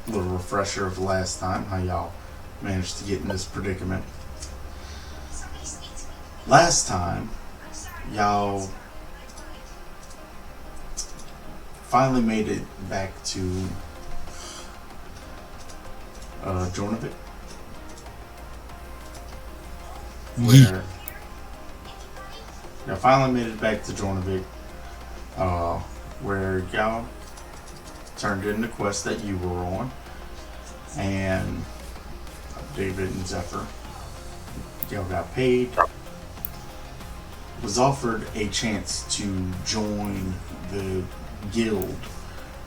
little refresher of last time, how y'all managed to get in this predicament. Last time, y'all finally made it back to Jornovic, where y'all finally made it back to Jornovic, where y'all turned in the quest that you were on, and David and Zephyr, y'all got paid, was offered a chance to join the guild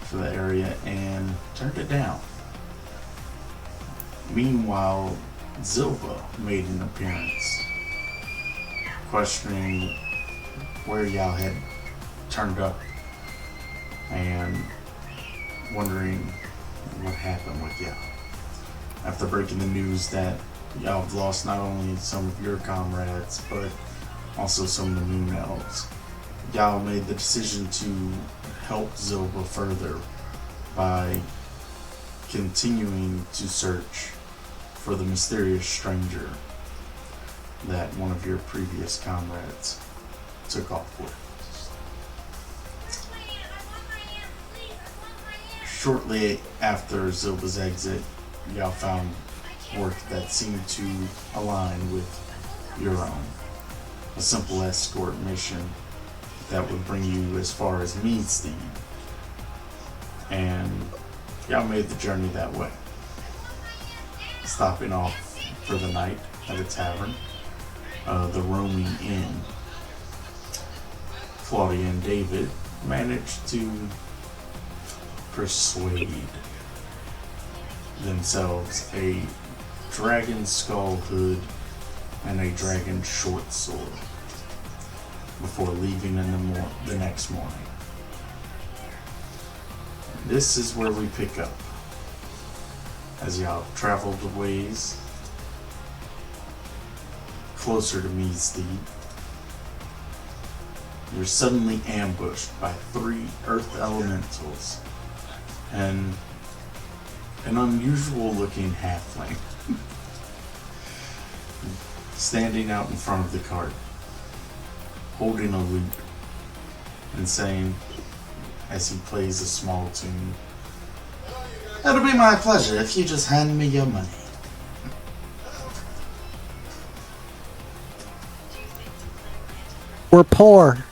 for the area and turned it down. Meanwhile, Zilva made an appearance, questioning where y'all had turned up and wondering what happened with y'all. After breaking the news that y'all have lost not only some of your comrades, but also some of the Moon Elves, y'all made the decision to help Zilva further by continuing to search for the mysterious stranger that one of your previous comrades took off with. Shortly after Zilva's exit, y'all found work that seemed to align with your own. A simple escort mission that would bring you as far as Meestead. And y'all made the journey that way, stopping off for the night at a tavern, the Roaming Inn. Claudia and David managed to persuade themselves a dragon skull hood and a dragon short sword before leaving in the next morning. This is where we pick up. As y'all traveled a ways closer to Meestead, you're suddenly ambushed by 3 earth elementals and an unusual looking halfling standing out in front of the cart, holding a lute and saying, as he plays a small tune, "It'll be my pleasure if you just hand me your money." We're poor.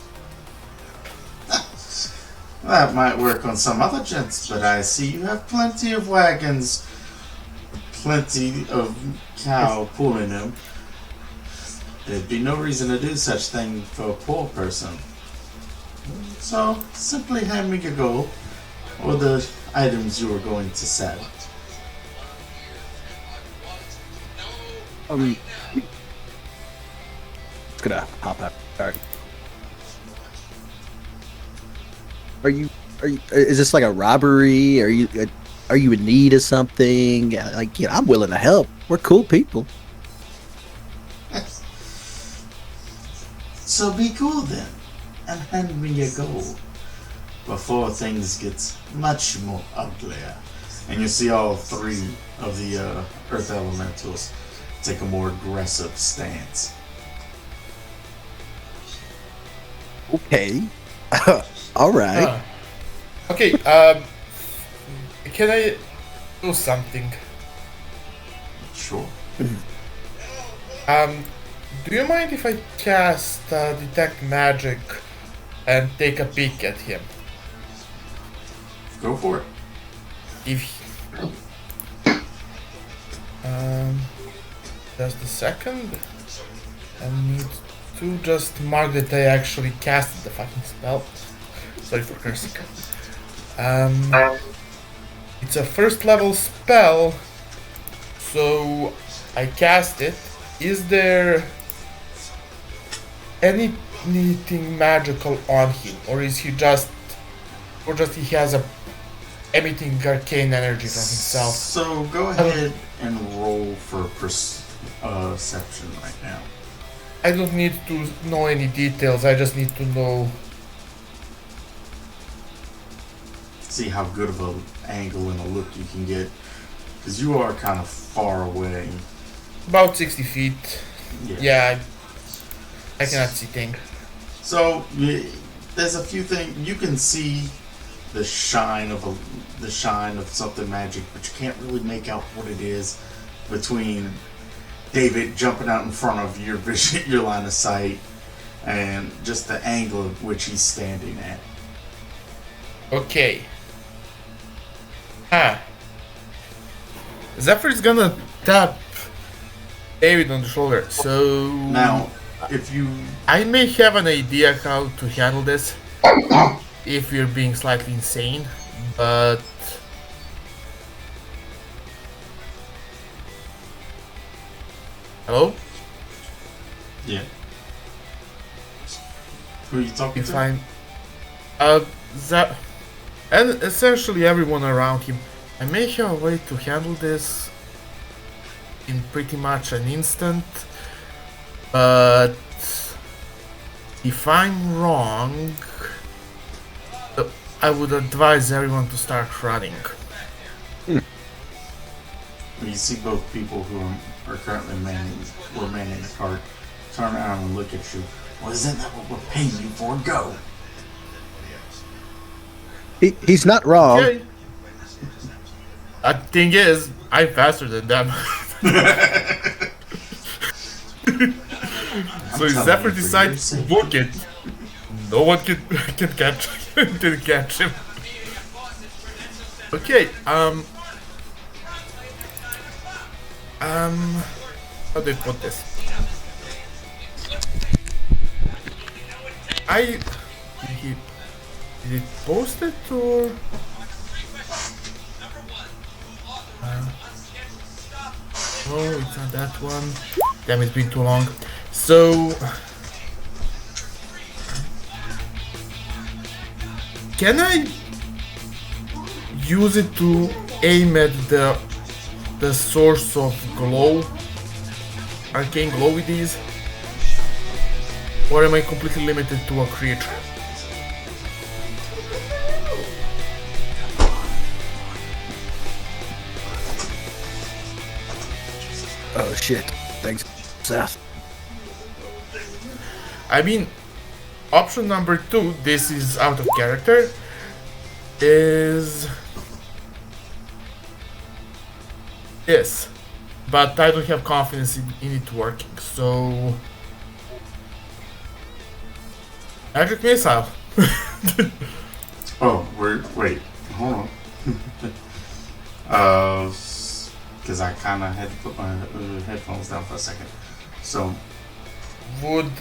That might work on some other gents, but I see you have plenty of wagons, plenty of cow pulling them. There'd be no reason to do such thing for a poor person. So, simply hand me your gold, or the items you were going to sell. It's gonna hop out. Sorry. Is this like a robbery? Are you in need of something? Like, I'm willing to help. We're cool people. So be cool then, and hand me your gold, before things get much more uglier. And you see all 3 of the Earth Elementals take a more aggressive stance. Okay. All right. Okay, can I do something? Sure. Do you mind if I cast Detect Magic and take a peek at him? Go for it. If just a second. I need to just mark that I actually casted the fucking spell. Sorry for cursing. It's a 1st level spell, so I cast it. Is there anything magical on him, or is he just he has a emitting arcane energy from himself? So go ahead and roll for perception right now. I don't need to know any details. I just need to know. see how good of a angle and a look you can get, because you are kind of far away. About 60 feet. Yeah, I cannot see things. So there's a few things you can see. The shine of something magic, but you can't really make out what it is between David jumping out in front of your vision, your line of sight, and just the angle at which he's standing at. Okay. Zephyr is gonna tap David on the shoulder. So Now, if you I may have an idea how to handle this if you're being slightly insane, but hello? yeah, who are you talking If to? I'm and essentially everyone around him, I may have a way to handle this in pretty much an instant, but if I'm wrong, I would advise everyone to start running. You see both people who are currently manning the cart turn around and look at you. Well, isn't that what we're paying you for? Go. He's not wrong. Okay. The thing is, I'm faster than them. So if Zephyr decides to book it, no one can catch can catch him. Okay, how do I put this? Did it post it or? Oh, it's not that one. Damn, it's been too long. So, can I use it to aim at the source of glow, arcane glow with these, or am I completely limited to a creature? Oh shit! Thanks, Seth. I mean, option number 2, this is out of character, is this, but I don't have confidence in it working, so magic missile. Oh, wait, hold on. Because I kind of had to put my headphones down for a second. So, Would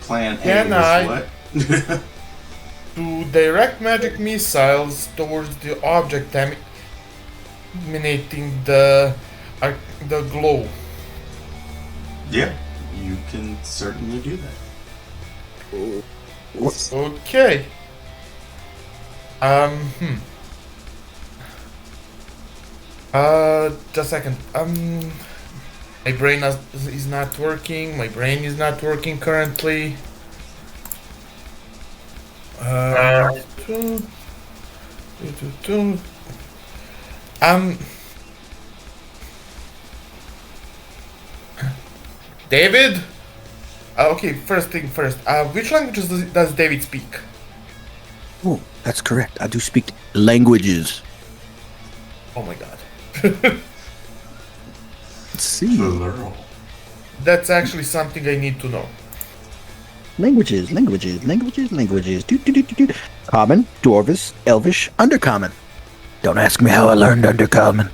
plan A Can was I- what? to direct magic missiles towards the object emanating the glow. Yeah, you can certainly do that. Okay. Just a second. My brain is not working. My brain is not working currently. Two. David? Okay, first thing first. Which languages does David speak? Oh, that's correct. I do speak languages. Oh my god. Let's see. Plural. That's actually something I need to know. Languages. Do, do, do, do, do. Common, Dwarvish, Elvish, Undercommon. Don't ask me how I learned Undercommon.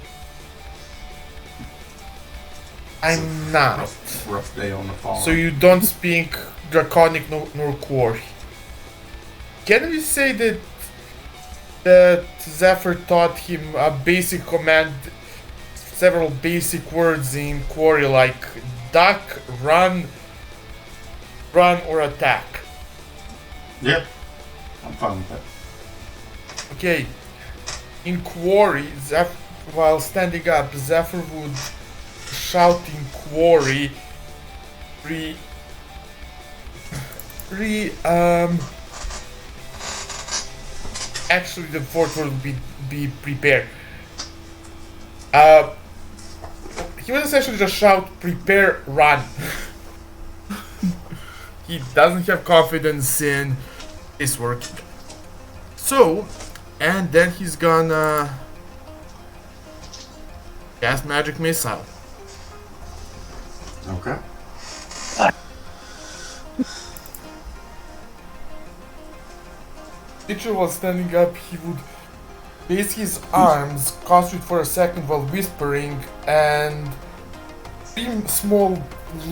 I'm not. Rough day on the farm. So you don't speak Draconic nor Quarry. Can we say that Zephyr taught him a basic command, several basic words in Quarry like duck, run, or attack? Yep, I'm fine with that. Okay. In Quarry, while standing up, Zephyr would shout in Quarry, actually the fourth word would be prepare. He would essentially just shout, prepare, run. He doesn't have confidence in this working. So, and then he's gonna cast magic missile. Okay. Teacher was standing up, he would raise his arms, concentrate for a second while whispering, and three small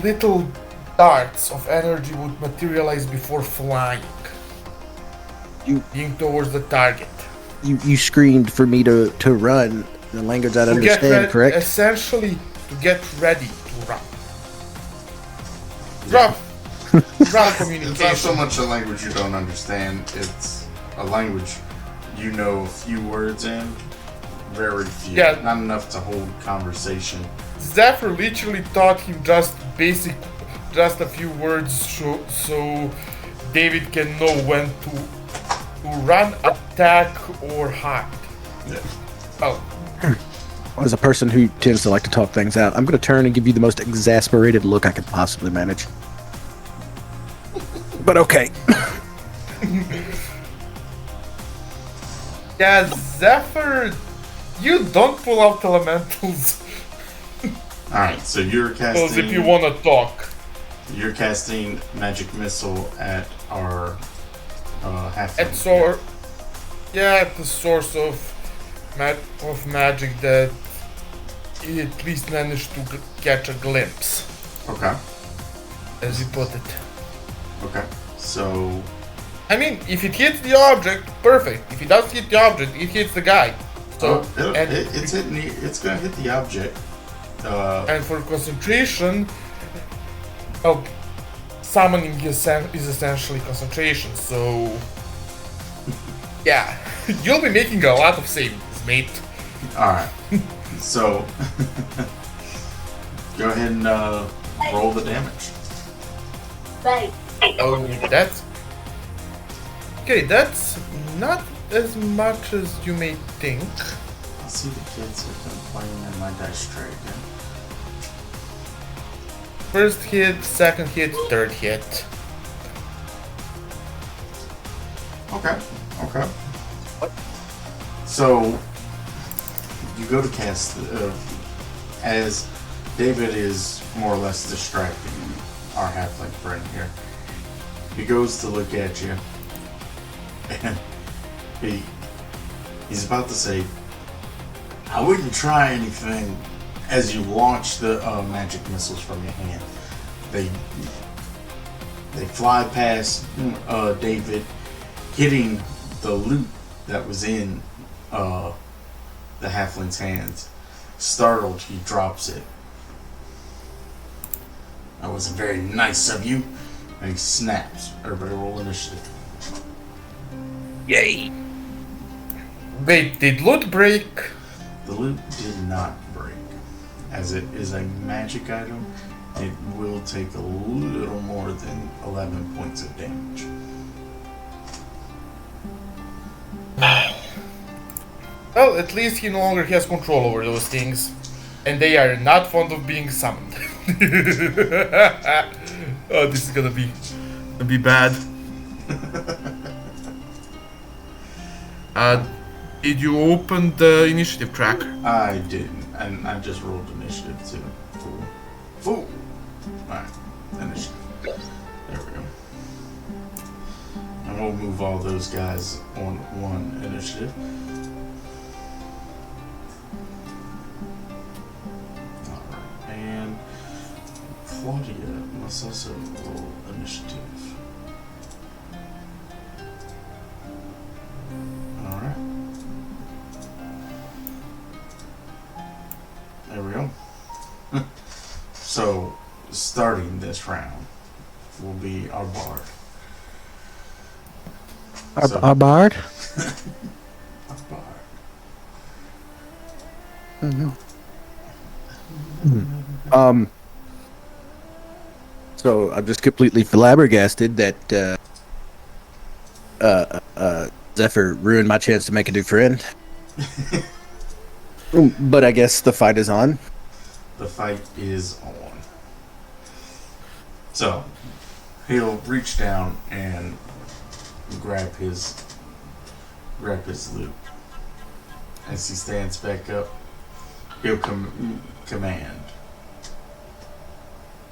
little darts of energy would materialize before flying. Being towards the target. You screamed for me to run. The language I understand, correct? Essentially, to get ready to run. Drop communication. It's not so much a language you don't understand, it's a language you know a few words in, very few. Yeah. Not enough to hold conversation. Zephyr literally taught him just a few words so David can know when to run, attack, or hide. Yeah. Oh. As a person who tends to like to talk things out, I'm going to turn and give you the most exasperated look I could possibly manage. But okay. Yeah, Zephyr, you don't pull out elementals. Alright, so you're Because casting. if you want to talk. You're casting magic missile at our halfling. At the source of magic that he at least managed to catch a glimpse, Okay. as he put it. Okay. So I mean, if it hits the object, perfect. If it doesn't hit the object, it hits the guy. So it's gonna hit the object. And for concentration, well, summoning is essentially concentration. So yeah, you'll be making a lot of savings, mate. Alright. So go ahead and roll the damage. Right. Oh, that's okay. That's not as much as you may think. I see the kids have been playing in my dice tray again. First hit, second hit, third hit. Okay. So you go to cast as David is more or less distracting our halfling friend here. He goes to look at you, and he's about to say, "I wouldn't try anything." As you launch the magic missiles from your hand, they fly past David, hitting the loot that was in the halfling's hands. Startled, he drops it. "That wasn't very nice of you." And he snaps. Everybody roll initiative. Yay! Wait, did loot break? The loot did not break. As it is a magic item, it will take a little more than 11 points of damage. Well, at least he no longer has control over those things. And they are not fond of being summoned. Oh, this is gonna be bad. Did you open the initiative tracker? I didn't, and I just rolled initiative too. Fool. Alright, initiative. There we go. And we'll move all those guys on one initiative. Alright, and Claudia must also roll initiative. Alright. There we go. So, starting this round will be our bard. Our bard? Our bard. So I'm just completely flabbergasted that Zephyr ruined my chance to make a new friend. But I guess the fight is on. The fight is on. So, he'll reach down and grab his loot. As he stands back up, he'll command,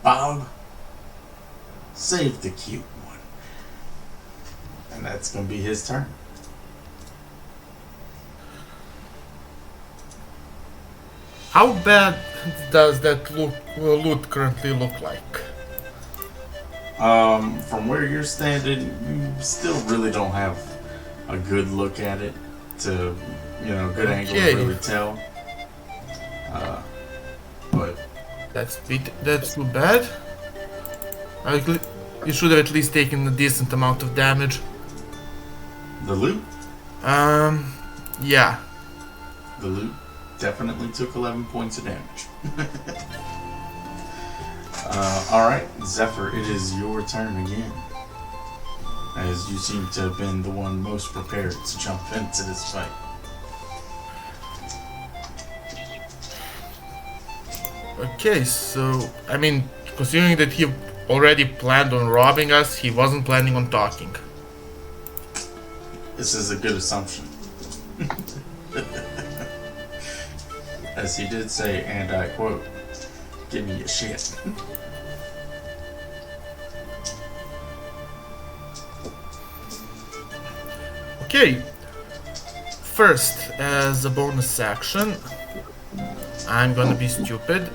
Bob, save the cute one. And that's going to be his turn. How bad does that loot currently look like? From where you're standing, you still really don't have a good look at it to, good angle to really tell. But That's too bad. You should have at least taken a decent amount of damage. the loot, Yeah. the loot definitely took 11 points of damage. Alright, Zephyr, it is your turn again. As you seem to have been the one most prepared to jump into this fight. Okay, so, considering that he already planned on robbing us, he wasn't planning on talking. This is a good assumption. As he did say, and I quote, "Give me your shit." Okay, first, as a bonus action, I'm gonna be stupid,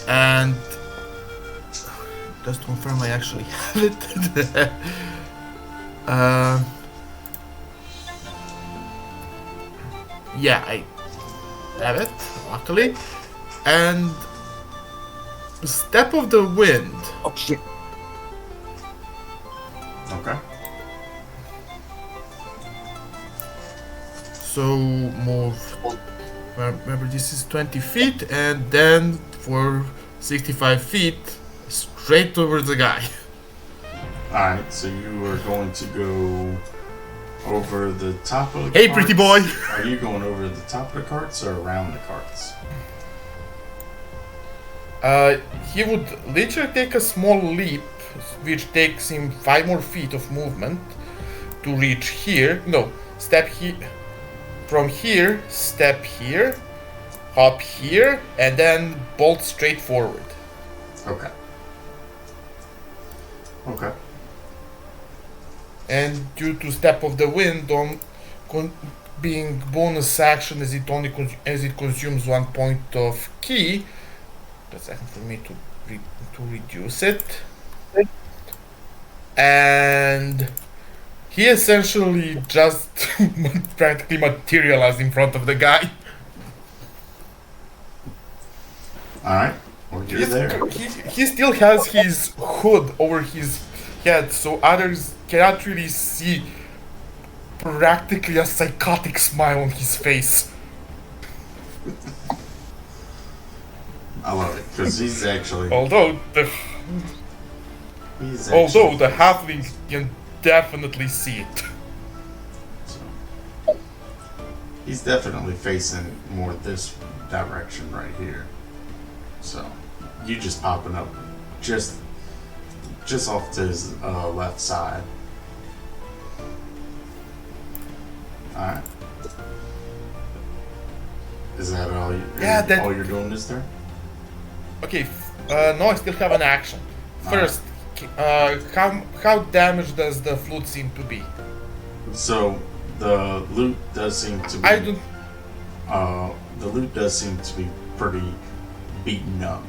and just to confirm I actually have it. Yeah, I have it, luckily, and Step of the Wind. Oh shit. Okay. So move. Remember, this is 20 feet, and then for 65 feet, straight towards the guy. Alright, so you are going to go over the top of the Hey, carts? pretty boy! Are you going over the top of the carts or around the carts? He would literally take a small leap, which takes him 5 more feet of movement to reach here. No, step here. From here, step here, hop here, and then bolt straight forward. Okay. Okay. And due to Step of the Wind, being bonus action as it consumes 1 point of key, that's second for me to reduce it. And he essentially just practically materialized in front of the guy. Alright. Well, you're there. He still has his hood over his head, so others cannot really see practically a psychotic smile on his face. I love it, because he's actually... Although the halfling can definitely see it. So, he's definitely facing more this direction right here. So, you just popping up just off to his left side. Alright. Is that all all you're doing this turn? Okay, no, I still have an action. First, how damaged does the flute seem to be? So the loot does seem to be. I don't. The loot does seem to be pretty beaten up.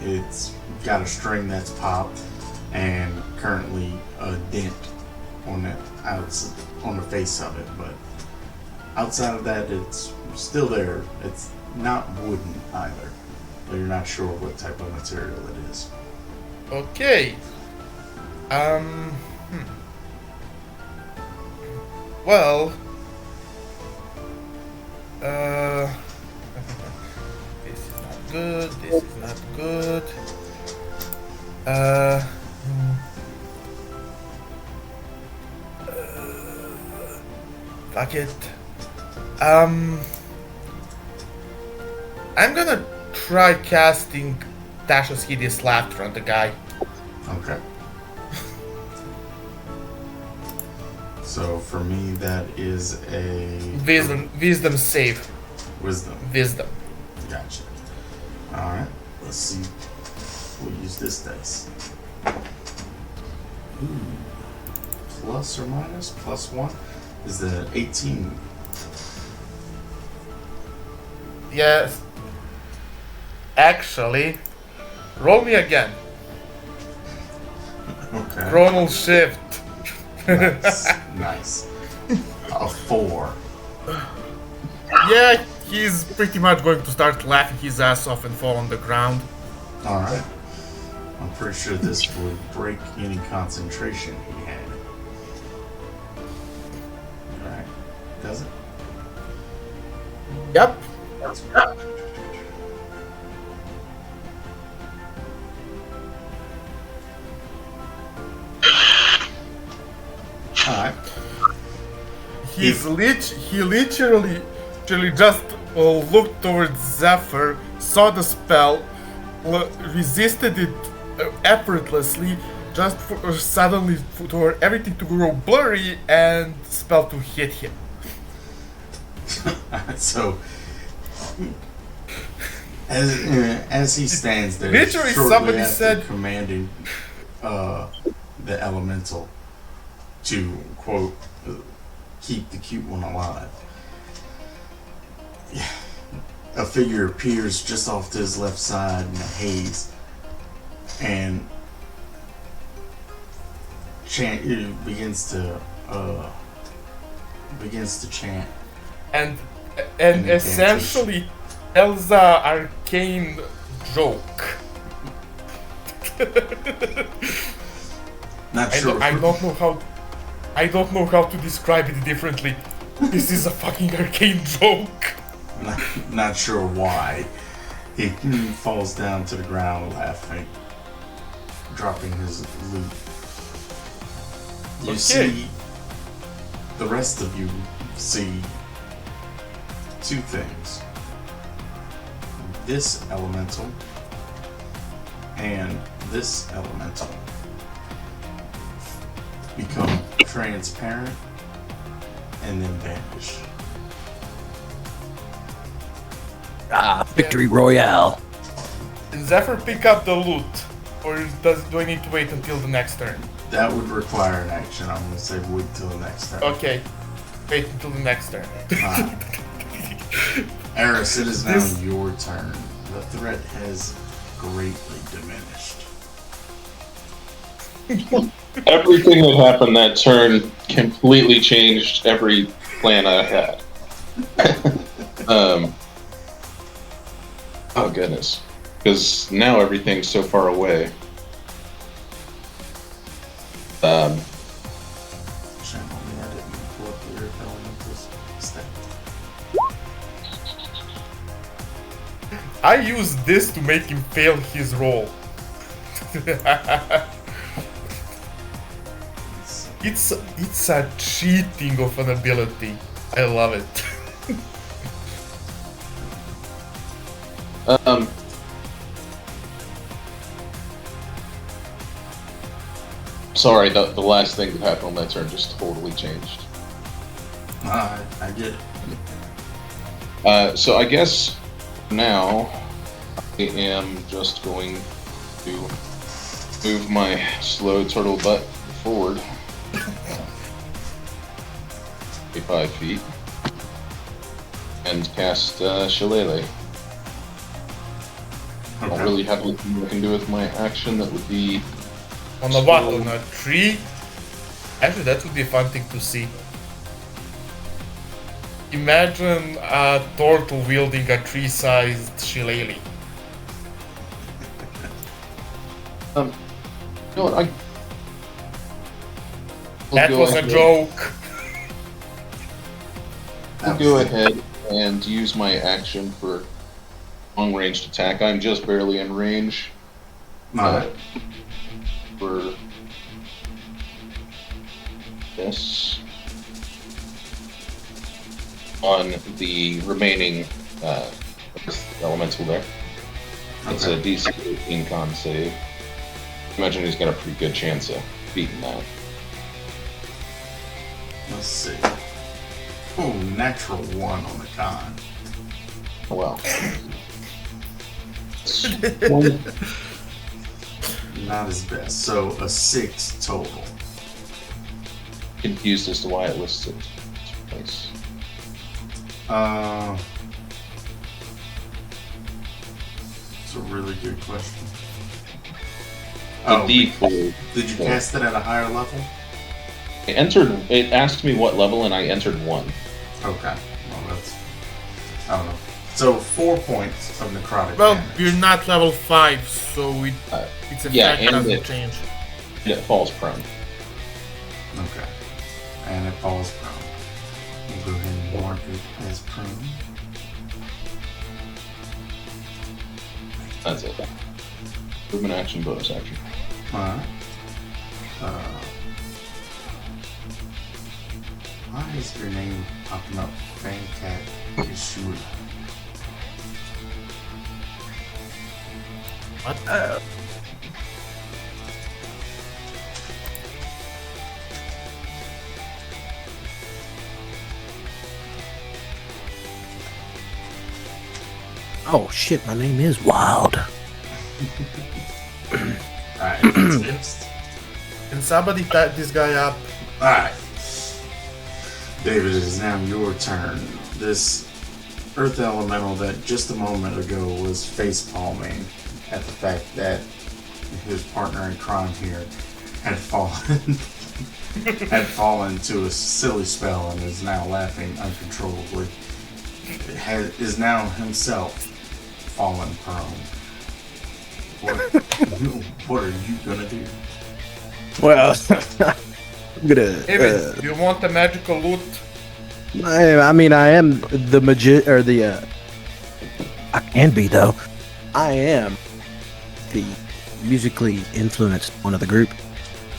It's got a string that's popped, and currently a dent on the face of it. But outside of that, it's still there. It's not wooden either. But you're not sure what type of material it is. Okay. Well. This is not good. This is not good. Fuck it. I'm gonna try casting Tasha's Hideous Laughter on the guy. Okay. So for me, that is a Wisdom save. wisdom. Wisdom. Gotcha. All right. Let's see. We'll use this dice. Ooh. Plus or minus? Plus 1 is the 18. Yes. Actually, roll me again. Okay. Chronal shift. Nice. Nice. A 4. Yeah, he's pretty much going to start laughing his ass off and fall on the ground. All right. I'm pretty sure this would break any concentration he had. All right. Does it? Yep. All right. He literally just looked towards Zephyr, saw the spell, resisted it effortlessly, just for, suddenly for everything to go blurry and spell to hit him. So, as he stands there, Literally shortly somebody after said- commanding the elemental to, quote, keep the cute one alive. Yeah. A figure appears just off to his left side in the haze and begins to chant. And An essentially Elsa arcane joke. Not sure. I don't know how to describe it differently. This is a fucking arcane joke. Not sure why. He falls down to the ground laughing, dropping his loot. You Okay. see, the rest of you see two things. This elemental and this elemental become transparent and then vanish. Ah, victory royale. Did Zephyr pick up the loot? Or do I need to wait until the next turn? That would require an action. I'm going to say wait till the next turn. Okay. Wait until the next turn. Eris, it is now This- your turn. The threat has greatly diminished. Everything that happened that turn completely changed every plan I had. Oh goodness, because now everything's so far away. Shame on me, I didn't pull up the elemental's stat. I use this to make him fail his roll. It's a cheating of an ability. I love it. Sorry, the last thing that happened on that turn just totally changed. I get it. So I guess now I am just going to move my slow turtle butt forward 5 feet and cast Shillelagh. I don't really have anything I can do with my action. That would be On a what? On a tree? Actually, that would be a fun thing to see. Imagine a turtle wielding a tree-sized shillelagh. you know what, That was a joke. I'll go ahead and use my action for long-ranged attack. I'm just barely in range. Alright. For this. on the remaining elemental there. It's a DC 18 con save. Imagine he's got a pretty good chance of beating that. Let's see. Oh, natural 1 on the con. Oh well. Not his best. So a 6 total. Confused as to why it lists it twice. It's a really good question. The D4. Did you cast it at a higher level? It asked me what level, and I entered 1. Okay. Well, that's... I don't know. So 4 points of necrotic Well, damage. you're not level 5, so its effect yeah, and doesn't change. And it falls prone. Okay. And it falls prone. We'll go ahead and mark it as prone. That's it. Movement action, bonus action. Alright. Why is your name popping up? Fancat Yeshua. What? Oh shit, my name is Wild. Alright, it's fixed. Can somebody type this guy up? Alright. David, it is now your turn. This earth elemental that just a moment ago was face palming at the fact that his partner in crime here had fallen to a silly spell and is now laughing uncontrollably. Is now himself fallen prone. What are you gonna do? Well, I'm gonna. David, do you want the magical loot? I mean, I am the I can be though. I am the musically influenced one of the group,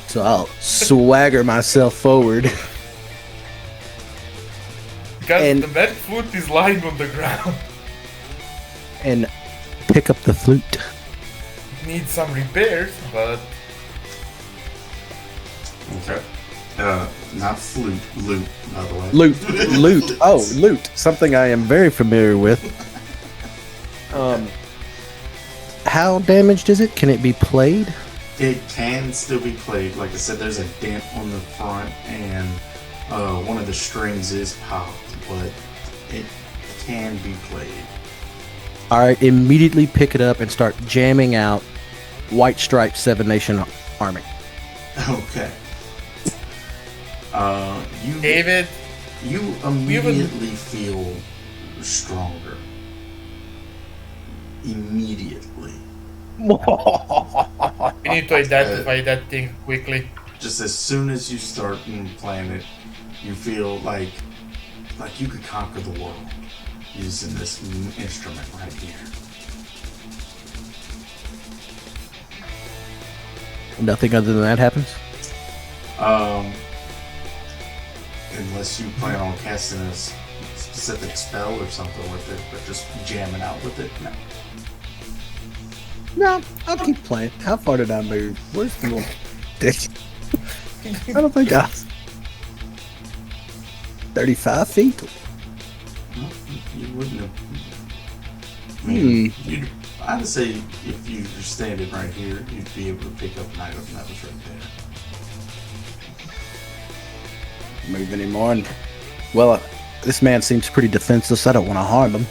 so I'll swagger myself forward. Because the magic flute is lying on the ground. And pick up the flute. It needs some repairs, but Okay. Not flute, loot, by the way. Loot. Oh, loot. Something I am very familiar with. How damaged is it? Can it be played? It can still be played. Like I said, there's a dent on the front, and one of the strings is popped, but it can be played. All right, immediately pick it up and start jamming out White Striped Seven Nation Army. Okay. David, You immediately feel stronger. Immediately. we need to identify that thing quickly. Just as soon as you start playing it, you feel like you could conquer the world using this instrument right here. Nothing other than that happens? Unless you plan on casting a specific spell or something with it, but just jamming out with it, no. No, I'll keep playing. How far did I move? Where's the little dick? I don't think I... 35 feet? No, you wouldn't have. I mean, I'd say if you were standing right here, you'd be able to pick up an item that was right there. Move anymore. And, well, this man seems pretty defenseless. I don't want to harm him.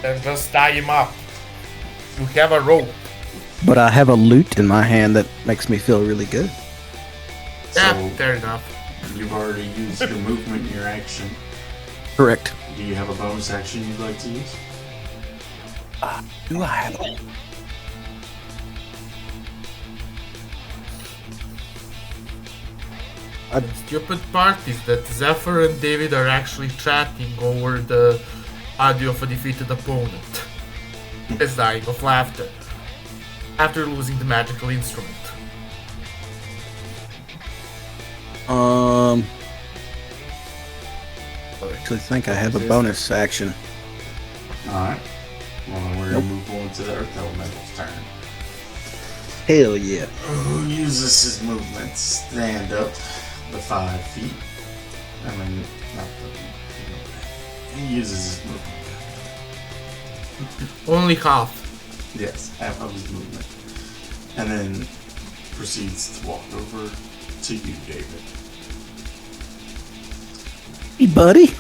Then just tie him up. You have a rope. But I have a lute in my hand that makes me feel really good. Yeah, So fair enough. you've already used your movement and your action. Correct. Do you have a bonus action you'd like to use? Do I have a... The stupid part is that Zephyr and David are actually chatting over the audio of a defeated opponent. Is dying of laughter after losing the magical instrument. actually think I have a bonus action. Alright. Well, then we're gonna move on to the Earth Elemental's turn. Hell yeah. Who uses his movement to stand up the 5 feet? I mean, not the. He uses his movement. Only half. Yes, half of his movement. And then proceeds to walk over to you, David. Hey, buddy.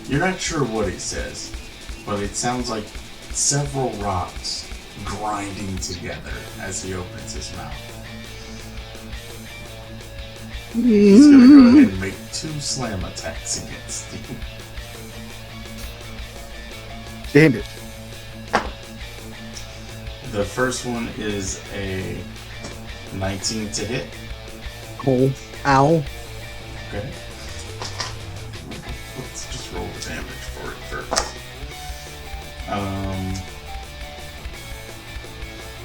You're not sure what he says, but it sounds like several rocks grinding together as he opens his mouth. He's gonna go ahead and make 2 slam attacks against you. Damn it. The first one is a 19 to hit. Oh, ow. Okay. Let's just roll the damage for it first.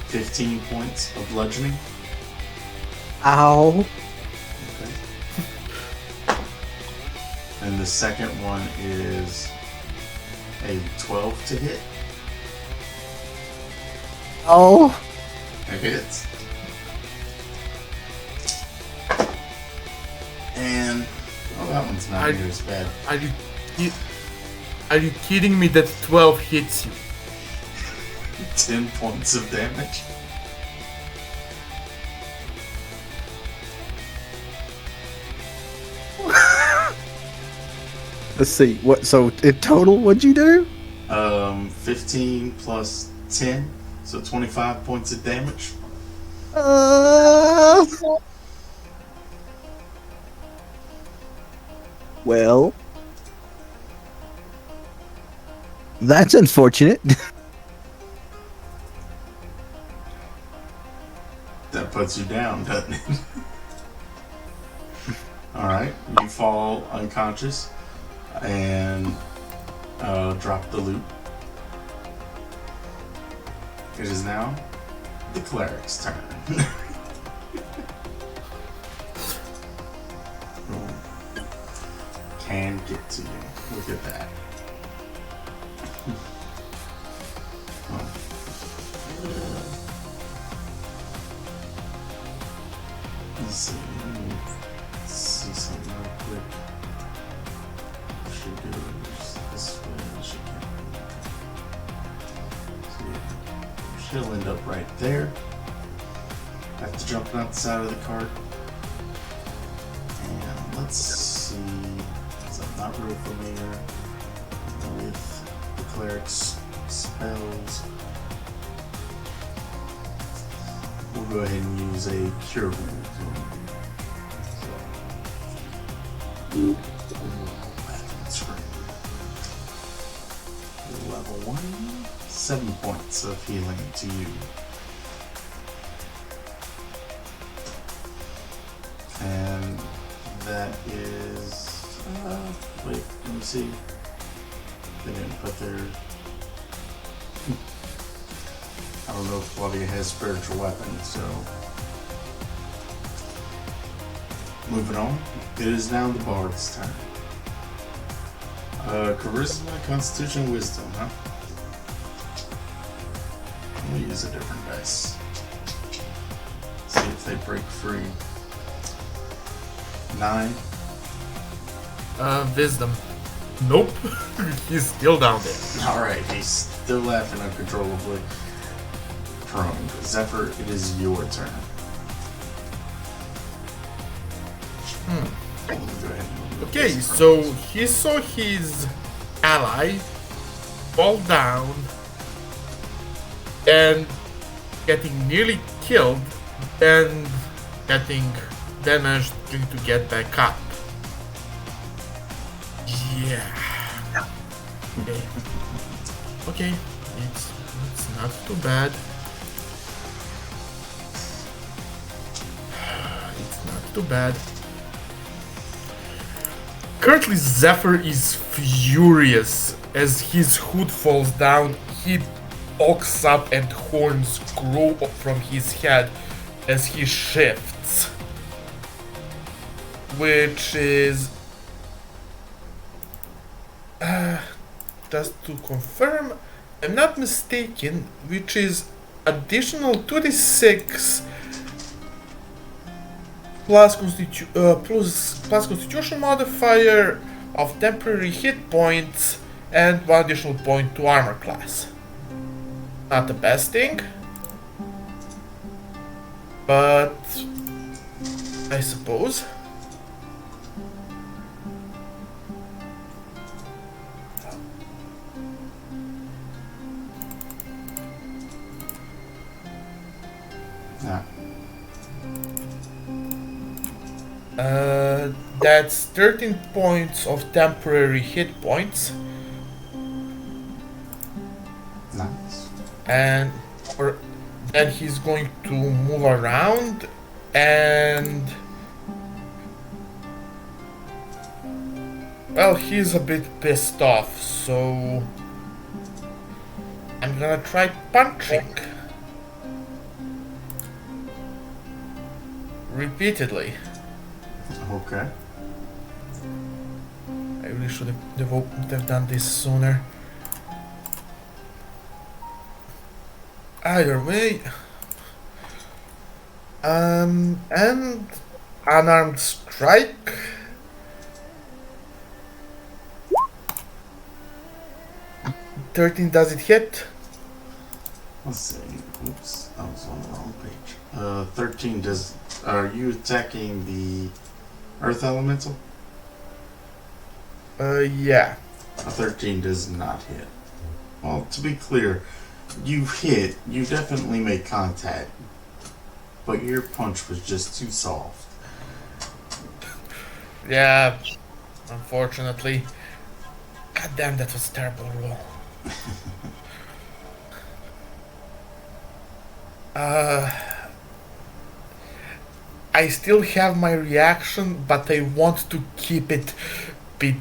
15 points of bludgeoning. Ow. Okay. And the second one is a 12 to hit. Oh. It hits. And that one's not near as bad. Are you kidding me that 12 hits you? 10 points of damage. Let's see. What? So in total, what'd you do? 15 plus 10, so 25 points of damage. Well, that's unfortunate. That puts you down, doesn't it? Alright, you fall unconscious and drop the loot. It is now the cleric's turn. Can get to you. Look at that. Oh. Let's see. Let me see something real quick. She goes this way. She can. She'll end up right there. After jumping out the side of the cart. And let's see. Because I'm not real familiar with the cleric's spells. We'll go ahead and use a cure wound. Level 1, 7 points of healing to you. And that is. Wait, let me see. They didn't put their. I don't know if Claudia has spiritual weapons, so. Moving on, it is now the bard's turn. Charisma, Constitution, Wisdom, huh? We'll use a different dice. See if they break free. 9. Wisdom. Nope. He's still down there. Alright, he's still laughing uncontrollably. Prone. Zephyr, it is your turn. Go ahead and move Okay, this so he saw his ally fall down and getting nearly killed, and getting damaged trying to get back up. Yeah. Okay, it's not too bad. It's not too bad. Currently, Zephyr is furious as his hood falls down. He bulks up and horns grow up from his head as he shifts. which is just to confirm, I'm not mistaken, which is additional 2d6 plus constitution modifier of temporary hit points and 1 additional point to armor class. Not the best thing, but I suppose. Yeah. That's 13 points of temporary hit points, Nice. and then he's going to move around and, well, he's a bit pissed off, so I'm gonna try punching repeatedly. Okay. I really should have done this sooner. Either way, and unarmed strike. $13, does it hit? Let's see. Oops, I was on the wrong page. 13 does. Are you attacking the Earth Elemental? Yeah. A 13 does not hit. Well, to be clear, you hit. You definitely made contact, but your punch was just too soft. Yeah, unfortunately. God damn, that was a terrible roll. I still have my reaction, but I want to keep it bit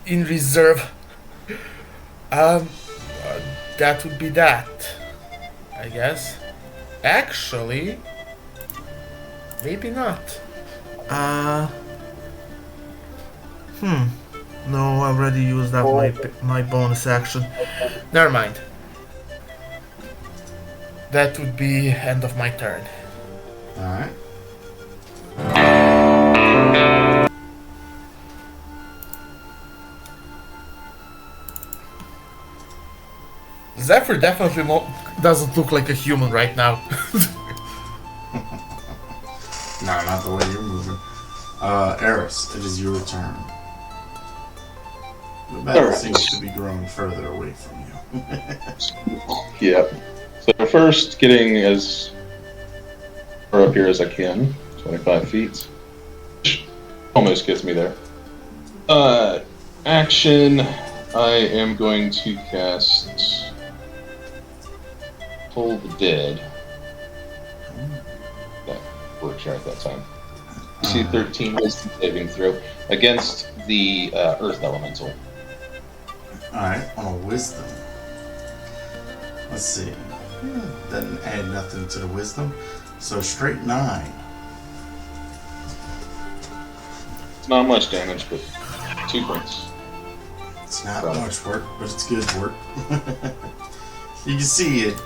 in reserve. That would be that, I guess. Actually, maybe not. No, I already used up my bonus action. Never mind. That would be end of my turn. Alright. Zephyr definitely doesn't look like a human right now. No, not the way you're moving. Eris, it is your turn. The battle Alright. seems to be growing further away from you. Yep. So first, getting as far up here as I can, 25 feet. Almost gets me there. Action. I am going to cast Toll the Dead. That works right that time. DC 13 wisdom saving throw against the Earth Elemental. Alright, on a wisdom. Let's see. Doesn't add nothing to the wisdom. So straight 9. It's not much damage, but 2 points. It's not much work, but it's good work. You can see it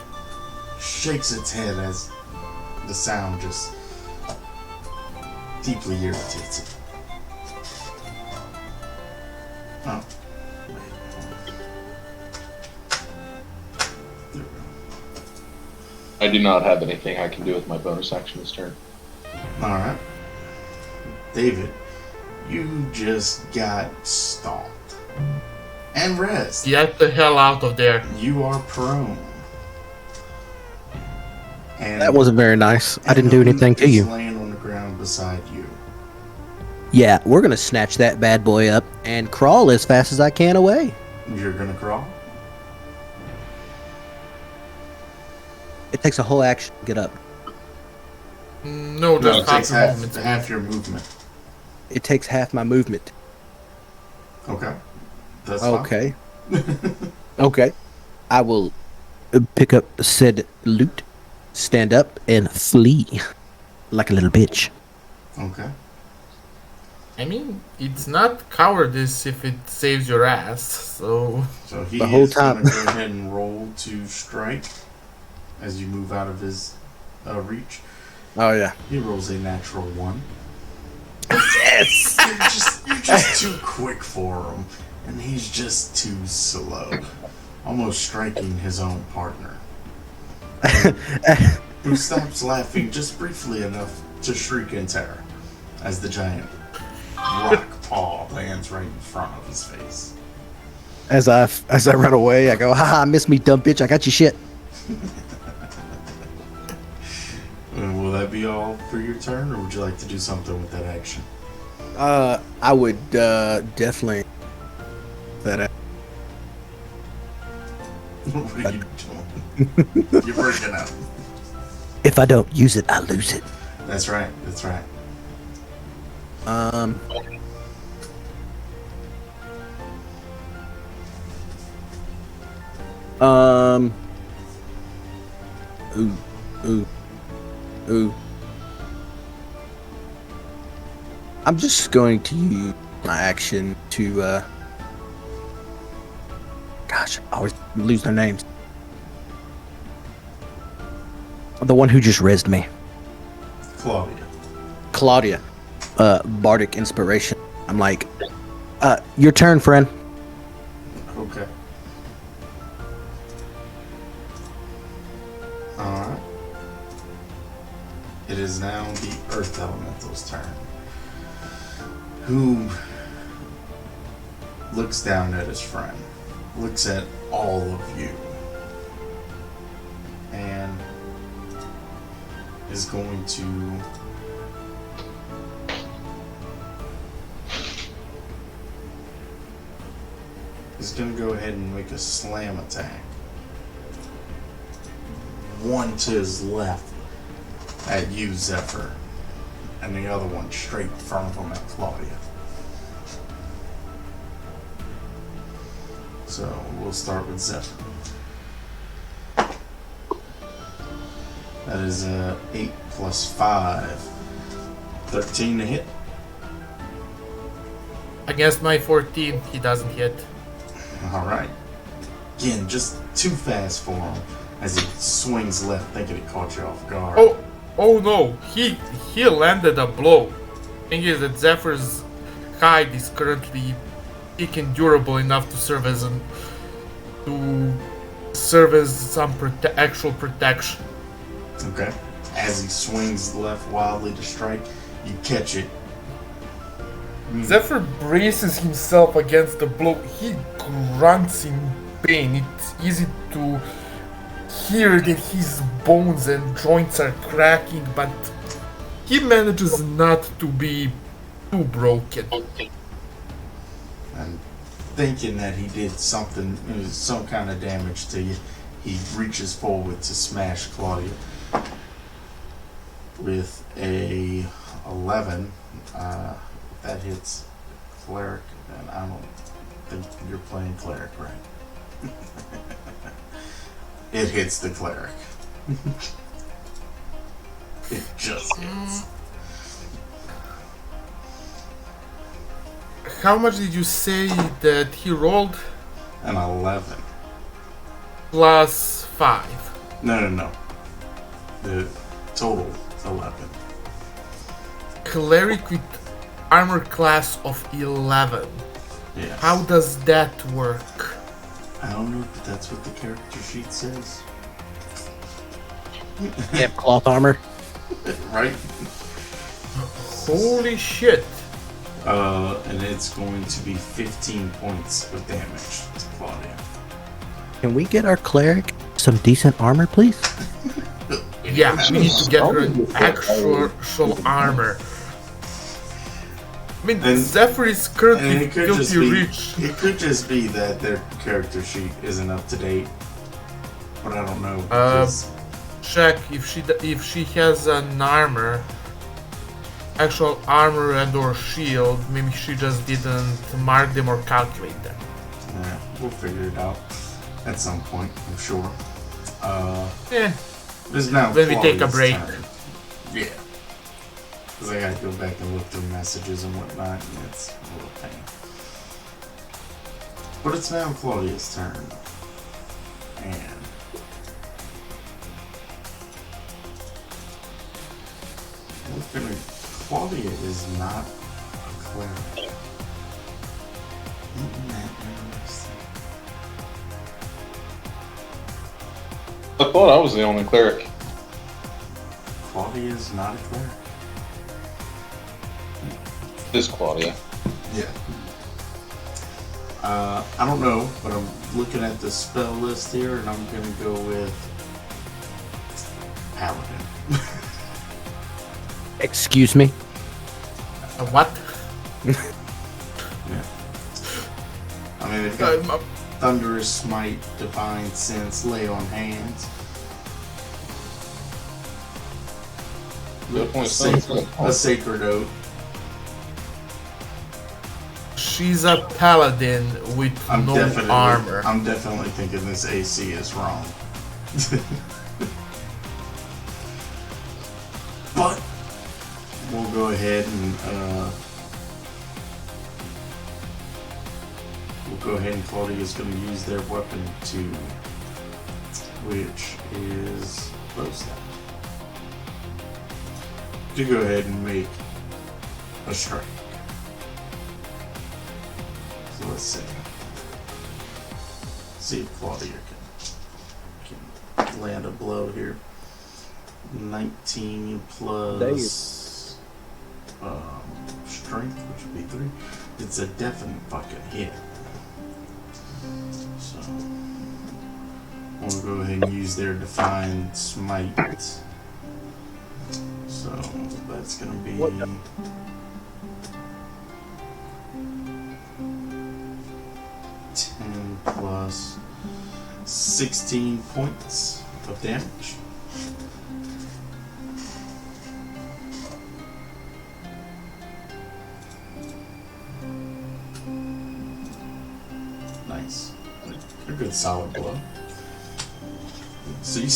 shakes its head as the sound just deeply irritates it. Oh. Wait. There we go. I do not have anything I can do with my bonus action this turn. Alright. David, you just got stalked. And rest. Get the hell out of there. You are prone. And That wasn't very nice. I didn't do Newton anything to is you. laying on the ground beside you. Yeah, we're gonna snatch that bad boy up and crawl as fast as I can away. You're gonna crawl? It takes a whole action to get up. No, No, just it takes half movement. half your movement. It takes half my movement. Okay. That's fine. Okay. Okay. I will pick up said loot, stand up, and flee like a little bitch. Okay. I mean, it's not cowardice if it saves your ass, so... So he The whole is going to time. go ahead and roll to strike as you move out of his reach. Oh yeah. He rolls a natural 1. Yes. You're just too quick for him, and he's just too slow, almost striking his own partner, who stops laughing just briefly enough to shriek in terror as the giant rock paw lands right in front of his face. As I run away, I go, haha, miss me, dumb bitch. I got your shit. Will that be all for your turn, or would you like to do something with that action? I would definitely that. What are you doing? You're breaking up. If I don't use it, I lose it. That's right. That's right. Ooh. I'm just going to use my action to, gosh, I always lose their names. The one who just rezzed me. Claudia. Bardic Inspiration. I'm like, your turn, friend. Okay. Alright. It is now the Earth Elemental's turn, who looks down at his friend, looks at all of you, and is going to go ahead and make a slam attack. One to his left at you, Zephyr, and the other one straight in front of him at Claudia. So we'll start with Zephyr. That is 8 plus 5. 13 to hit. Against my 14, he doesn't hit. Alright. Again, just too fast for him as he swings left, thinking he caught you off guard. Oh no, he landed a blow. Thing is that Zephyr's hide is currently durable enough to serve as some actual protection. Okay. As he swings left wildly to strike, you catch it. Zephyr braces himself against the blow. He grunts in pain. It's easy to hear that his bones and joints are cracking, but he manages not to be too broken. And thinking that he did something, some kind of damage to you, he reaches forward to smash Claudia with a 11. That hits cleric, and I don't think you're playing cleric right. It hits the cleric. It just hits. How much did you say that he rolled? An 11. Plus 5. No. The total 11. Cleric with armor class of 11. Yes. How does that work? I don't know, but that's what the character sheet says. Yep, cloth armor. Right? Holy shit. And it's going to be 15 points of damage to Claudia. Can we get our cleric some decent armor, please? Yeah, we need to get her an actual armor. I mean, And- Zephyr is And currently it could just filthy be, rich. it could just be that their character sheet isn't up to date. But I don't know. because- Check if she has an armor, actual armor and or shield. Maybe she just didn't mark them or calculate them. yeah, we'll figure it out at some point, I'm sure. Eh, It's now When we take a Claudia's break. turn. Yeah. Because I gotta go back and look through messages and whatnot, and it's a little pain. But it's now Claudia's turn. And looking at Claudia is not a cleric. Isn't that interesting? I thought I was the only cleric. Claudia is not a cleric. This Claudia. Yeah. I don't know, but I'm looking at the spell list here, and I'm gonna go with Paladin. Excuse me? What? Yeah. I mean, they've got Thunderous Smite, Divine Sense, Lay on Hands. A Sacred Oath. She's a paladin with no armor. I'm definitely thinking this AC is wrong. But we'll go ahead and Claudia's going to use their weapon too, which is bow staff. To go ahead and make a strike. So let's see if Claudia can land a blow here. 19 plus strength, which would be 3. It's a definite fucking hit. So we'll go ahead and use their Divine Smite. So that's gonna be 10 plus 16 points of damage. Nice. A good solid blow. So you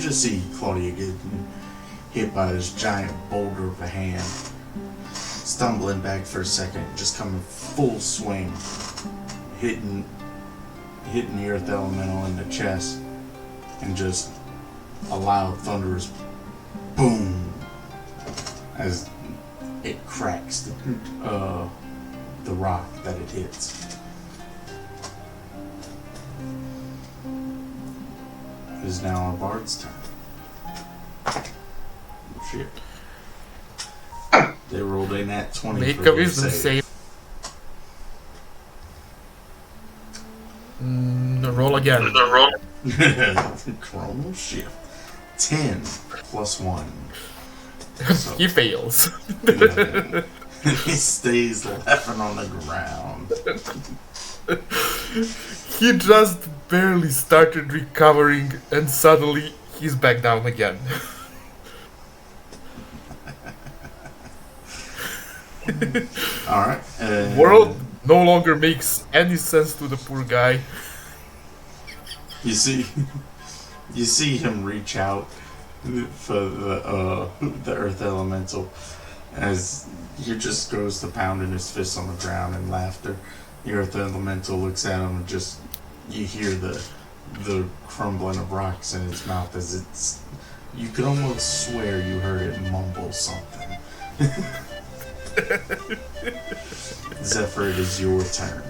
just see Claudia get hit by this giant boulder of a hand, stumbling back for a second, just coming full swing, hitting the earth elemental in the chest, and just a loud thunderous boom as it cracks the rock that it hits. It is now our bard's turn. Oh, shit. They rolled a nat 20 Make for a their wisdom save. save. Roll again. Chronal shift. 10 plus 1. So, He fails. he stays laughing on the ground. He just barely started recovering and suddenly he's back down again. Alright. World no longer makes any sense to the poor guy. You see him reach out for the earth elemental as he just goes to pounding his fist on the ground in laughter. The earth elemental looks at him and just you hear the crumbling of rocks in his mouth as it's you could almost swear you heard it mumble something. Zephyr, it is your turn.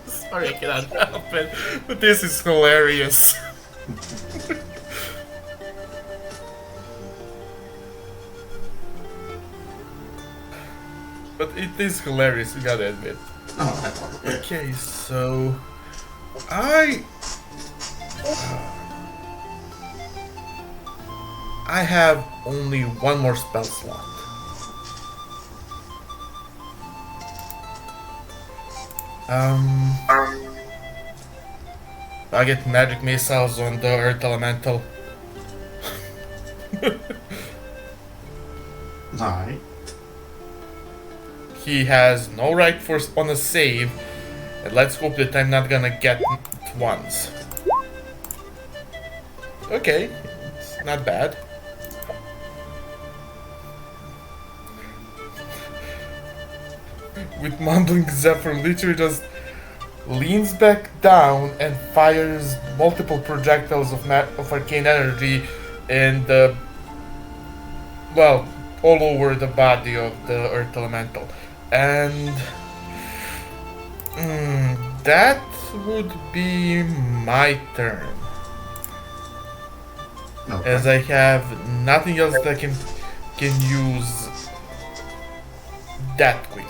Sorry, I cannot help it, but this is hilarious. But it is hilarious, we gotta admit. Okay, so I have only one more spell slot. I get magic missiles on the earth elemental. Alright. He has no right on a save, and let's hope that I'm not gonna get it once. Okay, it's not bad. With mumbling, Zephyr literally just leans back down and fires multiple projectiles of arcane energy and well, all over the body of the Earth Elemental. And that would be my turn. Okay. As I have nothing else that can use that quickly.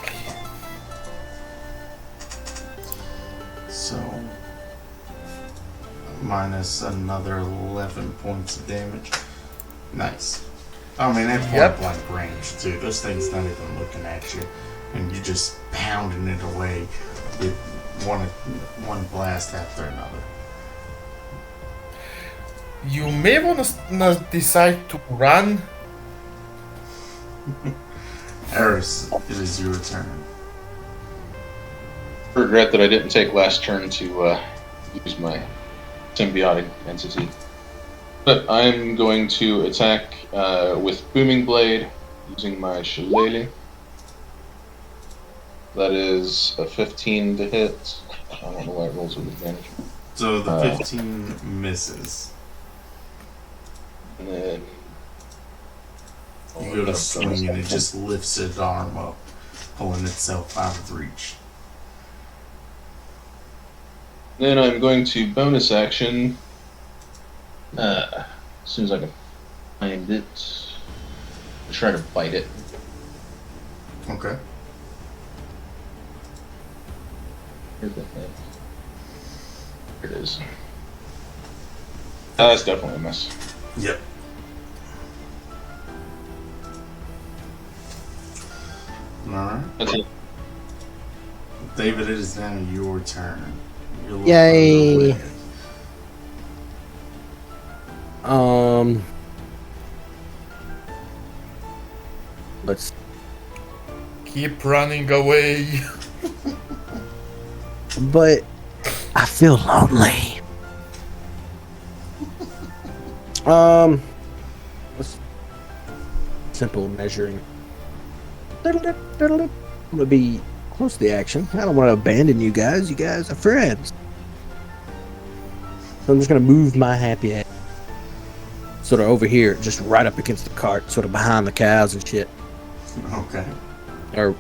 So, minus another 11 points of damage. Nice. I mean, at Yep. point blank range, too. Those things not even looking at you. And you just pounding it away with one blast after another. You may want to decide to run. Eris, it is your turn. Regret that I didn't take last turn to use my symbiotic entity. But I'm going to attack with Booming Blade using my Shillelagh. That is a 15 to hit. I don't know why it rolls with advantage. So the 15 misses. And then You go to swing and it just lifts its arm up, pulling itself out of reach. Then I'm going to bonus action. As soon as I can find it, try to bite it. Okay. Where's that thing? Here it is. That's definitely a miss. Yep. Alright. That's it. David, it is now your turn. You're looking Yay. red. Let's. Keep running away. But I feel lonely. Let's simple measuring. I'm gonna be close to the action. I don't want to abandon you guys. You guys are friends. So I'm just gonna move my happy ass sort of over here, just right up against the cart, sort of behind the cows and shit, Okay. or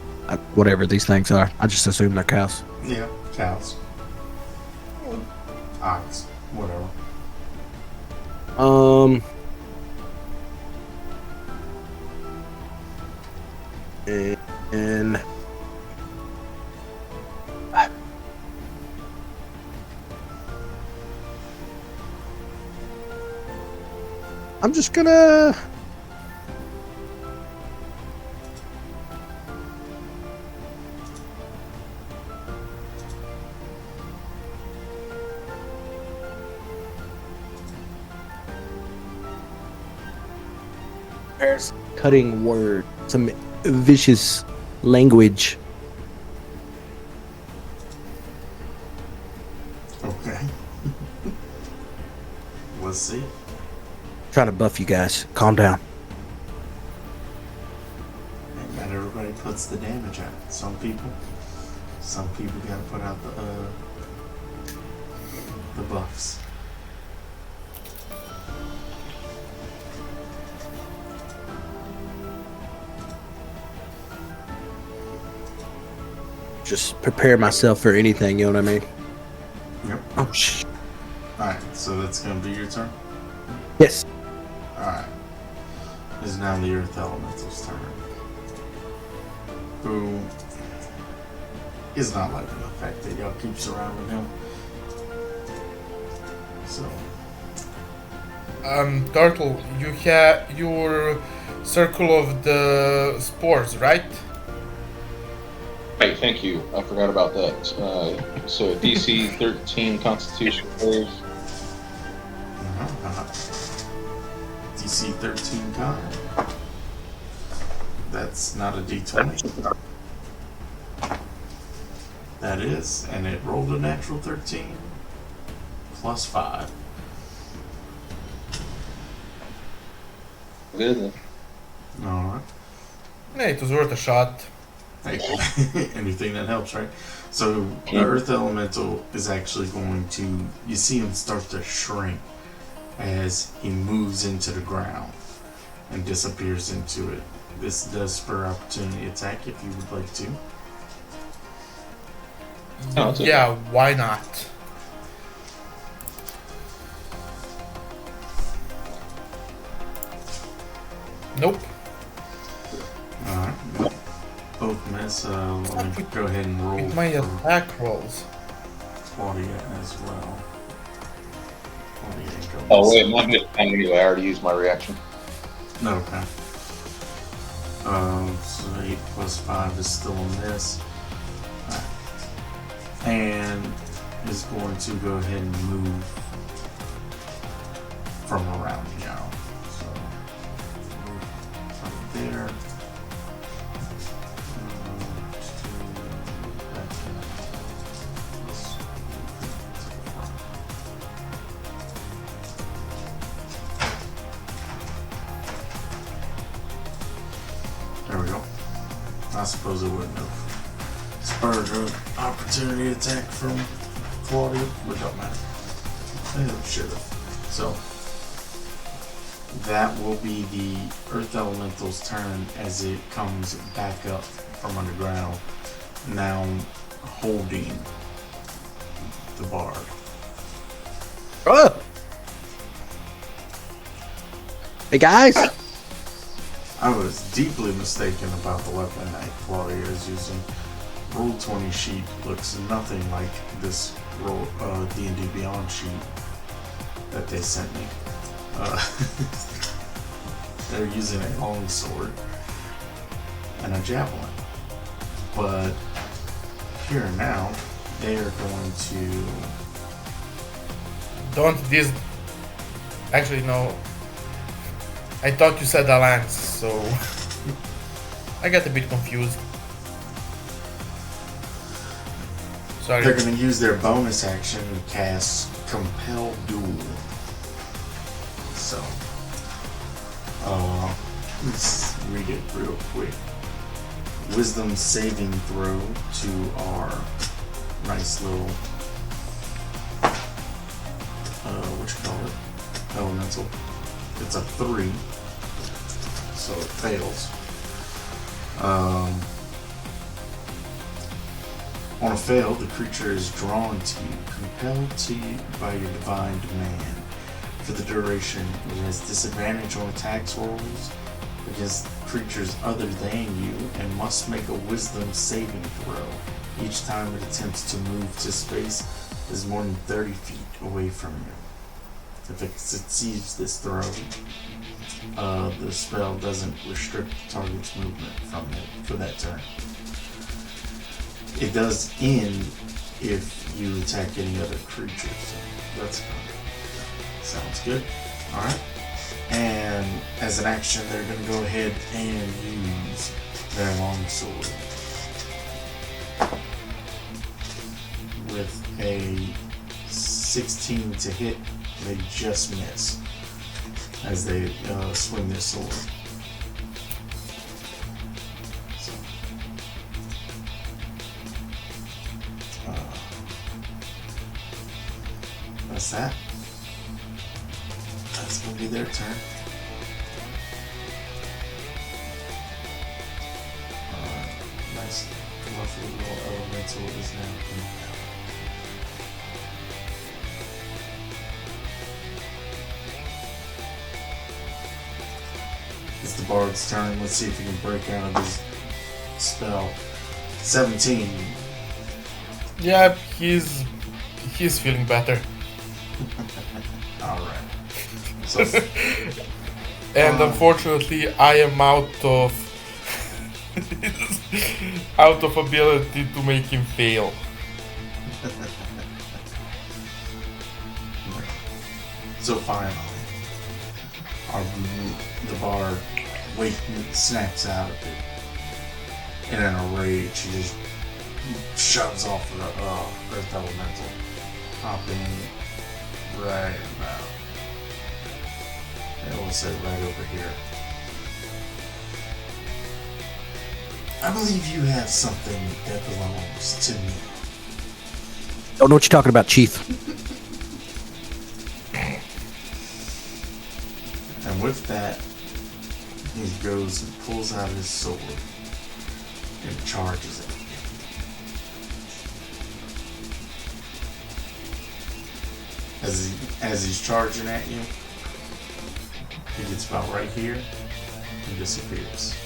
whatever these things are. I just assume they're cows. Yeah, cows. Ox. Whatever. And I'm just gonna cutting word, some vicious language. Okay. Let's see. Trying to buff you guys. Calm down. And not everybody puts the damage out. Some people gotta put out the buffs. Just prepare myself for anything, you know what I mean? Yep. Oh, shit. Alright, so that's gonna be your turn? Yes. Alright. It's now the Earth Elemental's turn. Who is not liking the fact that y'all keep surrounding him. So, Turtle, you have your circle of the spores, right? Right, thank you. I forgot about that. So DC 13 Constitution save. DC 13 con. That's not a D20. That is, and it rolled a natural 13 plus 5. good then. Alright. Yeah, it was worth a shot. Hey, anything that helps, right? So the earth elemental is actually going to, you see him start to shrink as he moves into the ground and disappears into it. This does spur opportunity attack if you would like to. Oh, it's okay. Yeah, why not? Nope. Alright. Both miss. Let me go ahead and roll With my for attack rolls. Claudia as well. Claudia, go Oh miss. wait, not this time anyway. I already used my reaction. No, okay. So 8 plus 5 is still a miss. Alright. And is going to go ahead and move from around now. So, move from there. Back in. Let's move to the front. There we go. I suppose it wouldn't have spurred an opportunity attack from Claudia, but don't matter. It should have. So that will be the Earth Elemental's turn as it comes back up from underground, now holding the bard. Oh! Hey guys! I was deeply mistaken about the weapon that Claudia is using. Roll20 sheet looks nothing like this D&D Beyond sheet that they sent me. They're using a long sword and a javelin. But here and now, they are going to... Don't this. Actually, no. I thought you said a lance, so. I got a bit confused. Sorry. They're going to use their bonus action to cast Compel Duel. So, let's read it real quick. Wisdom saving throw to our nice little, what you call it, elemental. It's a 3, so it fails. On a fail, the creature is drawn to you, compelled to you by your divine demand. For the duration, it has disadvantage on attacks rolls against creatures other than you and must make a wisdom saving throw each time it attempts to move to space that is more than 30 feet away from you. If it succeeds this throw, the spell doesn't restrict the target's movement from it for that turn. It does end if you attack any other creatures. So that's good. Sounds good. Alright. And as an action, they're going to go ahead and use their longsword. With a 16 to hit, they just miss as they swing their sword. So, that's that. That's going to be their turn. Nice, lovely little elemental is now coming out. It's the bard's turn. Let's see if he can break out of his spell. 17. Yeah, he's feeling better. Alright. So, And unfortunately, I am out of ability to make him fail. so finally, the bard snaps out of it. And in a rage, he just shoves off the Earth Elemental, hopping right about. And we'll say right over here. I believe you have something that belongs to me. Don't know what you're talking about, Chief. And with that, he goes and pulls out his sword and charges at you. As he's charging at you, he gets about right here and disappears.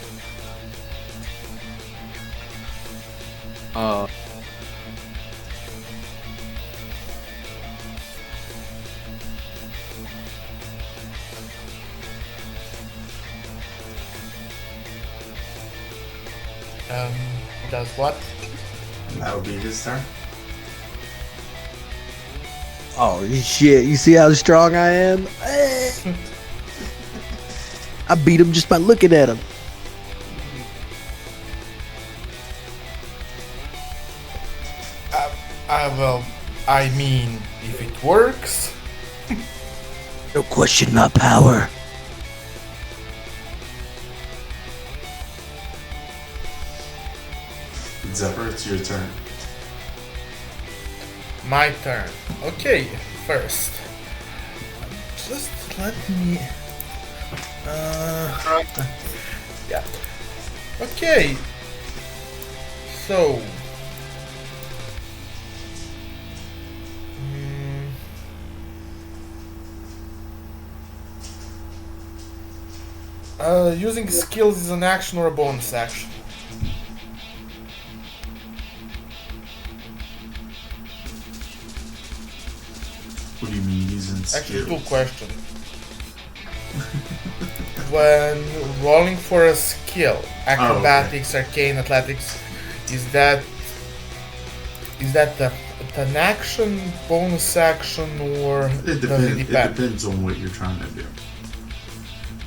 Does what? And that would be his turn. Oh shit! You see how strong I am? I beat him just by looking at him. Well, I mean, if it works. No question my power. Zephyr, it's your turn. My turn. Okay, first. Just let me. Yeah. Okay. So. Using skills is an action or a bonus action. What do you mean using Actually, skills? two questions. When rolling for a skill, acrobatics, arcane, athletics, is that an action, bonus action, or It does it depends. It depend? depends on what you're trying to do.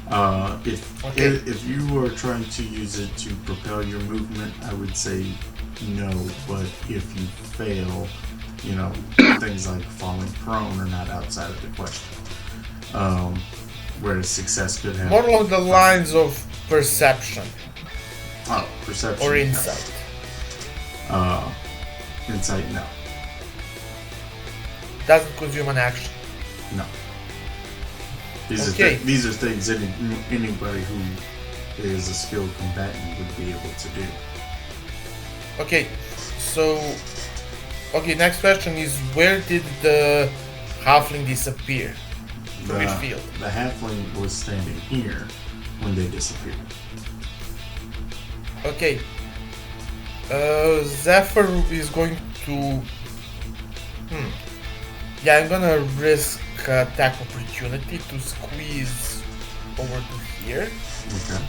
Okay. If you are trying to use it to propel your movement, I would say no. But if you fail, things like falling prone are not outside of the question. Whereas success could have More along the lines of perception perception or no. insight. Insight, no. Doesn't consume an action. No. These Okay. are things anybody who is a skilled combatant would be able to do. Okay, so next question is, where did the halfling disappear? From which field? The halfling was standing here when they disappeared. Okay. Zephyr is going to. Yeah, I'm gonna risk attack opportunity to squeeze over to here. Okay.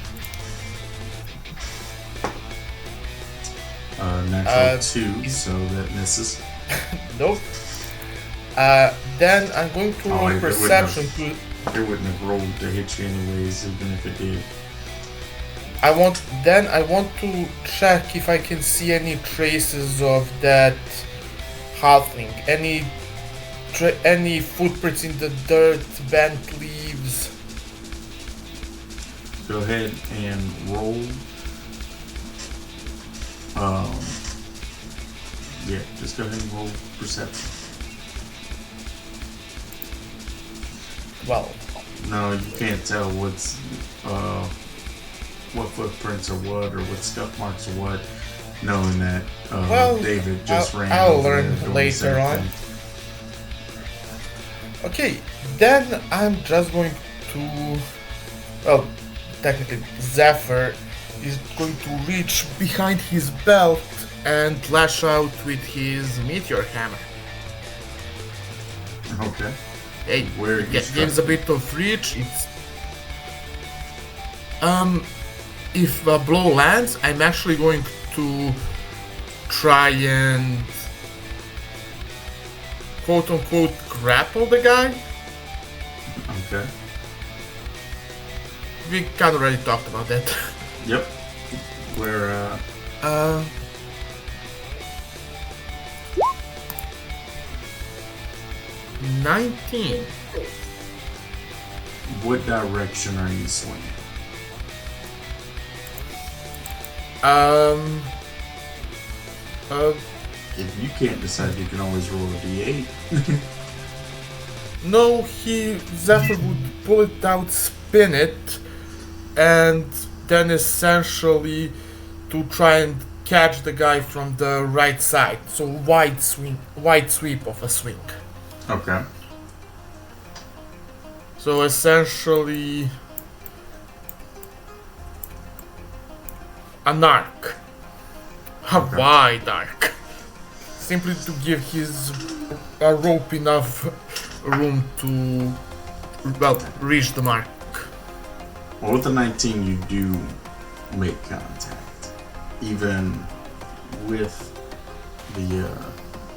Natural 2, so that misses. Nope. Then I'm going to roll it perception to. It wouldn't have rolled to hit you anyways, even if it did. I want to check if I can see any traces of that halfling. Any footprints in the dirt, bent leaves. Go ahead and roll. Yeah, just go ahead and roll perception. 12. No, you can't tell what footprints are what scuff marks are what, knowing that David just ran. I'll over learn there doing the later same on. thing. Okay, then I'm just going to. Well, technically, Zephyr is going to reach behind his belt and lash out with his meteor hammer. Okay. Hey, Where it you gives a bit of reach. It's if a blow lands, I'm actually going to try and quote unquote grapple the guy. Okay. We kind of already talked about that. Yep. Where 19. what direction are you swinging? Um. If you can't decide, you can always roll a d8. No, Zephyr would pull it out, spin it, and then essentially to try and catch the guy from the right side. So wide sweep of a swing. Okay. So essentially an arc. A wide arc. Simply to give his rope enough room to, well, reach the mark. Well, with the 19, you do make contact. Even with the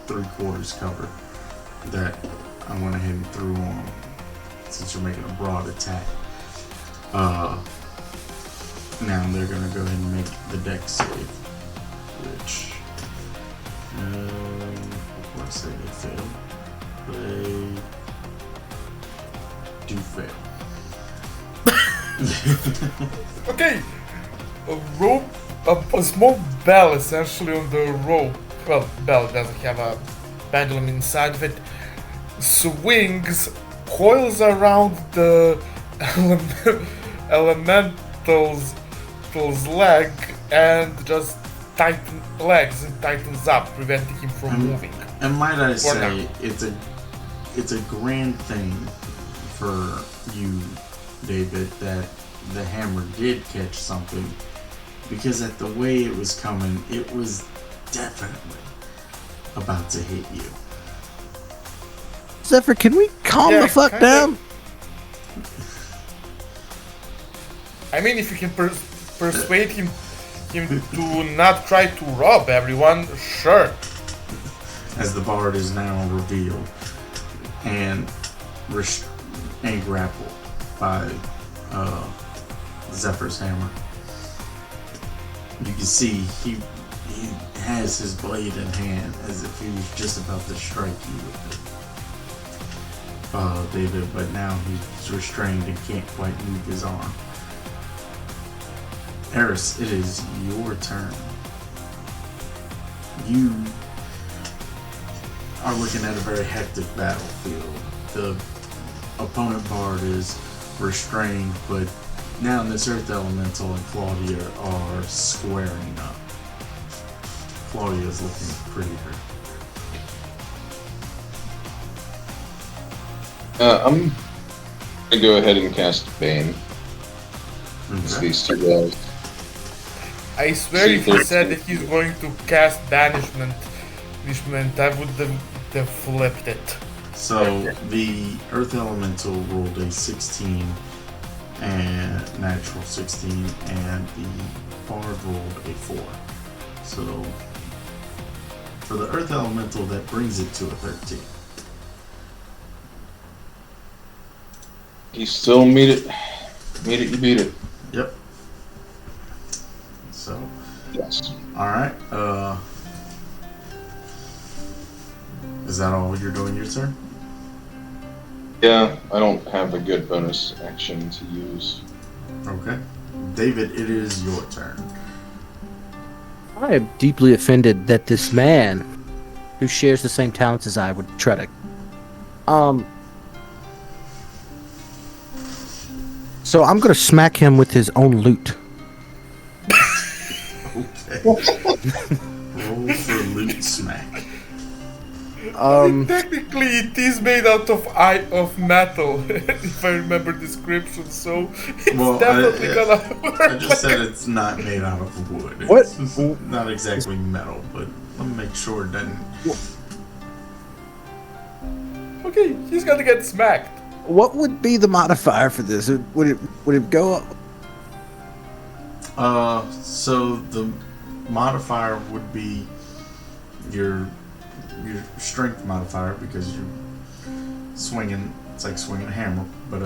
3/4 cover that I went ahead and threw on, since you're making a broad attack. Now they're going to go ahead and make the dex save, which, before I say they fail, they do fail. Okay, a rope, a small bell essentially on the rope. Well, bell doesn't have a pendulum inside of it. Swings, coils around the elemental's leg and just tightens up, preventing him from moving. And might I now. say, it's a grand thing for you, David, that the hammer did catch something, because at the way it was coming, it was definitely about to hit you. Zephyr, can we calm Yeah, the fuck kinda. down? I mean, if you can persuade him to not try to rob everyone, sure. As the bard is now revealed and grappled by Zephyr's hammer. You can see he has his blade in hand as if he was just about to strike you with it, David, but now he's restrained and can't quite move his arm. Eris, it is your turn. You are looking at a very hectic battlefield. The opponent bard is restrained, but now this Earth Elemental and Claudia are squaring up. Claudia is looking pretty hurt. I'm gonna go ahead and cast Bane. It's Okay. these two guys. I swear if he said that he's going to cast banishment, I would have flipped it. So the Earth Elemental rolled a 16 and natural 16, and the Bard rolled a 4. So for the Earth Elemental, that brings it to a 13. You still meet it. Meet it, you beat it. Yep. So, Yes. alright. Is that all you're doing your turn? Yeah, I don't have a good bonus action to use. Okay. David, it is your turn. I am deeply offended that this man, who shares the same talents as I, would try to. So I'm gonna smack him with his own loot. Okay. Roll for loot smack. Technically, it is made out of metal, if I remember description. So it's Well, definitely gonna I work. just said it's not made out of wood. What? It's not exactly metal, but let me make sure it doesn't. Okay, he's gonna get smacked. What would be the modifier for this? Would it go up? So the modifier would be your strength modifier, because you're swinging. It's like swinging a hammer, but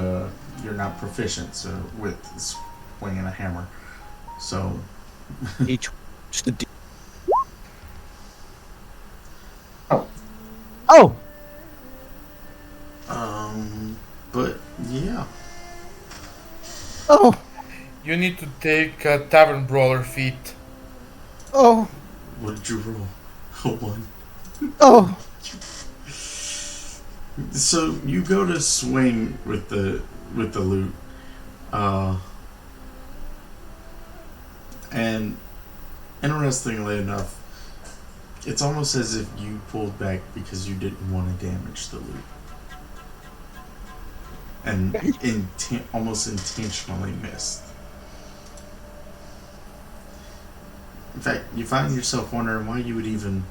you're not proficient with swinging a hammer. So Each just a D. Oh, but yeah. oh, You need to take Tavern Brawler feat. Oh, What did you roll? A 1. oh. So you go to swing with the loot, and interestingly enough, it's almost as if you pulled back because you didn't want to damage the loot, and almost intentionally missed. In fact, you find yourself wondering why you would even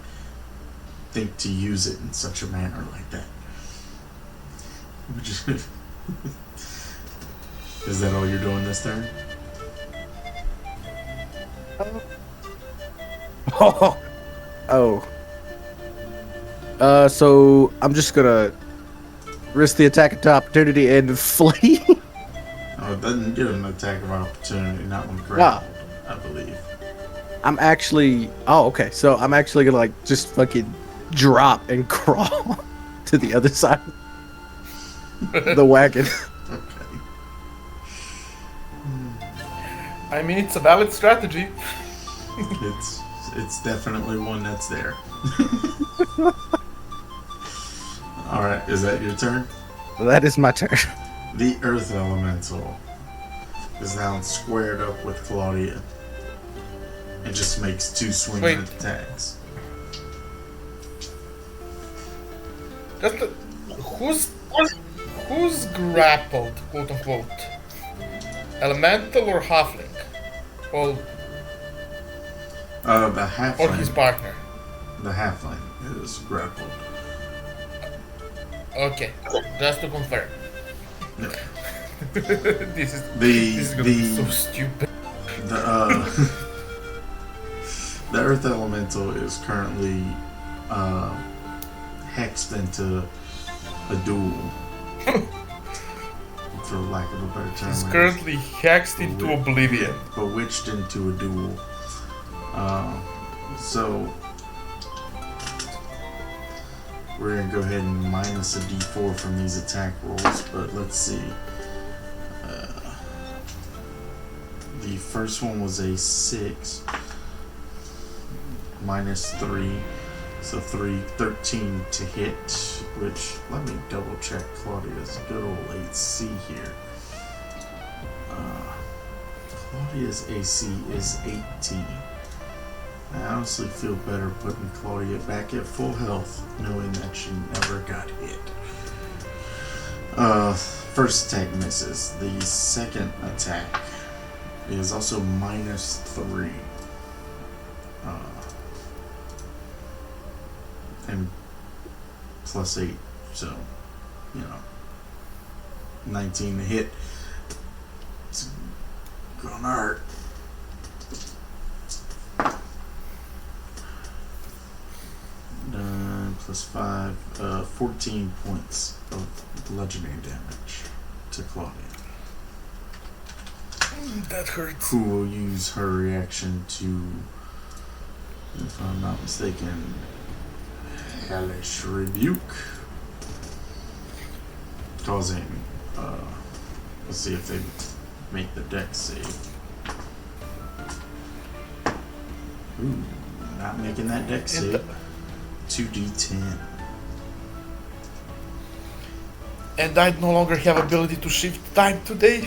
think to use it in such a manner like that. Is that all you're doing this turn? Oh. Oh. So I'm just gonna risk the attack of opportunity and flee. Oh, it doesn't give an attack of opportunity, not when grappled, I believe. I'm actually. Oh, okay. So I'm actually gonna like just fucking drop and crawl to the other side of the wagon. Okay. I mean, it's a valid strategy. It's definitely one that's there. Alright, is that your turn? That is my turn. The Earth Elemental is now squared up with Claudia. It just makes 2 swing Wait. attacks. Just who's grappled, quote unquote? Elemental or halfling? Well, The halfling. or his partner. The halfling is grappled. Okay, just to confirm. Yeah. this is gonna be so stupid. The the Earth Elemental is currently hexed into a duel, for lack of a better term. He's currently hexed into oblivion. Bewitched into a duel. So we're gonna go ahead and minus a d4 from these attack rolls, but let's see. The first one was a 6 minus 3, so 13 to hit, which, let me double check Claudia's good old AC here. Claudia's AC is 18. I honestly feel better putting Claudia back at full health, knowing that she never got hit. First attack misses. The second attack is also minus 3. And plus 8, so, 19 to hit. It's gonna hurt. Plus 5, 14 points of bludgeoning damage to Claudia. That hurts. Who will use her reaction to, if I'm not mistaken, Hellish Rebuke, causing, let's see if they make the dex save. Ooh, not making that dex save. 2d10. And I no longer have ability to shift time today.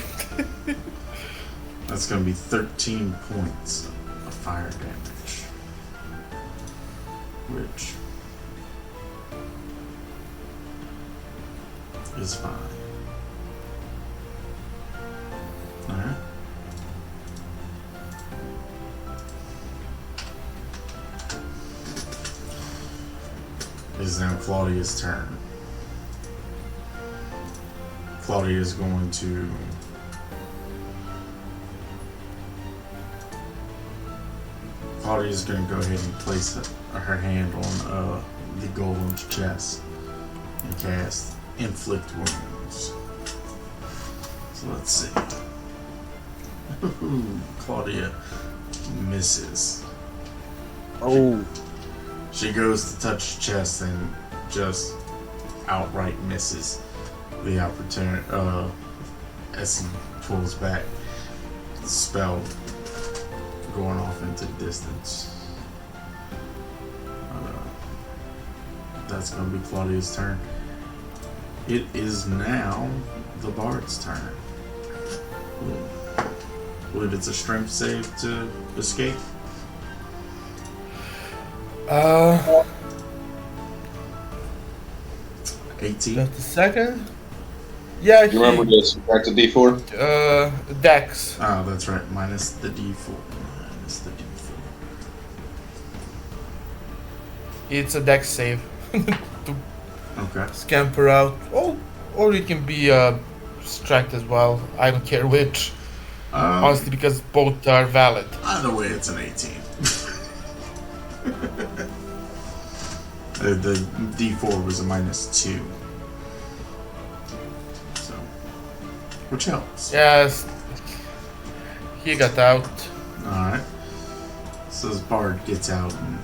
That's gonna be 13 points of fire damage, which is fine. Alright. It is now Claudia's turn. Claudia is going to Claudia's going to go ahead and place her hand on the golem's chest and cast Inflict Wounds. So let's see. Claudia misses. Oh. She goes to touch the chest and just outright misses the opportunity as he pulls back, the spell going off into the distance. that's going to be Claudia's turn. It is now the Bard's turn. I believe it's a strength save to escape. 18. Just a second. Yeah, You remember to subtract the D4? Dex. Oh, that's right. Minus the D4. Minus the D4. It's a Dex save to Okay. scamper out. Oh, or it can be strength as well. I don't care which. Honestly, because both are valid. Either way, it's an 18. The D4 was a -2. So, which helps. Yes. He got out. Alright. So this Bard gets out and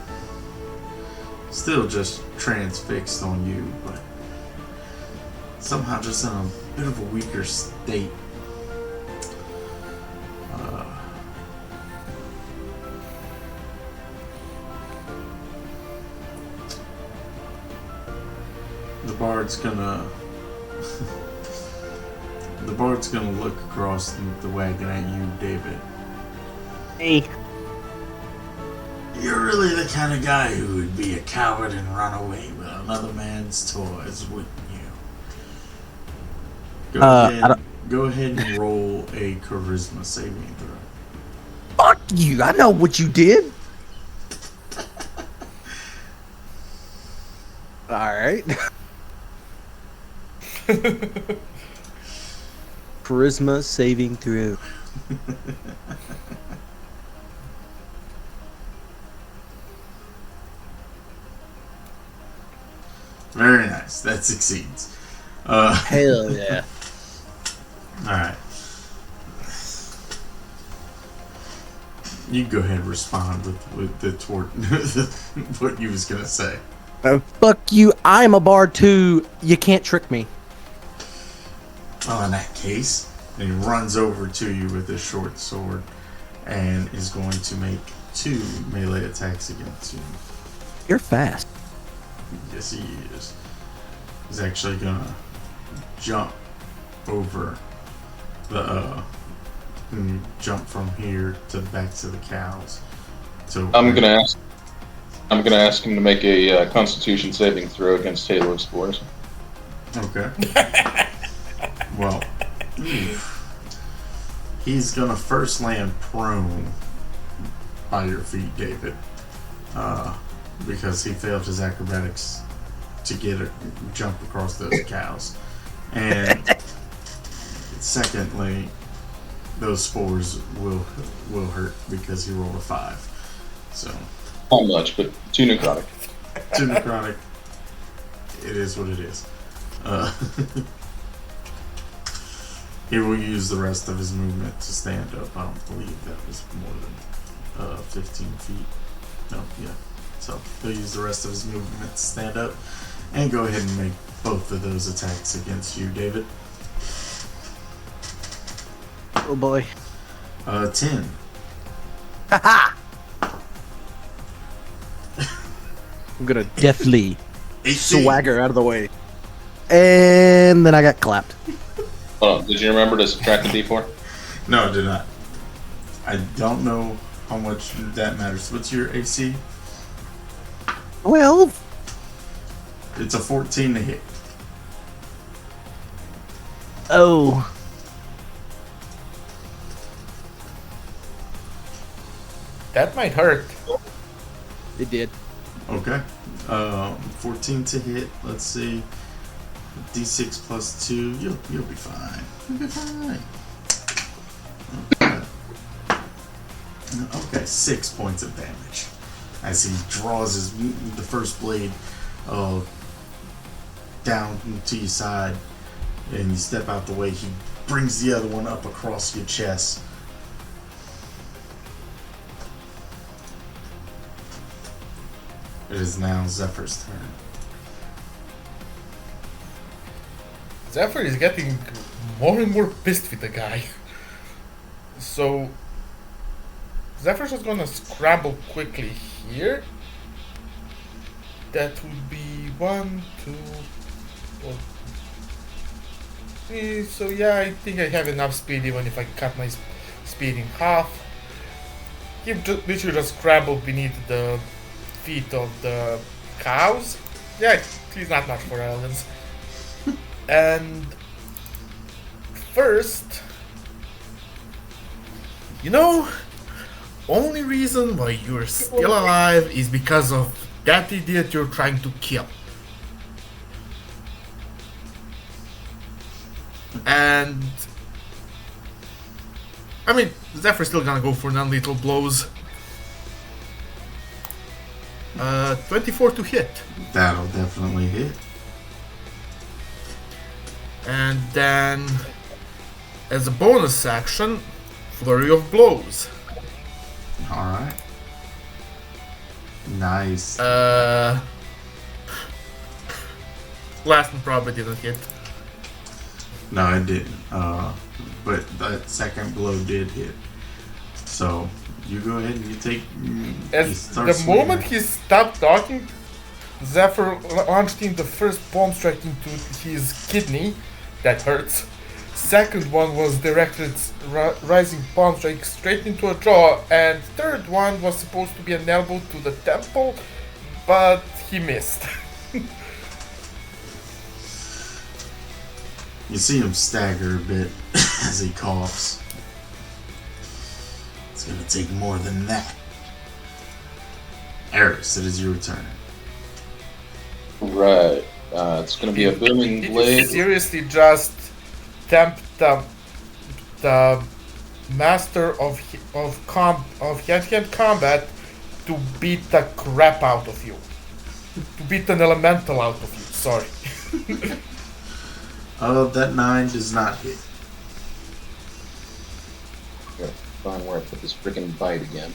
still just transfixed on you, but somehow just in a bit of a weaker state. The Bard's gonna the Bard's gonna look across the wagon at you, David. Hey. You're really the kind of guy who would be a coward and run away with another man's toys, wouldn't you? Go ahead and roll a charisma saving throw. Fuck you! I know what you did. All right. Charisma saving throw. Very nice. That succeeds. Hell yeah. Alright. You go ahead and respond with the what you was gonna say. Fuck you! I'm a bard too. You can't trick me. Well, in that case, he runs over to you with his short sword and is going to make 2 melee attacks against you. You're fast. Yes, he is. He's actually gonna jump over the jump from here to the backs of the cows. So I'm gonna ask him to make a Constitution saving throw against Halo Spores. Okay. Well, he's gonna first land prone by your feet, David, because he failed his acrobatics to get a jump across those cows, and secondly, those spores will hurt because he rolled a 5. So Not much, but 2 necrotic. 2 necrotic. It is what it is. He will use the rest of his movement to stand up. I don't believe that was more than 15 feet. No, yeah. So he'll use the rest of his movement to stand up and go ahead and make both of those attacks against you, David. Oh boy. 10. Haha! I'm gonna deftly 18. swagger out of the way. And then I got clapped. Hold on, did you remember to subtract the D4? No, I did not. I don't know how much that matters. What's your AC? Well, It's a 14 to hit. oh. That might hurt. It did. Okay. 14 to hit. Let's see. D6 plus 2. You'll be fine. You'll be fine. Okay, 6 points of damage as he draws the first blade down to your side, and you step out the way. He brings the other one up across your chest. It is now Zephyr's turn. Zephyr is getting more and more pissed with the guy. So Zephyr's just gonna scramble quickly here. that would be 1, 2, 4, 3. So yeah, I think I have enough speed even if I cut my speed in half. He literally just scrambled beneath the feet of the cows. Yeah, he's not much for elephants. And first, only reason why you're still alive is because of that idiot you're trying to kill. And I mean, Zephyr's still gonna go for non-lethal blows. 24 to hit. That'll definitely hit. And then, as a bonus action, flurry of blows. Alright. Nice. Last one probably didn't hit. No, it didn't. But that second blow did hit. So, you go ahead and you take... As the moment he stopped talking, Zephyr launched in the first palm strike into his kidney. That hurts. Second one was directed rising palm strike straight into a jaw, and third one was supposed to be an elbow to the temple, but he missed. You see him stagger a bit as he coughs. It's gonna take more than that. Eris, it is your turn. Right. It's gonna be a booming Did you blade. seriously just tempt the master of hand-to-hand combat to beat the crap out of you? To beat an elemental out of you, sorry. That 9 does not hit. Gotta find where I put this freaking bite again.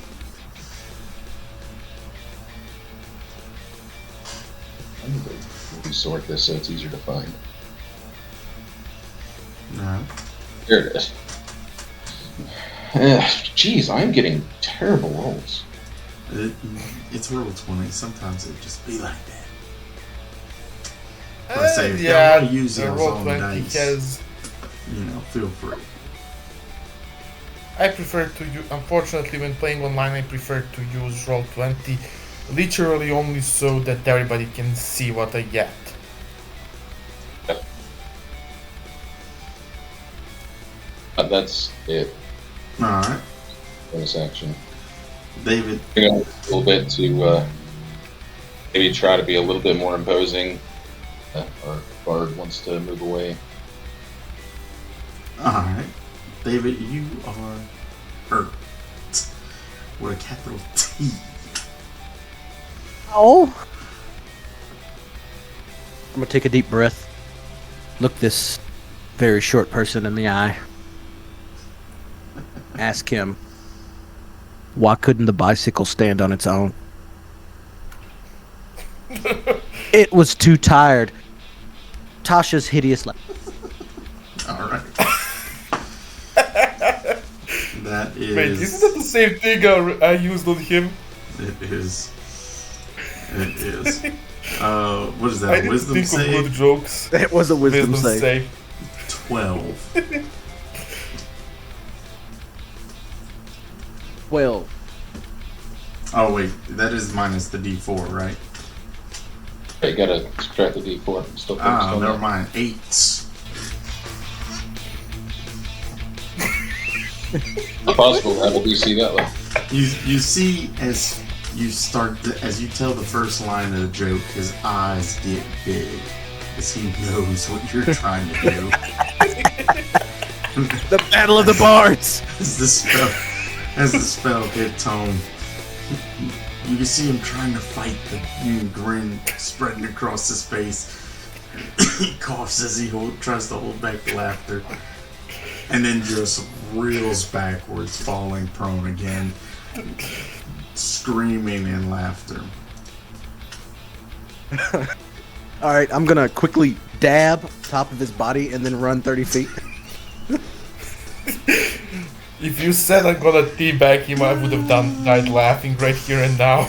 I need to resort this so it's easier to find. No. There it is. Jeez, I'm getting terrible rolls. It's roll 20. Sometimes it just be like that. But I say, if you yeah, want to use those roll on 20 dice, has... feel free. I prefer to use... Unfortunately, when playing online, I prefer to use roll 20 literally only so that everybody can see what I get. That's it. Alright. Bonus action. David, A little bit to maybe try to be a little bit more imposing. Our guard wants to move away. alright. David, you are hurt. With a capital T. Oh. I'm gonna take a deep breath. Look this very short person in the eye. Ask him, why couldn't the bicycle stand on its own? It was too tired. Tasha's hideous laugh. Alright. That is... Wait, isn't that the same thing I used on him? It is. It is. What is I that? didn't Wisdom think of good save? jokes. That was a wisdom save. 12. Well, Oh wait, that is minus the D4, right? You gotta subtract the D4. I'm still focused on Never that. mind. 8. Not possible to have a DC that low. You see as you as you tell the first line of the joke, his eyes get big as he knows what you're trying to do. the Battle of the Bards. As the spell hits home, you can see him trying to fight the grin spreading across his face. He coughs as he tries to hold back the laughter, and then just reels backwards, falling prone again, screaming in laughter. All right, I'm gonna quickly dab top of his body and then run 30 feet. If you said I'm gonna teabag him, I would have died laughing right here and now.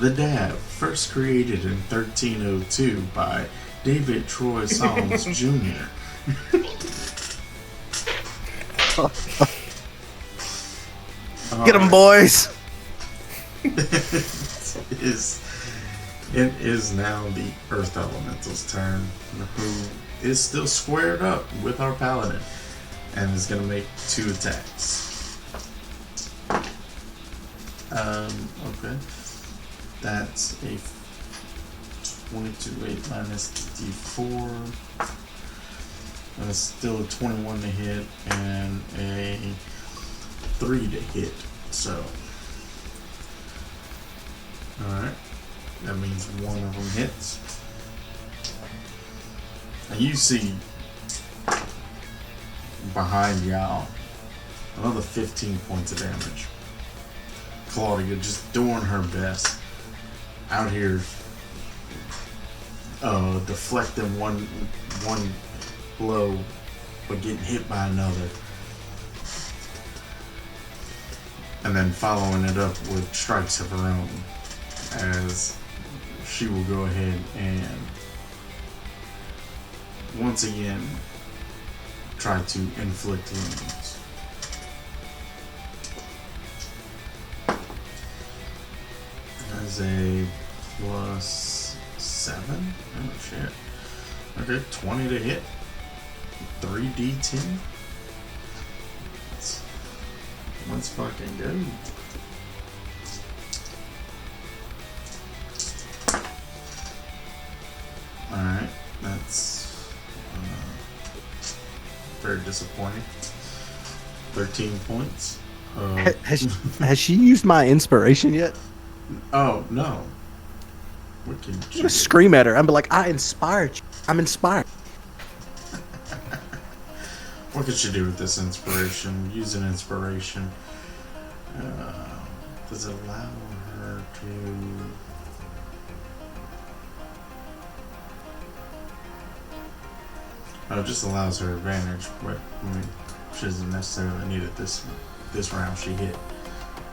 The dab first created in 1302 by David Troy Solms Jr. Get them, boys. It is now the Earth Elemental's turn, who is still squared up with our Paladin and is going to make 2 attacks. Okay. That's a 22-8 minus D4. And it's still a 21 to hit and a 3 to hit. So, alright. That means one of them hits. And you see behind y'all another 15 points of damage. Claudia just doing her best out here, deflecting one blow, but getting hit by another, and then following it up with strikes of her own, as she will go ahead and once again try to inflict wounds. As a +7. Oh shit. Okay, 20 to hit. 3d10. Let's fucking go. Alright, that's very disappointing. 13 points. Has she used my inspiration yet? Oh, no. What can I'm gonna scream at her. I'm like, I inspired you. I'm inspired. What could she do with this inspiration? Use an inspiration. Does it allow her to... Oh, it just allows her advantage, but I mean, she doesn't necessarily need it this round. She hit.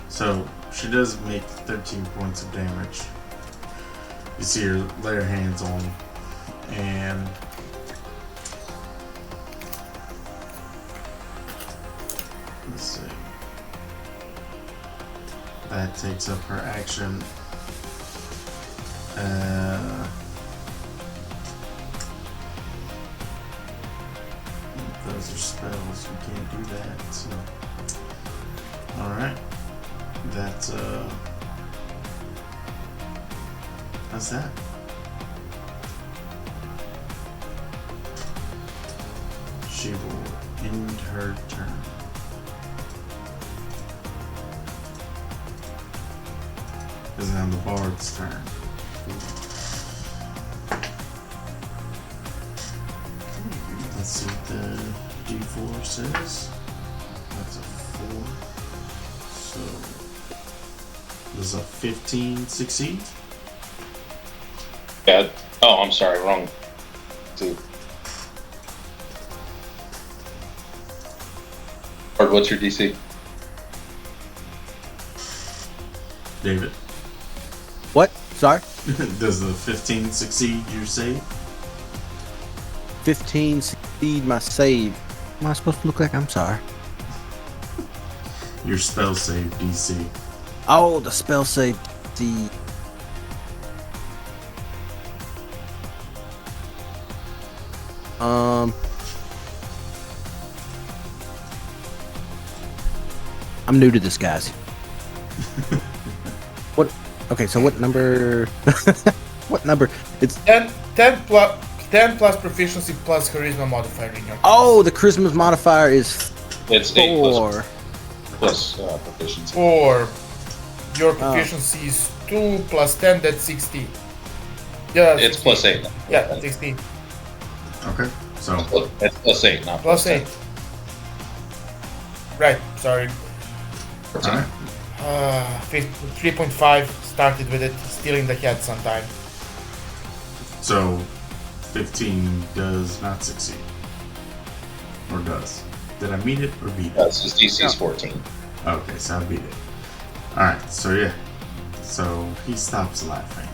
So, she does make 13 points of damage. You see her lay her hands on him, and let's see. That takes up her action. Those are spells. You can't do that. So, all right. That's that. She will end her turn. It's now the Bard's turn. Let's see what the D4 says. That's a 4. So, does a 15 succeed? Yeah. Oh, I'm sorry. Wrong. 2. Or what's your DC? David, What? Sorry? does the 15 succeed your save? 15 succeed my save. Am I supposed to look like? I'm sorry. Your spell save DC. Oh, the spell save. The I'm new to this, guys. What? Okay, so what number? What number? It's 10 plus proficiency plus charisma modifier in your case. oh, the charisma modifier is It's 8 4. plus proficiency. 4. Your proficiency is 2 plus 10, that's 16. Yeah, It's 16. plus 8. Yeah, 16. Okay, so It's plus 8, not Plus 10. 8. Right, sorry. alright. 3.5 started with it, still in the head sometime. So 15 does not succeed. Or does. Did I meet it or beat it? That's his DC is 14. Okay, so I beat it. Alright, so yeah. So he stops laughing.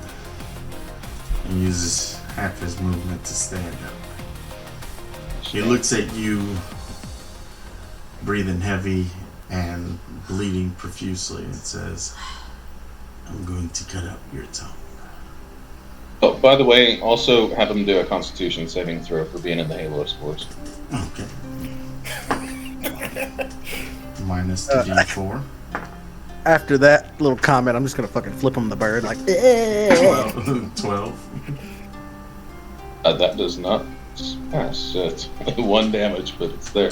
He uses half his movement to stand up. He looks at you, breathing heavy and bleeding profusely, and says, I'm going to cut out your tongue. Oh, by the way, also have him do a Constitution saving throw for being in the Halo Sports. Okay. Minus the D4. After that little comment, I'm just gonna fucking flip him the bird like. 12. That does not pass. It's 1 damage, but it's there.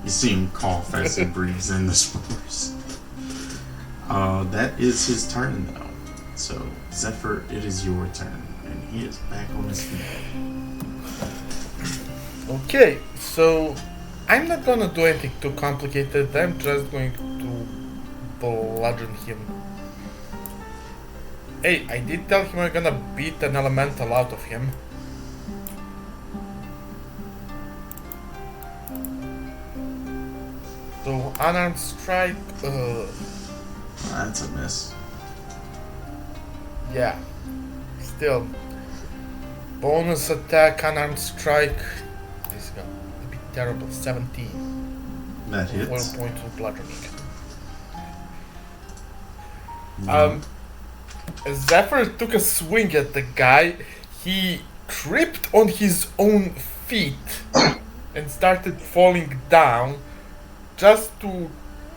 You see him cough as he breathes in the spores. That is his turn, though. So, Zephyr, it is your turn, and he is back on his feet. Okay, so I'm not gonna do anything too complicated. I'm just going to bludgeon him. Hey, I did tell him I'm gonna beat an elemental out of him. So, unarmed strike, That's a miss. yeah. Still. Bonus attack, unarmed strike. This is gonna be terrible. 17. That 4 hits. points of bludgeoning. No. Zephyr took a swing at the guy. He tripped on his own feet and started falling down just to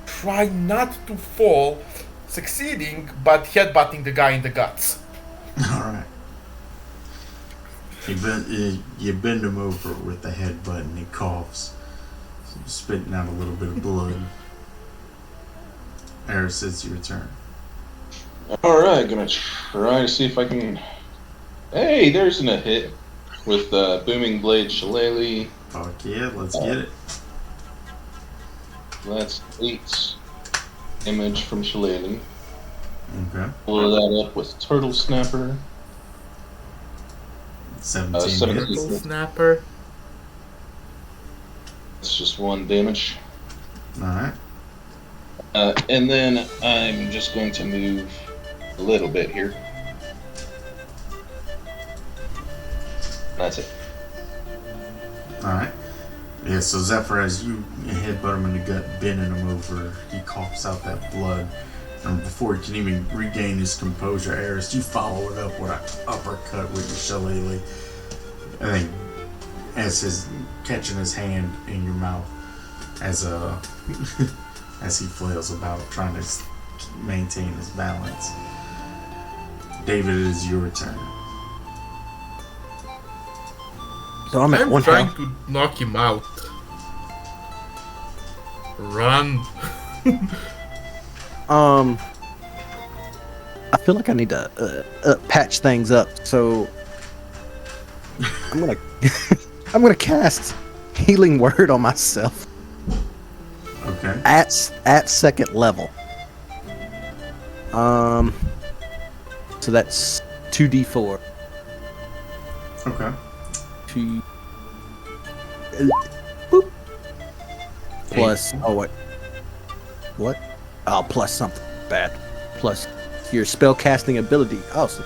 try not to fall, succeeding but headbutting the guy in the guts. Alright. You bend him over with the headbutt and he coughs, spitting out a little bit of blood. Eris, it's your turn. Alright, gonna try to see if I can... Hey, there's a hit with Booming Blade Shillelagh. Fuck yeah, let's get it. That's 8 damage from Shillelagh. Okay. Follow that up with Turtle Snapper. 17 17. hits. Turtle snapper. That's just 1 damage. Alright. And then I'm just going to move a little bit here. That's it. Alright. Yeah, so Zephyr, as you headbutt him in the gut, bending him over, he coughs out that blood. And before he can even regain his composure, Eris, you follow it up with an uppercut with your shillelagh. I think as his catching his hand in your mouth as as he flails about trying to maintain his balance. David, it is your turn. So I'm at I'm 1 trying health. to knock him out. Run. I feel like I need to patch things up. So I'm gonna I'm gonna cast Healing Word on myself Okay. at second level. So that's 2d4. Okay. 2 boop. Plus wait. What? Oh, plus something bad. Plus your spell casting ability. Oh, so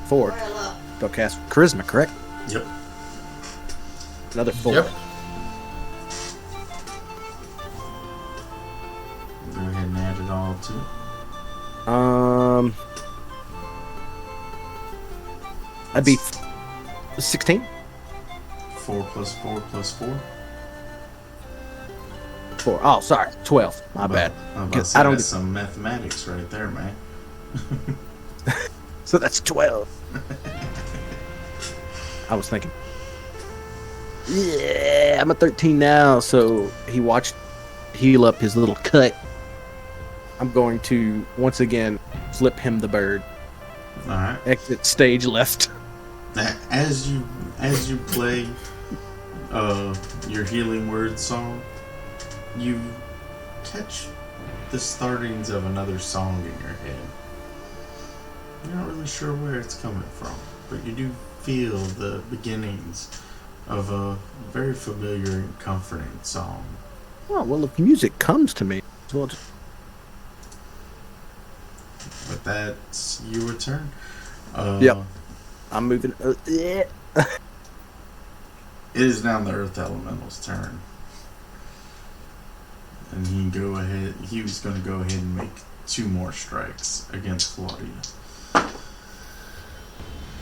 4. Spell cast charisma, correct? Yep. Another 4. Yep. Go ahead and add it all to it. That'd be 16. 4 plus 4 plus 4. 4. Oh, sorry, 12. My bad. I'm about to say, I don't. that's some mathematics right there, man. So that's 12. I was thinking. Yeah, I'm at 13 now. So he watched heal up his little cut. I'm going to once again flip him the bird. All right. Exit stage left. As you play your healing word song, you catch the startings of another song in your head. You're not really sure where it's coming from, but you do feel the beginnings of a very familiar and comforting song. Oh well, if music comes to me, well, But that's your turn. Yep. I'm moving. Yeah. It is now the Earth Elemental's turn. And he was going to go ahead and make 2 more strikes against Claudia.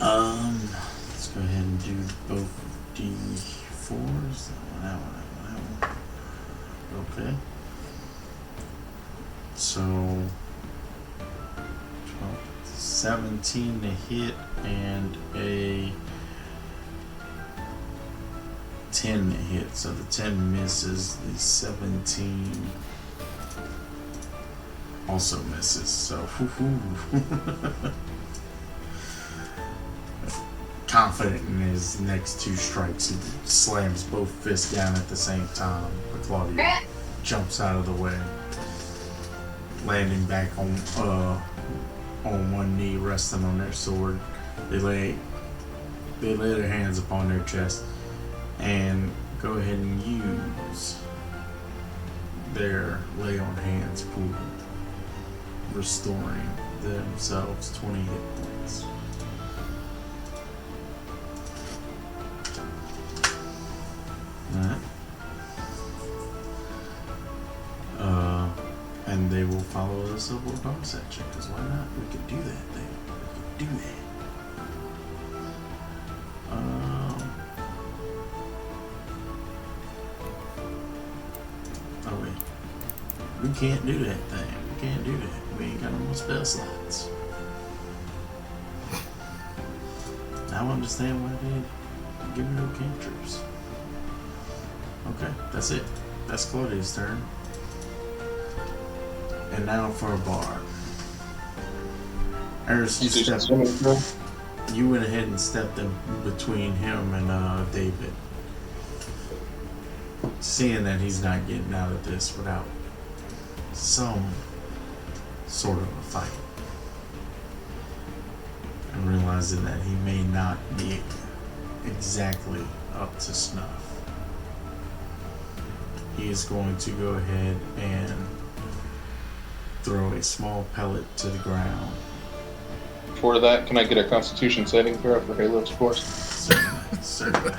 Let's go ahead and do both D4s. That one. Okay. So 17 to hit and a 10 to hit. So the 10 misses, the 17 also misses. So confident in his next 2 strikes, he slams both fists down at the same time. But Claudia jumps out of the way, landing back on one knee, resting on their sword. They lay their hands upon their chest and go ahead and use their lay on hands pool, restoring themselves 20 hit points. Alright. And they will follow us up with a bonus action, because why not? We could do that thing. We could do that. Oh wait. We can't do that thing. We can't do that. We ain't got no more spell slots. Now I understand why they give me no cantrips. Okay, that's it. That's Claudia's turn. And now for a bar. Eris, you went ahead and stepped in between him and David. Seeing that he's not getting out of this without some sort of a fight. And realizing that he may not be exactly up to snuff. He is going to go ahead and throw a small pellet to the ground. For that, can I get a Constitution saving throw for Halo's Force? Certainly.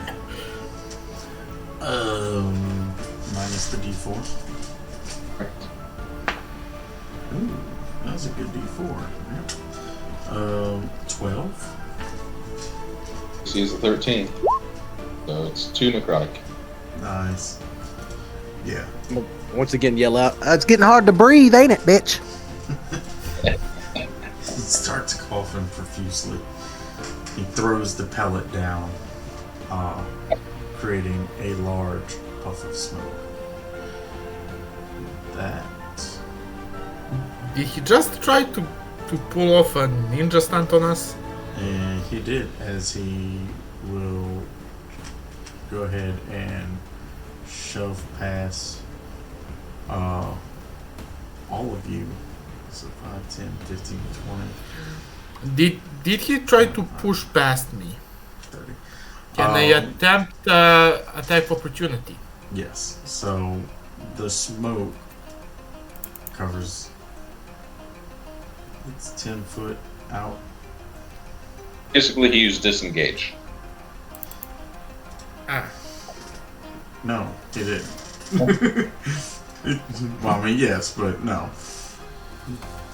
Minus the D4. Correct. Ooh, that was a good D4. Yeah. 12. She is a 13. So it's 2 necrotic. Nice. Yeah. Once again, yell out, it's getting hard to breathe, ain't it, bitch? He starts coughing profusely. He throws the pellet down, creating a large puff of smoke. That. Did he just try to pull off a ninja stunt on us? And he did, as he will go ahead and shove past all of you. So 5, 10, 15, 20. Did he try to push past me? 30. Can I attempt attack opportunity? Yes. So the smoke covers. It's 10 foot out. Basically, he used disengage. Ah. No, he didn't. Well, I mean, yes, but no.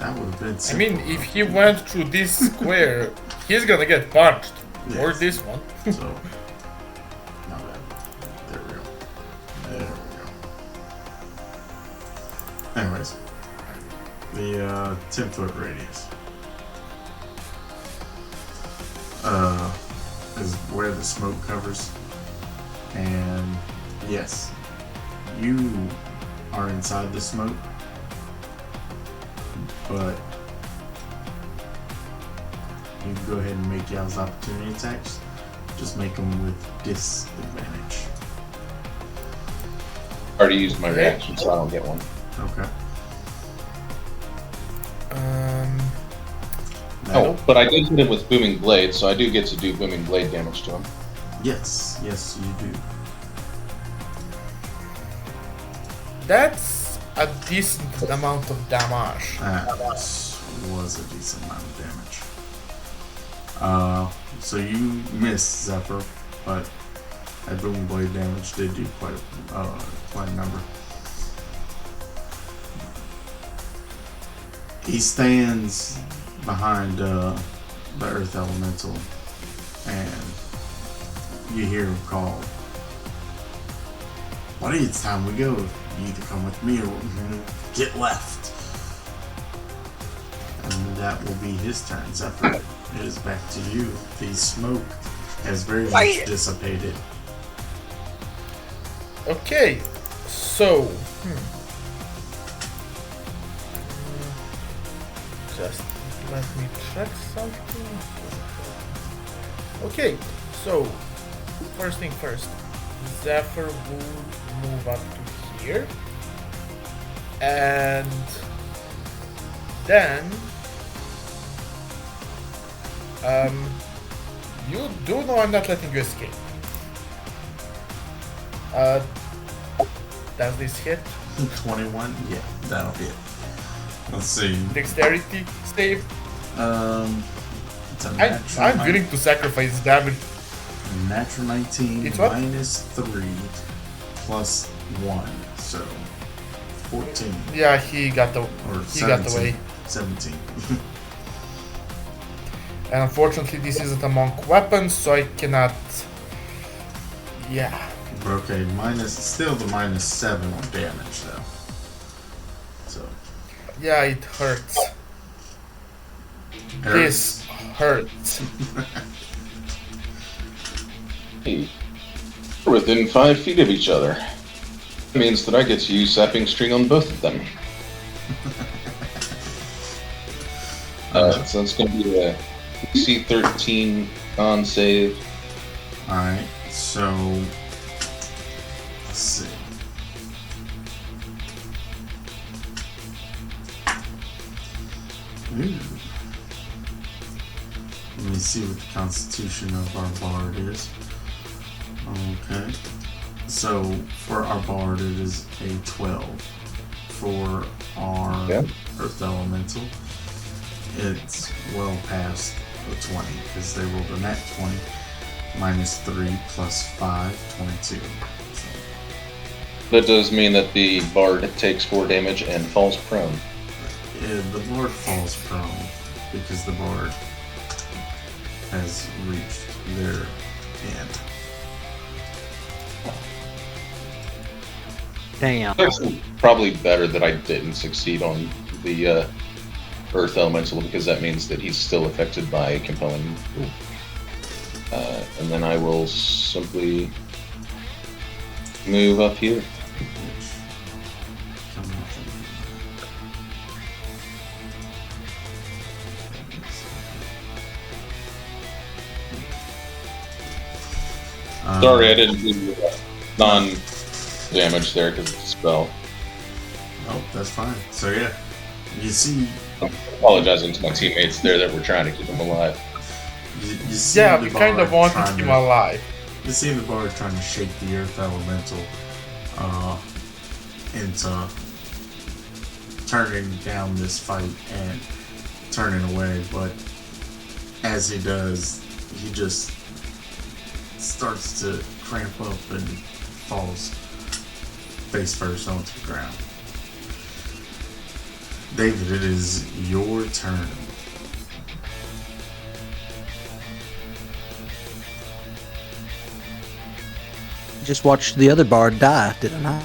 That would have been I simple. mean, if he went through this square, he's gonna get punched. Yes. Or this one. So, not bad. There we go. There we go. Anyways, the 10-foot radius is where the smoke covers, and yes, you are inside the smoke, but you can go ahead and make y'all's opportunity attacks. Just make them with disadvantage. I already used my reaction, so I don't get one. Okay. Oh, but I did hit him with Booming Blade, so I do get to do Booming Blade damage to him. Yes, you do. That's a decent amount of damage. was a decent amount of damage. So you missed, Zephyr, but that boom blade damage did do quite a number. He stands behind the earth elemental, and you hear him call, "Buddy, it's time we go. You either come with me or get left." And that will be his turn. Zephyr, it is back to you. The smoke has very much dissipated. Okay, so just let me check something. Okay, so first thing first, Zephyr will move up to here, and then you do know I'm not letting you escape. Does this hit? 21? Yeah, that'll hit. Let's see. Dexterity save? It's a natural I'm willing to sacrifice damage. Natural 19 It's what? minus 3 plus 1, so 14. Yeah, he got Or got away. 17. And unfortunately, this isn't a monk weapon, so I cannot. Yeah. Okay, still the minus 7 on damage though. So. Yeah, it hurts. This hurts. Hey, we're within 5 feet of each other. That means that I get to use Sapping String on both of them. So it's going to be a DC 13 con save. Alright, so let's see. Ooh. Let me see what the constitution of our bard is. Okay. So for our bard it is a 12. For our earth elemental, it's well past a 20 because they rolled a nat 20 minus 3 plus 5, 22. So. That does mean that the bard takes 4 damage and falls prone. Yeah, the bard falls prone because the bard has reached their end. Damn. It's probably better that I didn't succeed on the Earth Elemental because that means that he's still affected by compelling. And then I will simply move up here. Sorry, I didn't do non-damage there because it's a spell. Oh, that's fine. So yeah, you see. I'm apologizing to my teammates there that we're trying to keep him alive. You see Yeah, the we kind of bard want to trying keep him alive. You see the bard trying to shake the earth elemental into turning down this fight and turning away, but as he does, he just starts to cramp up and falls face first onto the ground. David, it is your turn. Just watched the other bard die, did I not?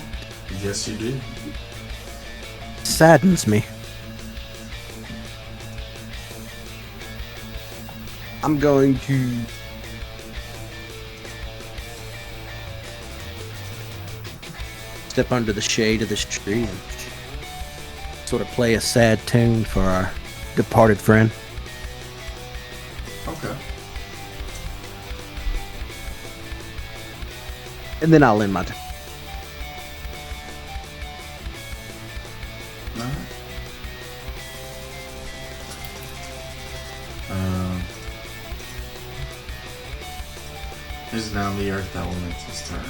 Yes, you did. Saddens me. I'm going to step under the shade of this tree and sort of play a sad tune for our departed friend. Okay. And then I'll end my turn. Alright. It's now the earth elemental's turn.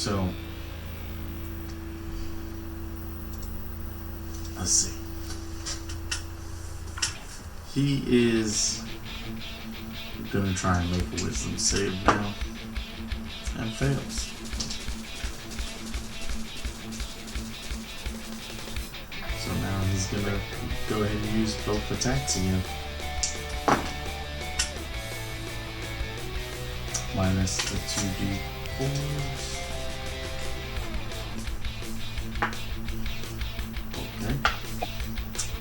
So, let's see. He is gonna try and make a wisdom save now, and fails. So now he's gonna go ahead and use both attacks again. Minus the 2d4s.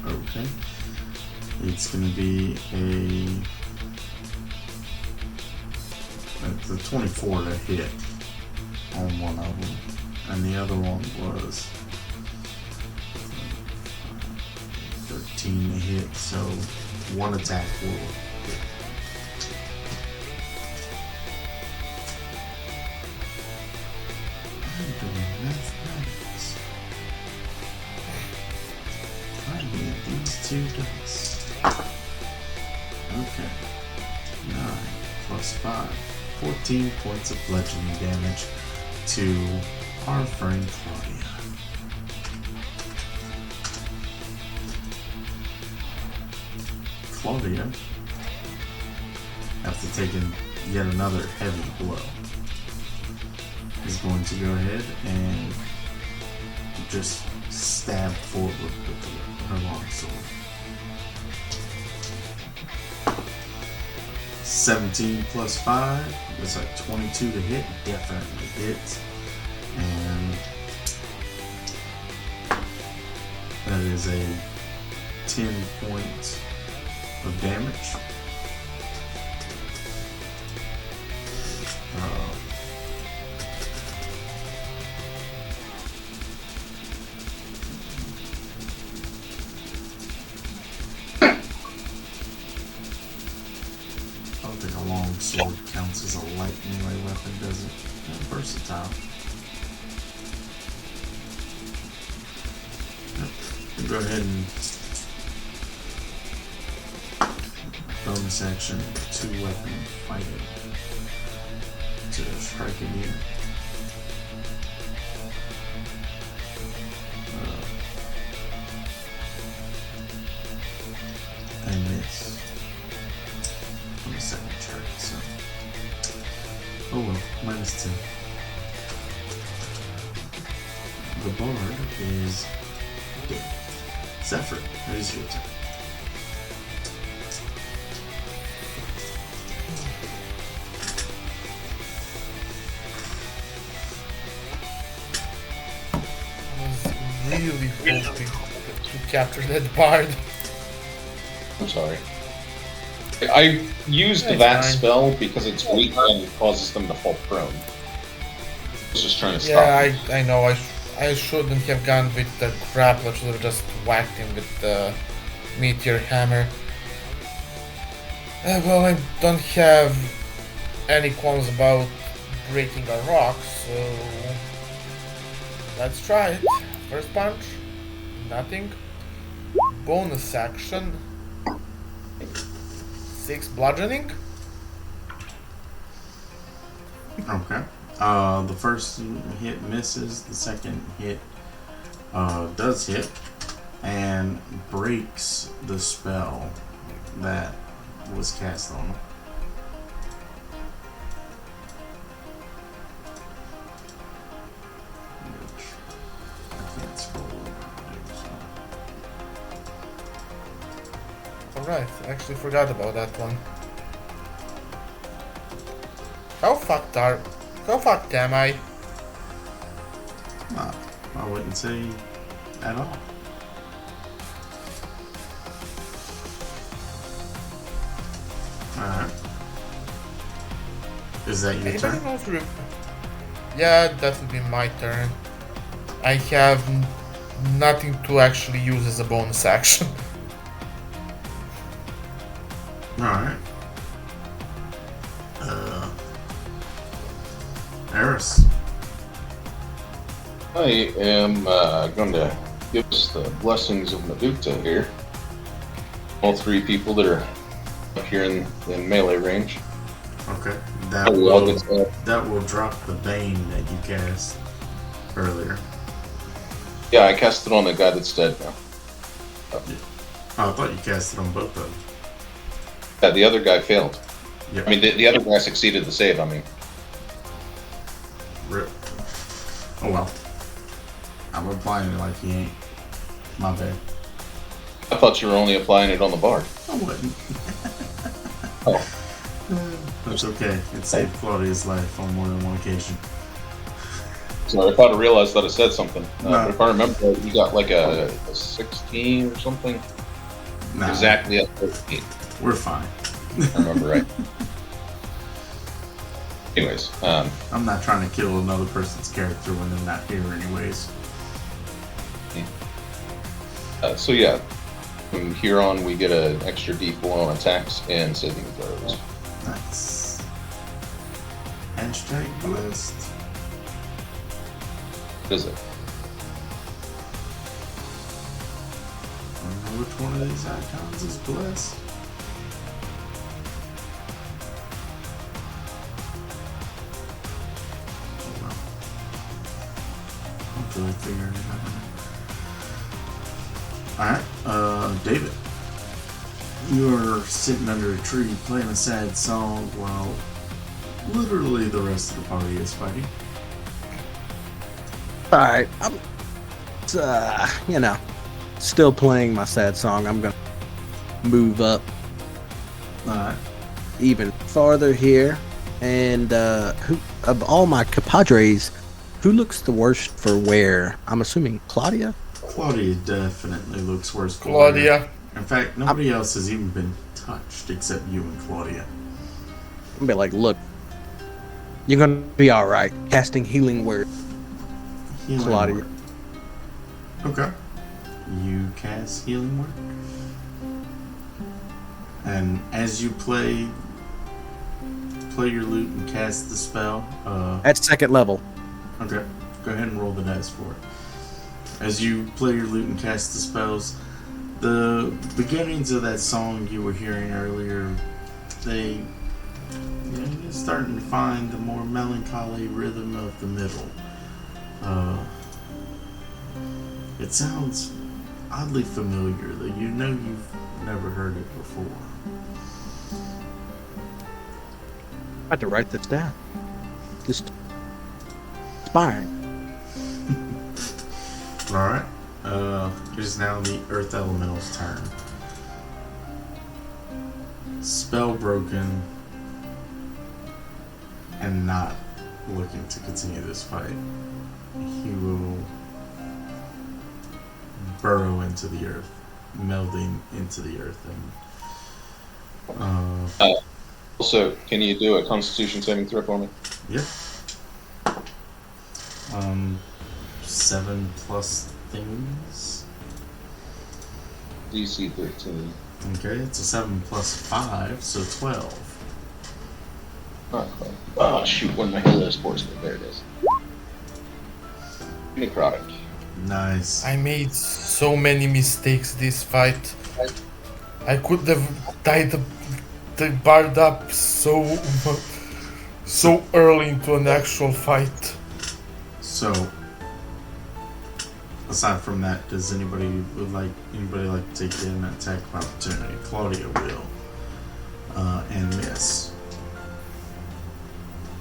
Okay. It's gonna be the 24 to hit on one of them, and the other one was 13 to hit, so one attack will hit. I'm doing mathematics. I need these two dice. Okay. 9 plus 5. 14 points of bludgeoning damage to our friend Claudia. Claudia, after taking yet another heavy blow, is going to go ahead and just stab forward with her longsword. 17 plus 5 is like 22 to hit, definitely hits. And that is a 10 points of damage. I don't think a long sword counts as a light melee weapon, does it? Versatile. Yep. Go ahead and bonus action 2-weapon fighting to strike again. And miss on the second strike, so oh well, -2. The bard is dead. Zephyr, that is your turn. Really hoping to capture that bard. I'm sorry. I used That's that fine. spell because it's weak and causes them to fall prone. I was just trying to stop. Yeah, I know. I shouldn't have gone with the grapple. I should have just whacked him with the meteor hammer. Well, I don't have any qualms about breaking a rock, so let's try it. First punch, nothing. Bonus action, 6 bludgeoning. Okay. The first hit misses. The second hit does hit and breaks the spell that was cast on him. Which I can't scroll over and do, so. Alright, I actually forgot about that one. How fucked am I? I wouldn't say at all. Alright. Is that your Anybody turn? knows Yeah, that would be my turn. I have nothing to actually use as a bonus action. Alright. Eris. I am going to give us the blessings of Meduta here. All 3 people that are up here in melee range. Okay. That Oh, well, will that will drop the bane that you cast earlier. yeah, I cast it on the guy that's dead now. Oh, I thought you cast it on both of them. Yeah, the other guy failed. Yeah. I mean, the other guy succeeded the save. I mean, Rip. Oh well. I'm applying it like he ain't. My bad. I thought you were only applying it on the bard. I wouldn't. Oh, That's okay. It saved Claudia's life on more than one occasion. sorry. I thought I realized that I said something. No. But if I remember, right, you got like a 16 or something. Nah, Exactly at 13. we're fine. I remember right. Anyways, I'm not trying to kill another person's character when they're not here anyways. so yeah, from here on we get an extra D4 on attacks and saving throws. Nice. Hashtag blessed. What is it? I don't know which one of these icons is blessed. Oh well. Hopefully I figure it out. Alright, David. You're sitting under a tree playing a sad song while literally the rest of the party is fighting. All right, I'm, still playing my sad song. I'm gonna move up Alright. even farther here, and who of all my compadres, who looks the worst for wear? I'm assuming Claudia. Claudia definitely looks worse. for Claudia. wear. In fact, nobody else has even been touched except you and Claudia. I'm gonna be like, look, you're gonna be all right. Casting healing word, Healing Claudia. word. Okay. You cast healing word. And as you play your lute and cast the spell, At second level. okay, go ahead and roll the dice for it. As you play your lute and cast the spells, the beginnings of that song you were hearing earlier, you're starting to find the more melancholy rhythm of the middle. It sounds oddly familiar, that you know you've never heard it before. I had to write this down. Just inspiring. Alright. It is now the Earth Elemental's turn. Spell broken and not looking to continue this fight. He will burrow into the earth, melding into the earth, and Also, can you do a Constitution saving throw for me? yeah. 7 plus things. DC 13. Okay, it's a 7 plus 5, so 12. Oh shoot! One of my halo sports. There it is. Necrotic. Nice. I made so many mistakes this fight. I could have tied the bard up so early into an actual fight. So, aside from that, does anybody like to take an attack of opportunity? Claudia will, and miss.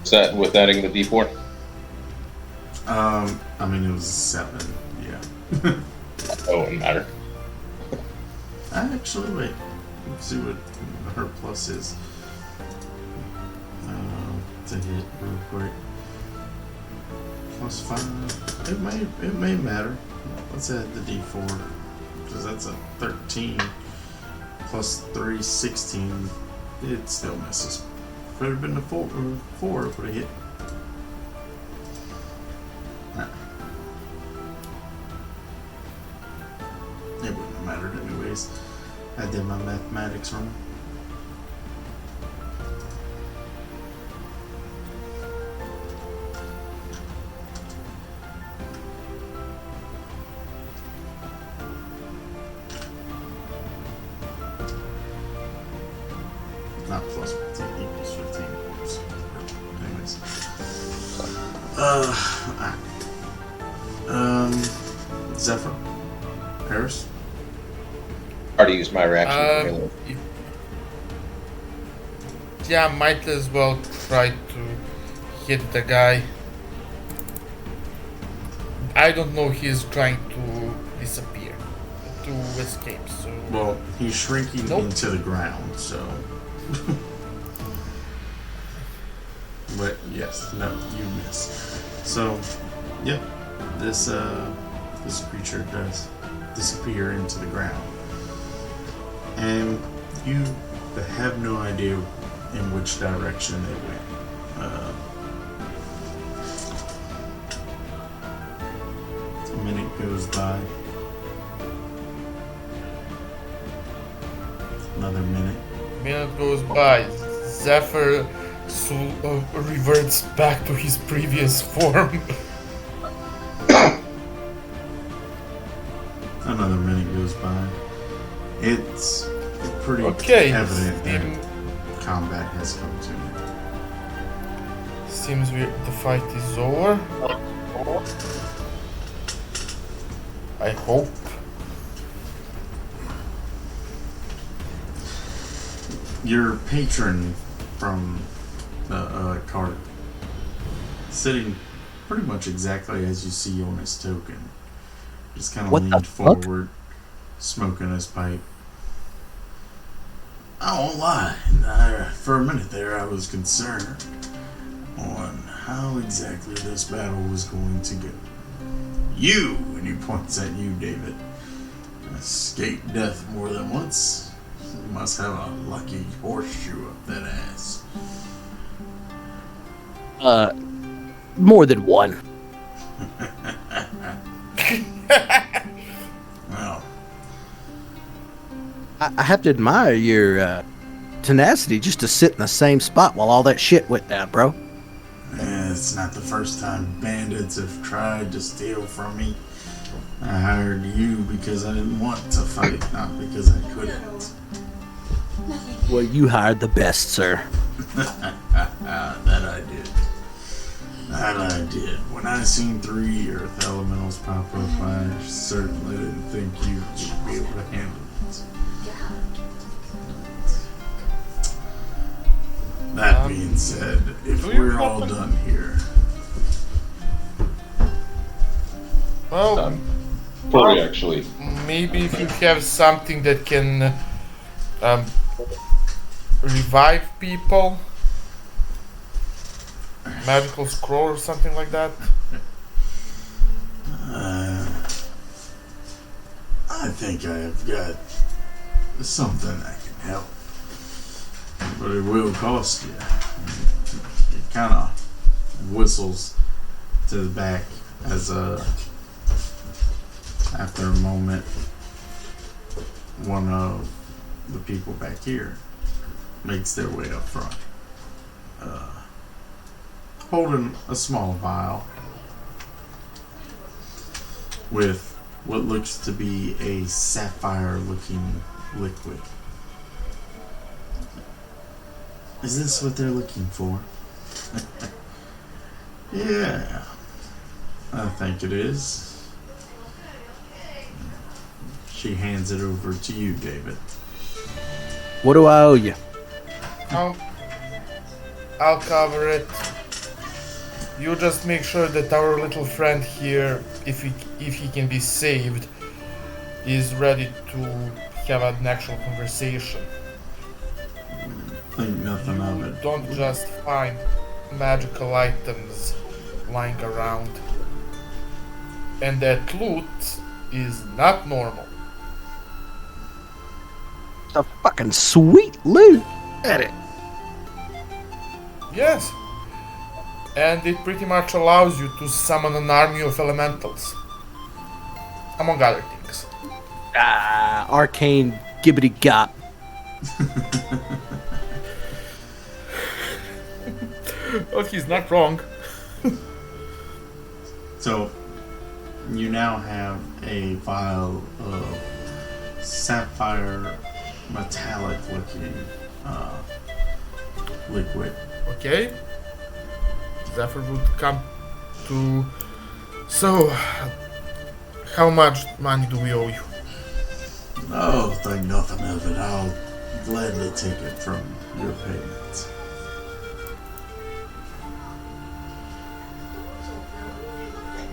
Is that with adding the D4? I mean it was 7. Yeah. Oh, it wouldn't matter. Actually, wait. Let's see what her plus is. To hit real quick. Plus 5. It may matter. Let's add the D4, because that's a 13 plus 3, 16. It still misses. If it had been a 4, it would have hit. Nah. It wouldn't have mattered anyways. I did my mathematics wrong. Not plus 15, equals 15. Zephyr? Paris? Already used my reaction. for Um, melee. yeah, might as well try to hit the guy. I don't know he's trying to disappear, to escape, so... Well, he's shrinking Nope. into the ground, so. But yes, no, you miss. So, yeah, this creature does disappear into the ground, and you have no idea in which direction they went. A minute goes by. Another minute. Minute goes by. Zephyr reverts back to his previous form. Another minute goes by. It's pretty Okay, evident that combat has come to an end. seems the fight is over. I hope. Your patron from the cart, sitting pretty much exactly as you see on his token, just kind of What the leaned fuck? forward, smoking his pipe. I won't lie, for a minute there I was concerned on how exactly this battle was going to go. You, and he points at you, David, escaped death more than once. You must have a lucky horseshoe up that ass. More than one. Well, I have to admire your tenacity just to sit in the same spot while all that shit went down, bro. it's not the first time bandits have tried to steal from me. I hired you because I didn't want to fight, not because I couldn't. Well, you hired the best, sir. That I did. That I did. When I seen 3 Earth Elementals pop up, I certainly didn't think you would be able to handle it. That being said, if do you we're all happen- done here, Well, Corey, actually. maybe if you have something that can revive people, magical scroll or something like that. I think I have got something that can help. But it will cost you. It kind of whistles to the back as after a moment, one of the people back here makes their way up front, holding a small vial with what looks to be a sapphire-looking liquid. Is this what they're looking for? Yeah, I think it is. She hands it over to you, David. What do I owe you? I'll cover it. You just make sure that our little friend here, if he can be saved, is ready to have an actual conversation. Think nothing of it. Don't just find magical items lying around. And that loot is not normal. A fucking sweet loot at it. Yes. And it pretty much allows you to summon an army of elementals. Among other things. Arcane gibbity gop. Oh, he's not wrong. So, you now have a vial of sapphire metallic looking liquid. Okay. Zephyr would come to. So, how much money do we owe you? Oh, think nothing of it. I'll gladly take it from your payments.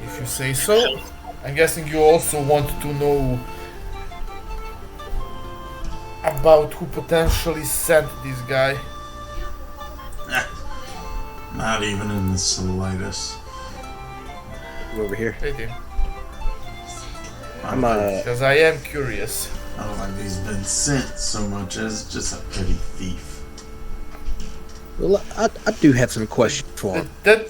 If you say so. I'm guessing you also want to know about who potentially sent this guy. Not even in the slightest. Over here. Wait here. I'm Because I am curious. I don't think he's been sent so much as just a petty thief. Well, I do have some questions for him. That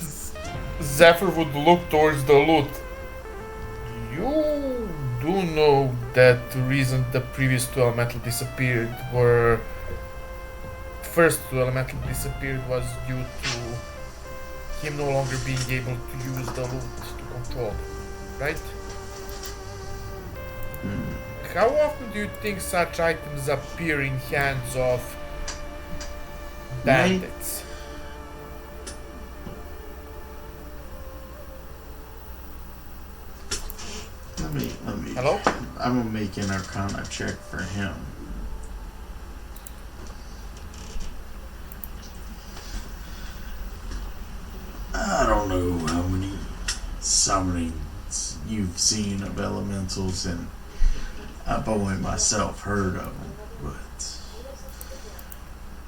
Zephyr would look towards the loot. You do know that the reason the previous two elemental disappeared were. First two elemental disappeared was due to him no longer being able to use the loot to control, right? How often do you think such items appear in hands of bandits? Let me. Hello? I'm gonna make an Arcana check for him. I don't know how many summonings you've seen of elementals, and I've only myself heard of them, but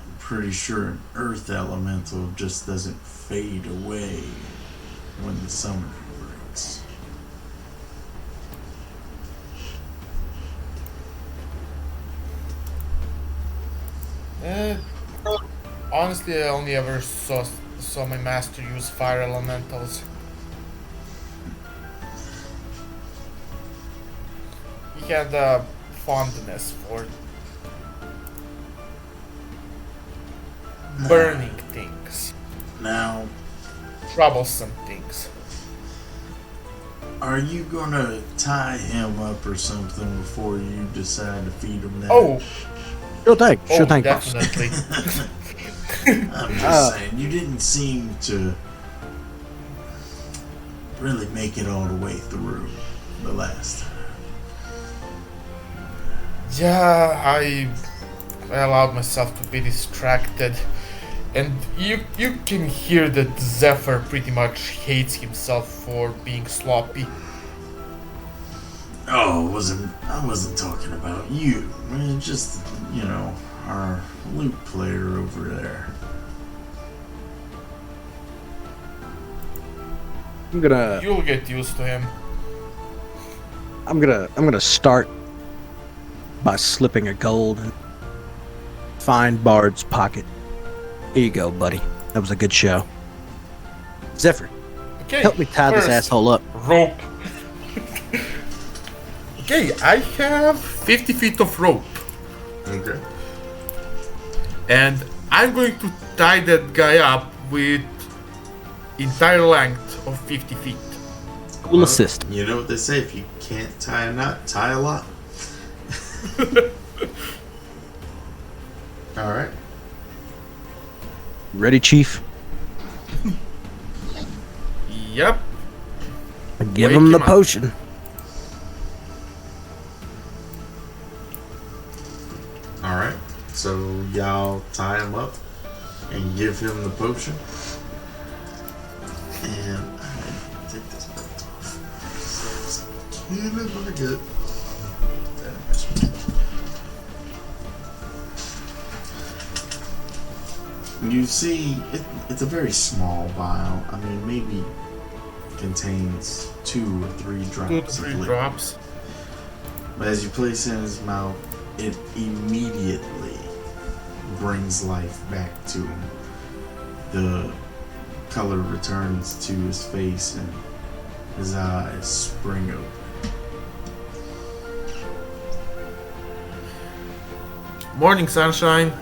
I'm pretty sure an earth elemental just doesn't fade away when the summoning breaks. Honestly, I only ever saw my master use fire elementals. He had a fondness for burning things, Now, troublesome things. are you gonna tie him up or something before you decide to feed him that? Oh, Sure thing. Sure thing. definitely. I'm just saying, you didn't seem to really make it all the way through the last time. Yeah, I allowed myself to be distracted, and you can hear that Zephyr pretty much hates himself for being sloppy. Oh, I wasn't talking about you. I mean, just, our loot player over there. You'll get used to him. I'm gonna start by slipping a gold and find Bard's pocket. Here you go, buddy. That was a good show. Zephyr, Okay, help me tie this first, asshole up. rope. Okay, I have 50 feet of rope, Okay. and I'm going to tie that guy up with entire length of 50 feet. We'll assist. You know what they say, if you can't tie a knot, tie a lot. Alright. Ready, Chief? Yep. Give Wake him the him up. potion. Alright. So y'all tie him up and give him the potion. And I take this belt off. Can't let it get. You see, it's a very small vial. I mean, maybe contains 2 or 3 drops 2 to of 3 liquid. drops. But as you place it in his mouth, it immediately brings life back to him. The color returns to his face and his eyes spring open. Morning, sunshine.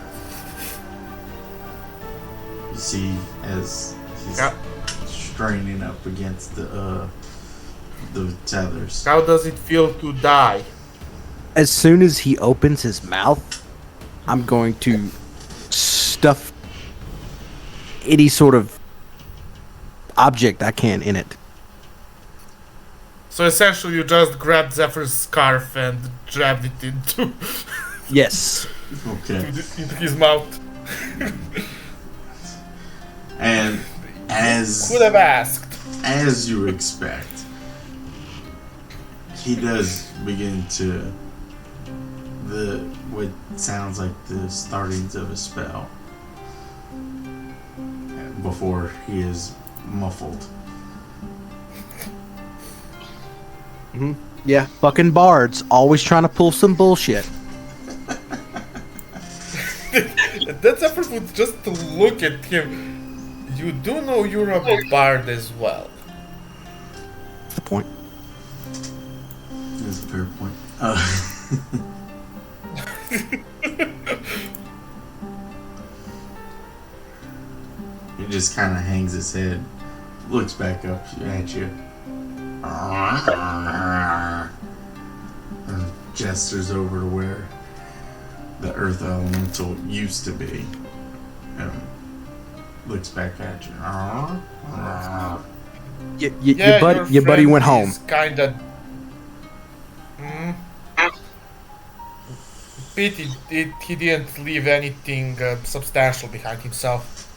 You see, as he's Yeah. straining up against the tethers. How does it feel to die? As soon as he opens his mouth, I'm going to stuff any sort of object I can in it So essentially, you just grabbed Zephyr's scarf and jabbed it into Yes. Okay. into his mouth. And Could have asked. as you expect, he does begin to what sounds like the startings of a spell before he is muffled. Yeah, fucking bards, always trying to pull some bullshit. That Zephyr would just to look at him. You do know you're a bard as well. That's the point. That's a fair point. He just kind of hangs his head, looks back up at you, and gestures over to where the earth elemental used to be, and looks back at you. Your buddy went home. Kinda. Pity he didn't leave anything substantial behind himself.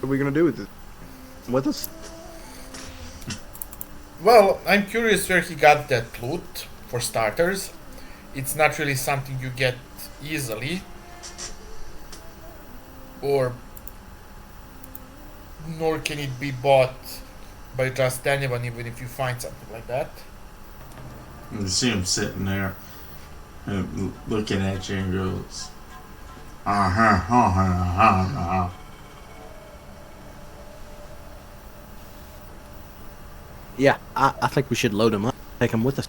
What are we gonna do with it? With us? Well, I'm curious where he got that loot, for starters. It's not really something you get easily. Nor can it be bought by just anyone, even if you find something like that. You see him sitting there, looking at you, and goes, Yeah, I think we should load him up. Take him with us.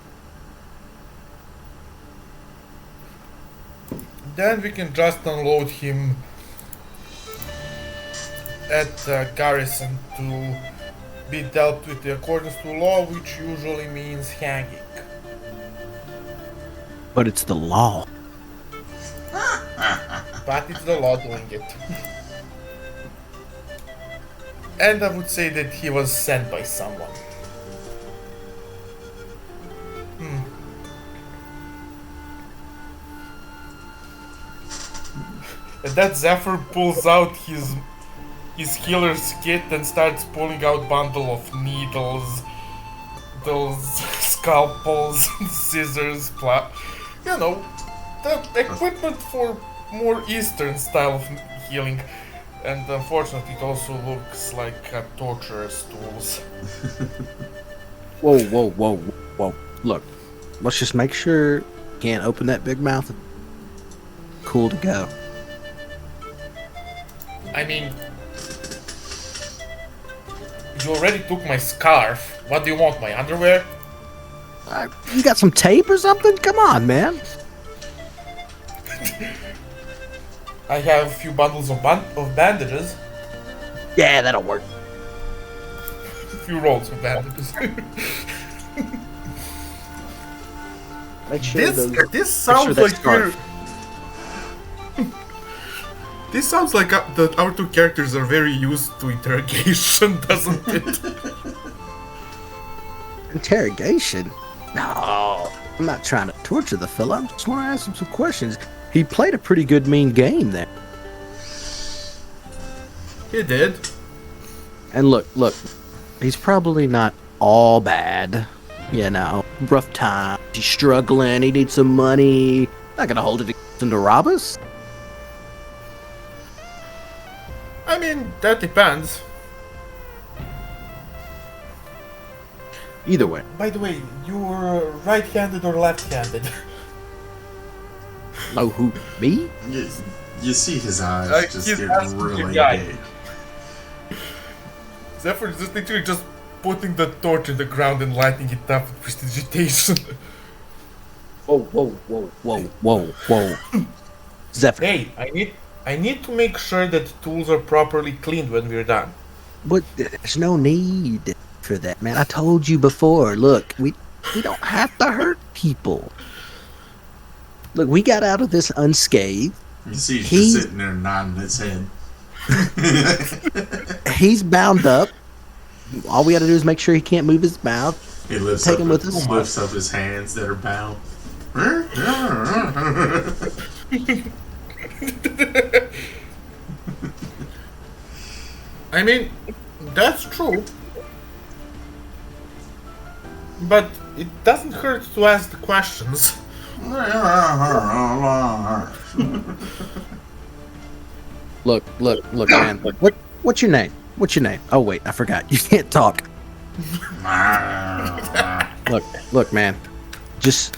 Then we can just unload him at garrison to be dealt with according to law, which usually means hanging. But it's the law. But it's the law doing it. And I would say that he was sent by someone. And that Zephyr pulls out his healer's kit and starts pulling out bundle of needles, those scalpels, scissors, the equipment for more Eastern style of healing. And unfortunately, it also looks like torturous tools. Whoa. Look, let's just make sure you can't open that big mouth. Cool to go. I mean, you already took my scarf. What do you want, my underwear? You got some tape or something? Come on, man. I have a few bundles of bandages. Yeah, that'll work. A few rolls of bandages. Make sure this sounds like scarf. This sounds like our two characters are very used to interrogation, doesn't it? Interrogation? No, I'm not trying to torture the fella. I just want to ask him some questions. He played a pretty good mean game there. He did. And look, he's probably not all bad. You know, rough time. He's struggling. He needs some money. Not gonna hold it against him to rob us. I mean, that depends. Either way. By the way, you're right-handed or left-handed? Oh, who? Me? You see his eyes just he's get asking really the guy. big. Zephyr is just literally just putting the torch in the ground and lighting it up with prestidigitation. Whoa. Zephyr. Hey, I need to make sure that tools are properly cleaned when we're done. But there's no need for that, man. I told you before. Look, we don't have to hurt people. Look, we got out of this unscathed. You see, he's He- just sitting there nodding his head. He's bound up. All we got to do is make sure he can't move his mouth. He lifts Take up, him with us. lifts up his hands that are bound. I mean, that's true. But it doesn't hurt to ask the questions. Look, man. What's your name? What's your name? Oh wait, I forgot. You can't talk. Look, man. Just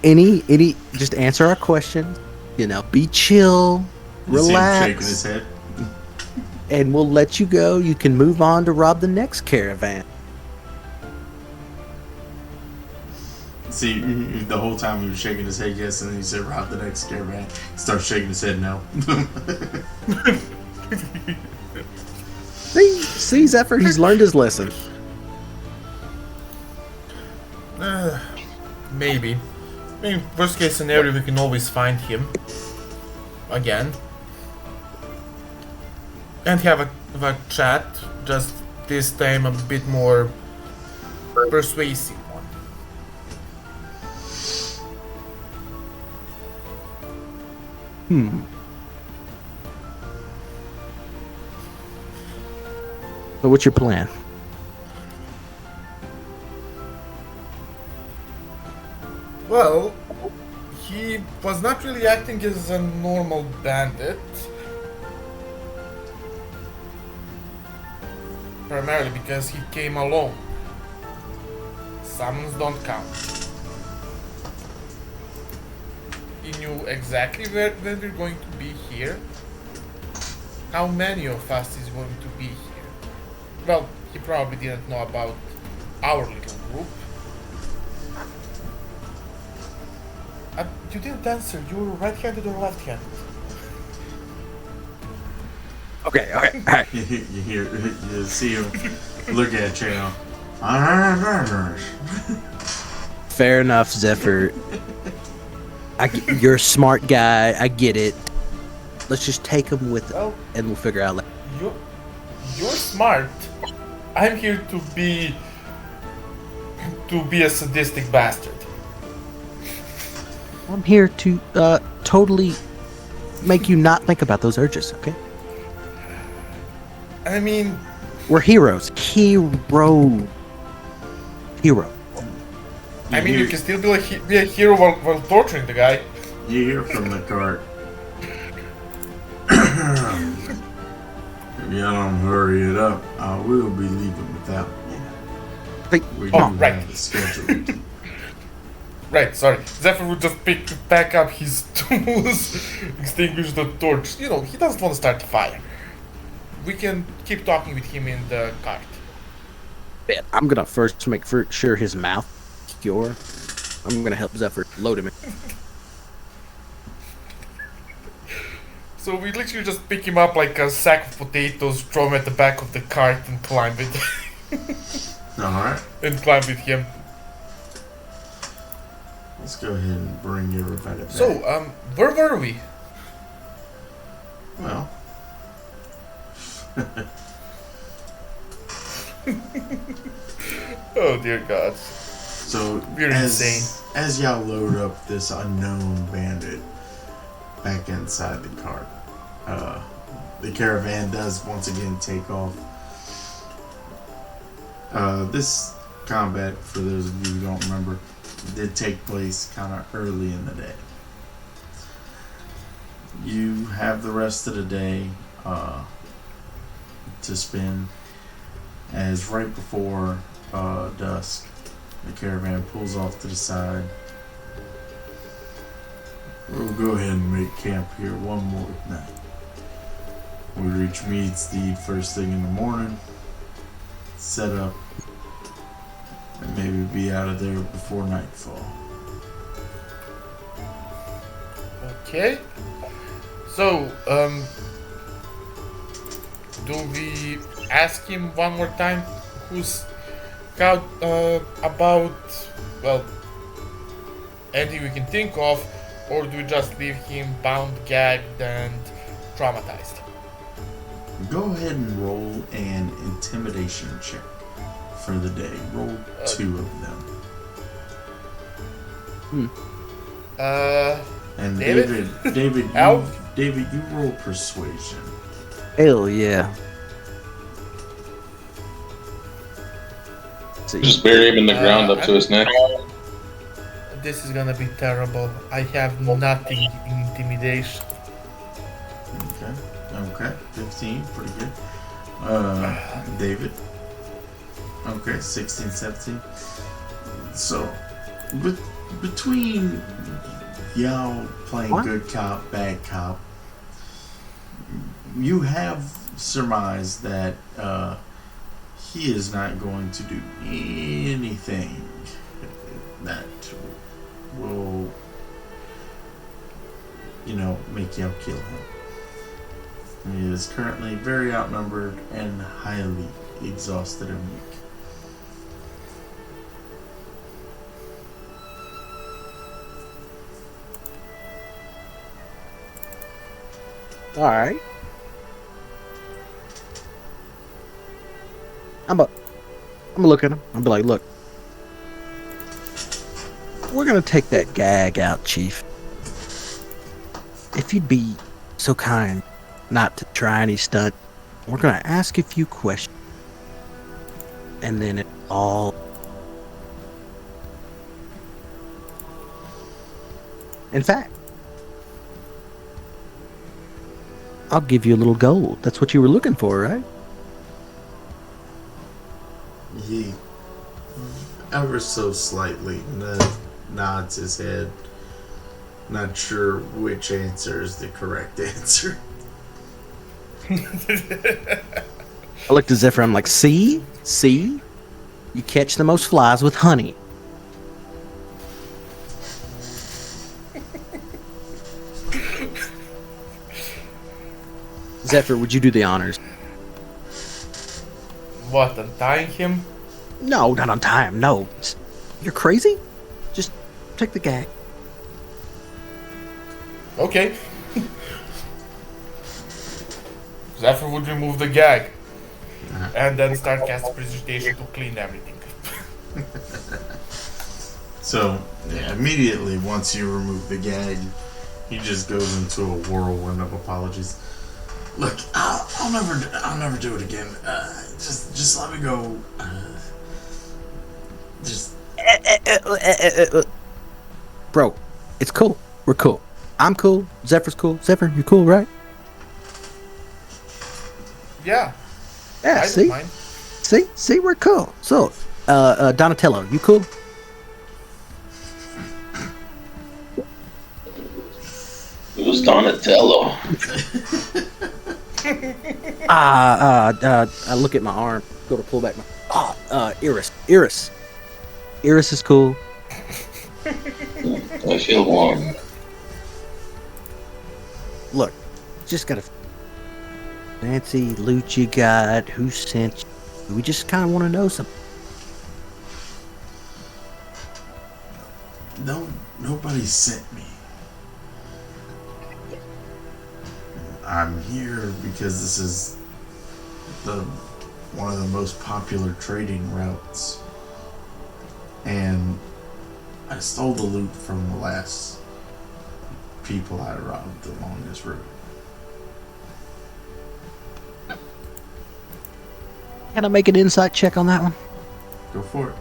just answer our questions. You know, be chill, You see him relax, shaking his head. and we'll let you go. You can move on to rob the next caravan. See, the whole time he was shaking his head yes, and then he said rob the next caravan. He starts shaking his head no. See, Zephyr, he's learned his lesson. Maybe. I mean, worst case scenario, we can always find him again and have a chat. Just this time a bit more persuasive one. So, what's your plan? Well, he was not really acting as a normal bandit. Primarily because he came alone. Summons don't count. He knew exactly when we're going to be here. How many of us is going to be here? Well, he probably didn't know about our little group. You didn't answer. You were right-handed or left-handed? Okay, alright. You hear, you see him look at you. Fair enough, Zephyr. You're a smart guy. I get it. Let's just take him with Well, and we'll figure out later. you're smart. I'm here to be a sadistic bastard. I'm here to totally make you not think about those urges, okay? I mean, We're heroes. Hero. you can still be a hero while torturing the guy. You hear from the cart. If y'all don't hurry it up, I will be leaving without you. Hey, We Oh, do right. have a schedule. Right, sorry. Zephyr would just back up his tools, extinguish the torch. You know, he doesn't want to start the fire. We can keep talking with him in the cart. I'm gonna first make sure his mouth is secure. I'm gonna help Zephyr load him in. So we literally just pick him up like a sack of potatoes, throw him at the back of the cart, and climb it. Alright, and climb with him. let's go ahead and bring everybody back. So, where were we? Well. Oh dear God. So We're insane. as y'all load up this unknown bandit back inside the cart, the caravan does once again take off. This combat, for those of you who don't remember, did take place kind of early in the day. You have the rest of the day to spend, as right before dusk, the caravan pulls off to the side. We'll go ahead and make camp here one more night. We reach Meestead first thing in the morning, set up, and maybe be out of there before nightfall. Okay. So, do we ask him one more time who's got about, well, anything we can think of, or do we just leave him bound, gagged, and traumatized? Go ahead and roll an intimidation check for the day. Roll 2 of them. And David? David, you roll persuasion. Hell yeah. See, Just bury him in the ground up to his neck. This is gonna be terrible. I have nothing in intimidation. Okay. 15, pretty good. David. Okay, 16, 17. So, between y'all playing good cop, bad cop, you have surmised that he is not going to do anything that will, make y'all kill him. He is currently very outnumbered and highly exhausted and weak. all right. I'm gonna look at him. I'll be like, look, we're gonna take that gag out, Chief. If you'd be so kind not to try any stunt, we're gonna ask a few questions, and then it all. In fact, I'll give you a little gold. That's what you were looking for, right? He ever so slightly nods his head, not sure which answer is the correct answer. I looked at Zephyr. I'm like, see, you catch the most flies with honey. Zephyr, would you do the honors? What, untying him? No, not on time. No, you're crazy. Just take the gag. Okay. Zephyr would remove the gag. And then start casting precipitation to clean everything. So, immediately once you remove the gag, he just goes into a whirlwind of apologies. Look, I'll never do it again. Just let me go. Bro, it's cool. We're cool. I'm cool. Zephyr's cool. Zephyr, you cool, right? Yeah. Yeah, I see? don't mind. See, we're cool. So, Donatello, you cool? Who's Donatello? I look at my arm, go to pull back my. Iris. Iris is cool. I feel warm. Look, just gotta. Fancy loot you got? Who sent you? We just kind of want to know something. No, nobody sent me. I'm here because this is one of the most popular trading routes, and I stole the loot from the last people I robbed along this route. Can I make an insight check on that one? Go for it.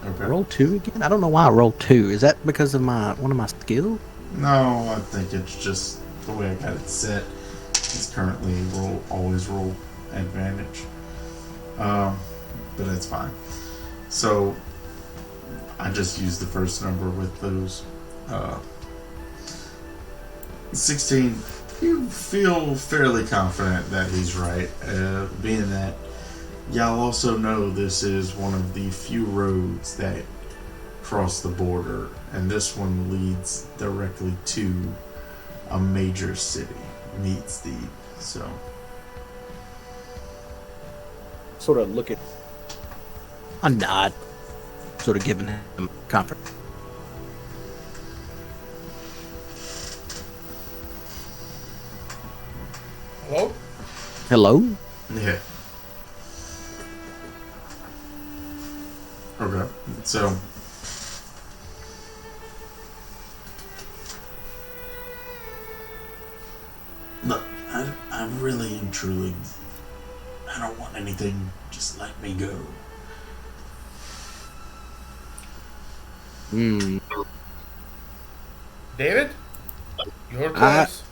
Okay. Roll 2 again? I don't know why I rolled 2. Is that because of one of my skills? No, I think it's just the way I got it set. It's currently always roll advantage. But it's fine. So I just used the first number with those. 16. You feel fairly confident that he's right, being that y'all also know this is one of the few roads that cross the border, and this one leads directly to a major city, Meestead. So, Sort of look at. A nod. Sort of giving him comfort. Hello? Hello? Yeah. Okay. So. Look, I really and truly. I don't want anything. Just let me go. Hmm. David? Your I choice.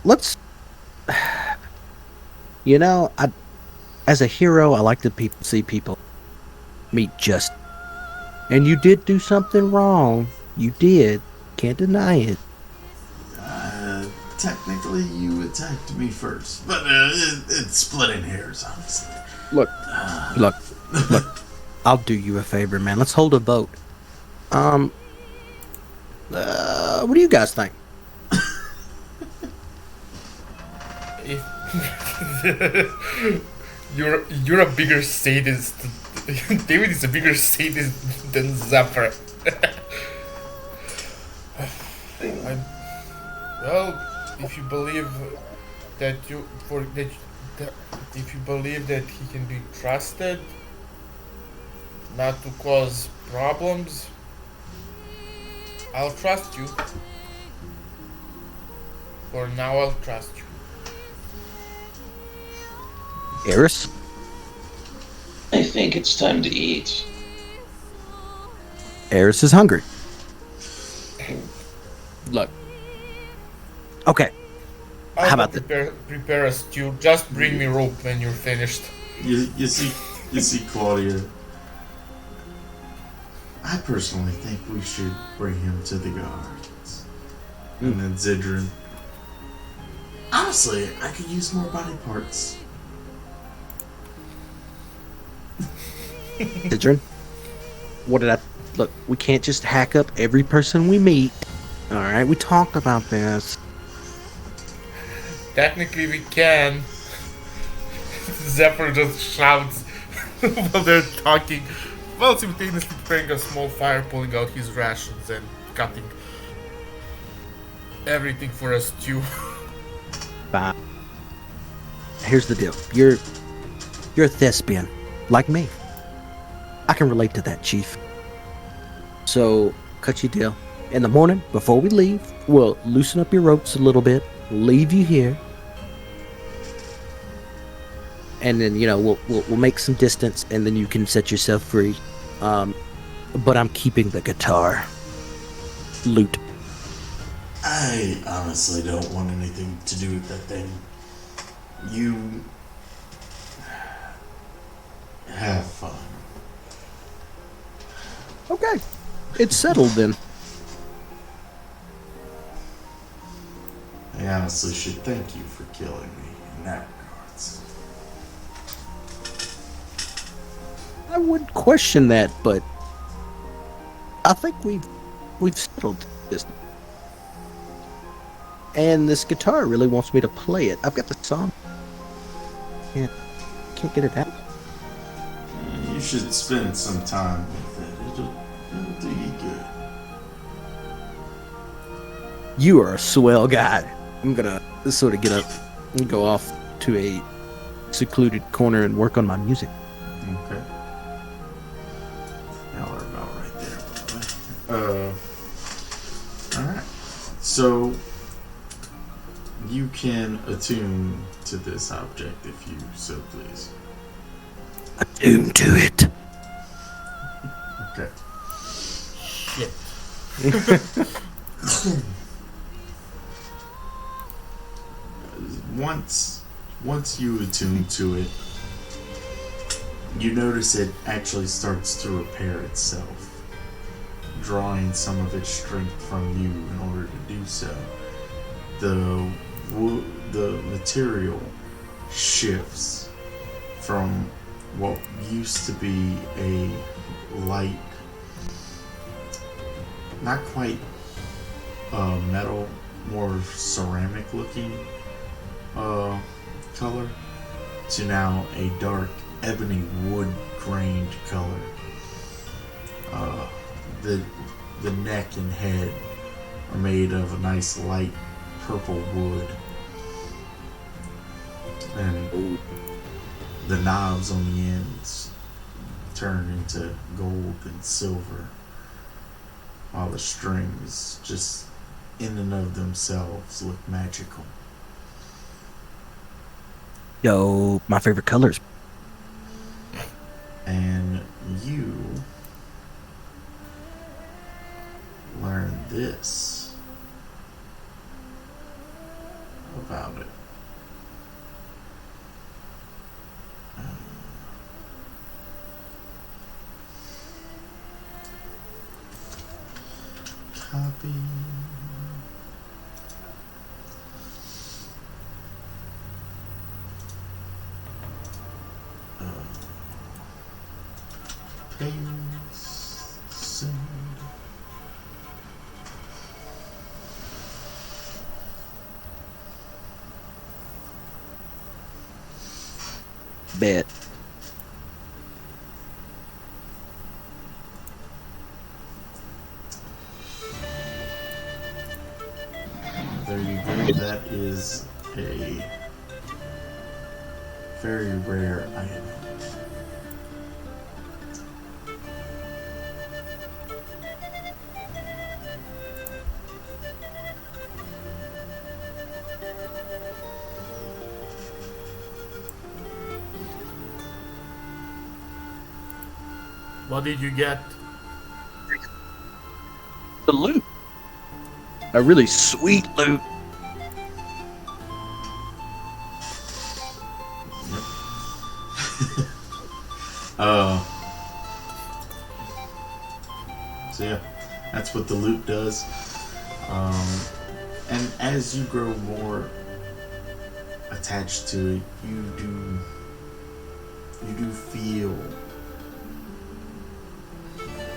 let's. You know, as a hero, I like to see people meet just. And you did do something wrong. You did. Can't deny it. Technically, you attacked me first, but it's splitting hairs, honestly. Look, look, look. I'll do you a favor, man. Let's hold a vote. Um. What do you guys think? If you're a bigger sadist. David is a bigger sadist than Zephyr. Well, if you believe that if you believe that he can be trusted, not to cause problems, I'll trust you. For now, I'll trust you. Eris? I think it's time to eat. Eris is hungry. Look. Okay. I'll How about prepare a stew. Just bring me rope when you're finished. You see, Claudia. I personally think we should bring him to the guards. And then Zidrin. Honestly, I could use more body parts. Zidrin? What did I... Look, we can't just hack up every person we meet. Alright, we talked about this. Technically, we can. Zephyr just shouts while they're talking, while simultaneously preparing a small fire, pulling out his rations and cutting everything for a stew. Fine. Here's the deal. You're a thespian, like me. I can relate to that, Chief. So, cut your deal. In the morning, before we leave, we'll loosen up your ropes a little bit, leave you here, and then we'll make some distance, and then you can set yourself free. But I'm keeping the guitar. Loot. I honestly don't want anything to do with that thing. You have fun. Okay, it's settled then. I honestly should thank you for killing me in that regards. I would question that, but I think we've settled this. And this guitar really wants me to play it. I've got the song. Can't get it out. You should spend some time with it. It'll do you good. You are a swell guy. I'm gonna sort of get up and go off to a secluded corner and work on my music. Okay. Y'all are about right there, by the way. Alright. So, you can attune to this object if you so please. Attune to it. Okay. Shit. Once you attune to it, you notice it actually starts to repair itself, drawing some of its strength from you in order to do so. The material shifts from what used to be a light, not quite metal, more ceramic looking color, to now a dark ebony wood grained color. The neck and head are made of a nice light purple wood, and the knobs on the ends turn into gold and silver, while the strings just in and of themselves look magical. Yo, my favorite colors. And you learn this about it. Copy. Paste. Send. Bet. There you go. That is a very rare item. What did you get? The loot. A really sweet loot. So yeah, that's what the loot does. And as you grow more attached to it, you do feel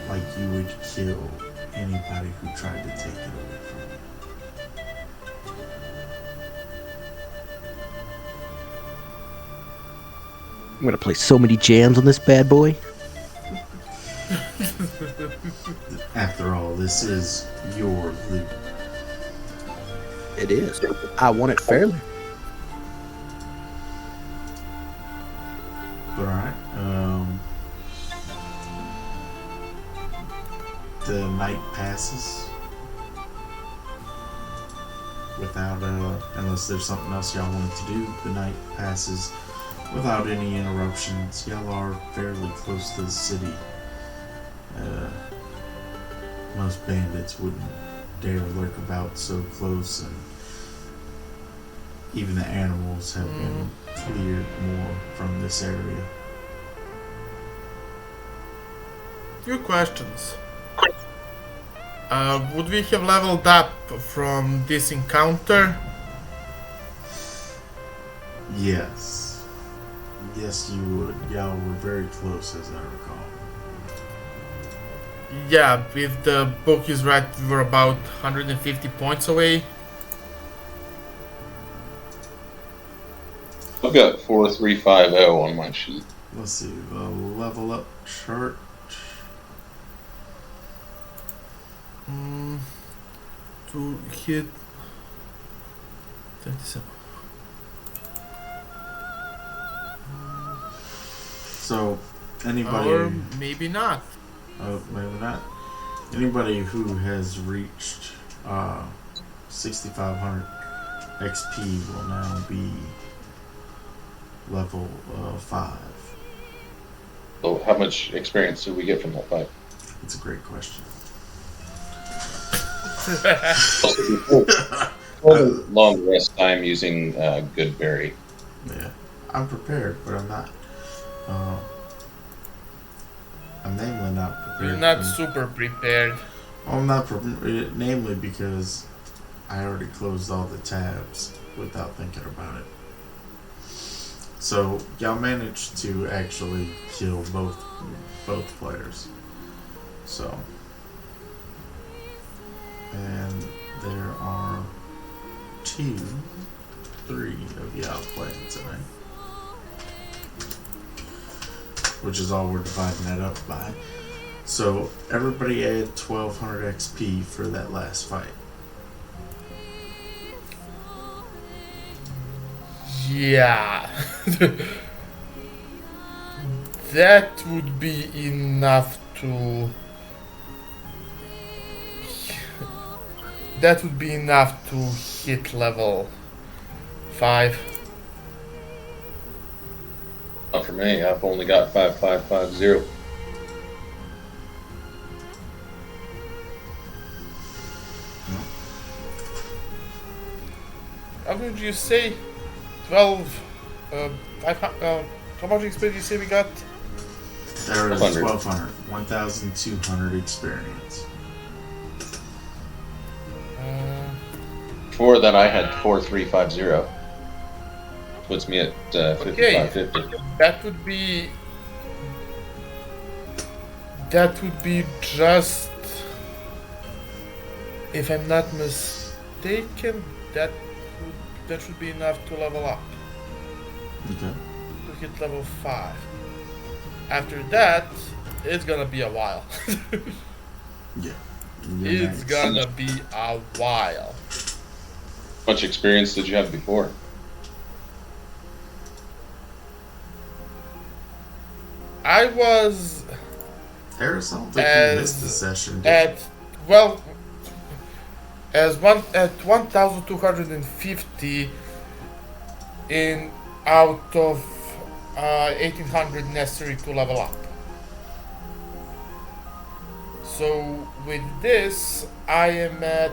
like you would kill anybody who tried to take it away from you. I'm gonna play so many jams on this bad boy. After all, this is your loot. It is. I want it fairly. But alright, the night passes without, unless there's something else y'all wanted to do, the night passes without any interruptions. Y'all are fairly close to the city. Most bandits wouldn't dare lurk about so close, and even the animals have been cleared more from this area. Few questions. Would we have leveled up from this encounter? Yes. Yes, you would. Y'all were very close, as I recall. Yeah, if the book is right, we were about 150 points away. I've got 4350 on my sheet. Let's see, the level up chart. To hit 37. So, anybody... Or maybe not. Maybe not. Anybody who has reached 6,500 XP will now be level 5. So how much experience did we get from that fight? It's a great question. Long rest time using Goodberry. Yeah, I'm prepared, but I'm not. I'm namely not prepared. You're not super prepared. I'm not prepared, namely because I already closed all the tabs without thinking about it. So y'all managed to actually kill both players. So, and there are 3 of y'all playing tonight, which is all we're dividing that up by. So everybody add 1200 XP for that last fight. Yeah. That would be enough to. That would be enough to hit level 5. Not for me. I've only got 5550. How did you say? 12. How much experience did you say we got? There is 1,200. 1,200. 1,200 experience. Before that, I had 4350. Puts me at 5550. That would be. That would be just. If I'm not mistaken, that should be enough to level up. Okay. To hit level 5. After that, it's gonna be a while. Yeah. It's gonna be a while. How much experience did you have before? I was Harris, I don't think you missed the session. Did at 1,250 in out of 1,800 necessary to level up. So with this, I am at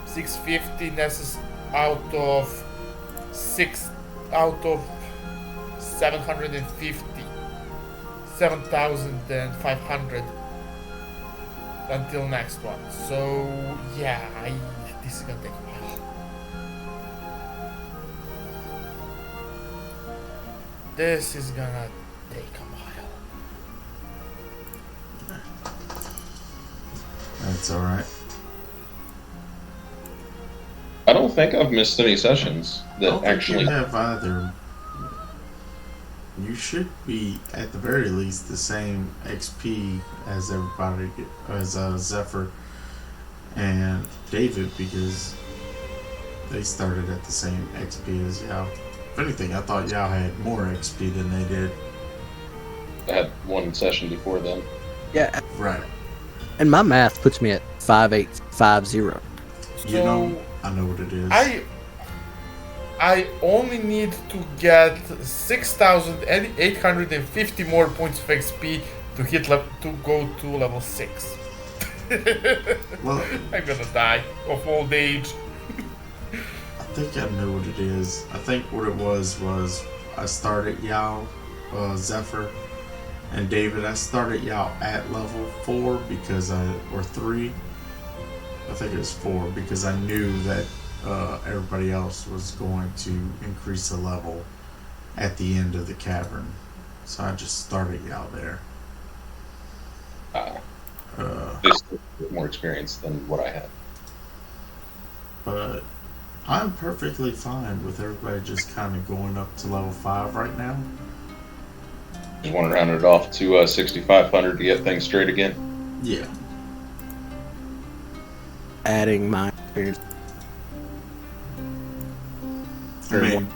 650 out of 750, 7,500 until next one. So yeah, this is gonna take a while. This is gonna take a while. That's alright. I don't think I've missed any sessions I that don't think actually. you have either. You should be at the very least the same XP as everybody, as Zephyr and David, because they started at the same XP as Yao. If anything, I thought Yao had more XP than they did. I had one session before then. Yeah, Right. and my math puts me at 5850. You know, I know what it is. I only need to get 6,850 more points of XP to to go to level 6. Well, I'm gonna die of old age. I think I know what it is. I think what it was I started Yao, Zephyr, and David. I started Yao at level 4 or 3. I think it was 4 because I knew that everybody else was going to increase the level at the end of the cavern. So I just started Yao there. They still have more experience than what I had. But I'm perfectly fine with everybody just kind of going up to level 5 right now. Just want to round it off to 6,500 to get things straight again. Yeah. Adding my experience. I mean,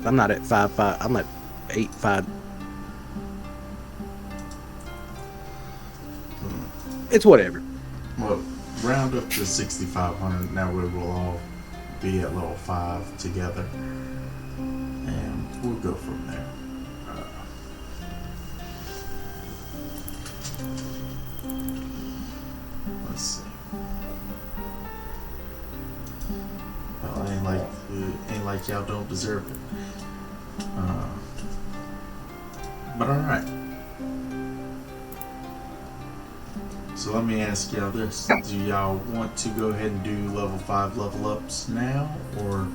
I'm not at 5.5. I'm at 8.5. It's whatever. well, round up to 6,500. Now we will all be at level 5 together. And we'll go from there. Let's see. Well, ain't like y'all don't deserve it. But alright. So let me ask y'all this. Do y'all want to go ahead and do level 5 level ups now? Or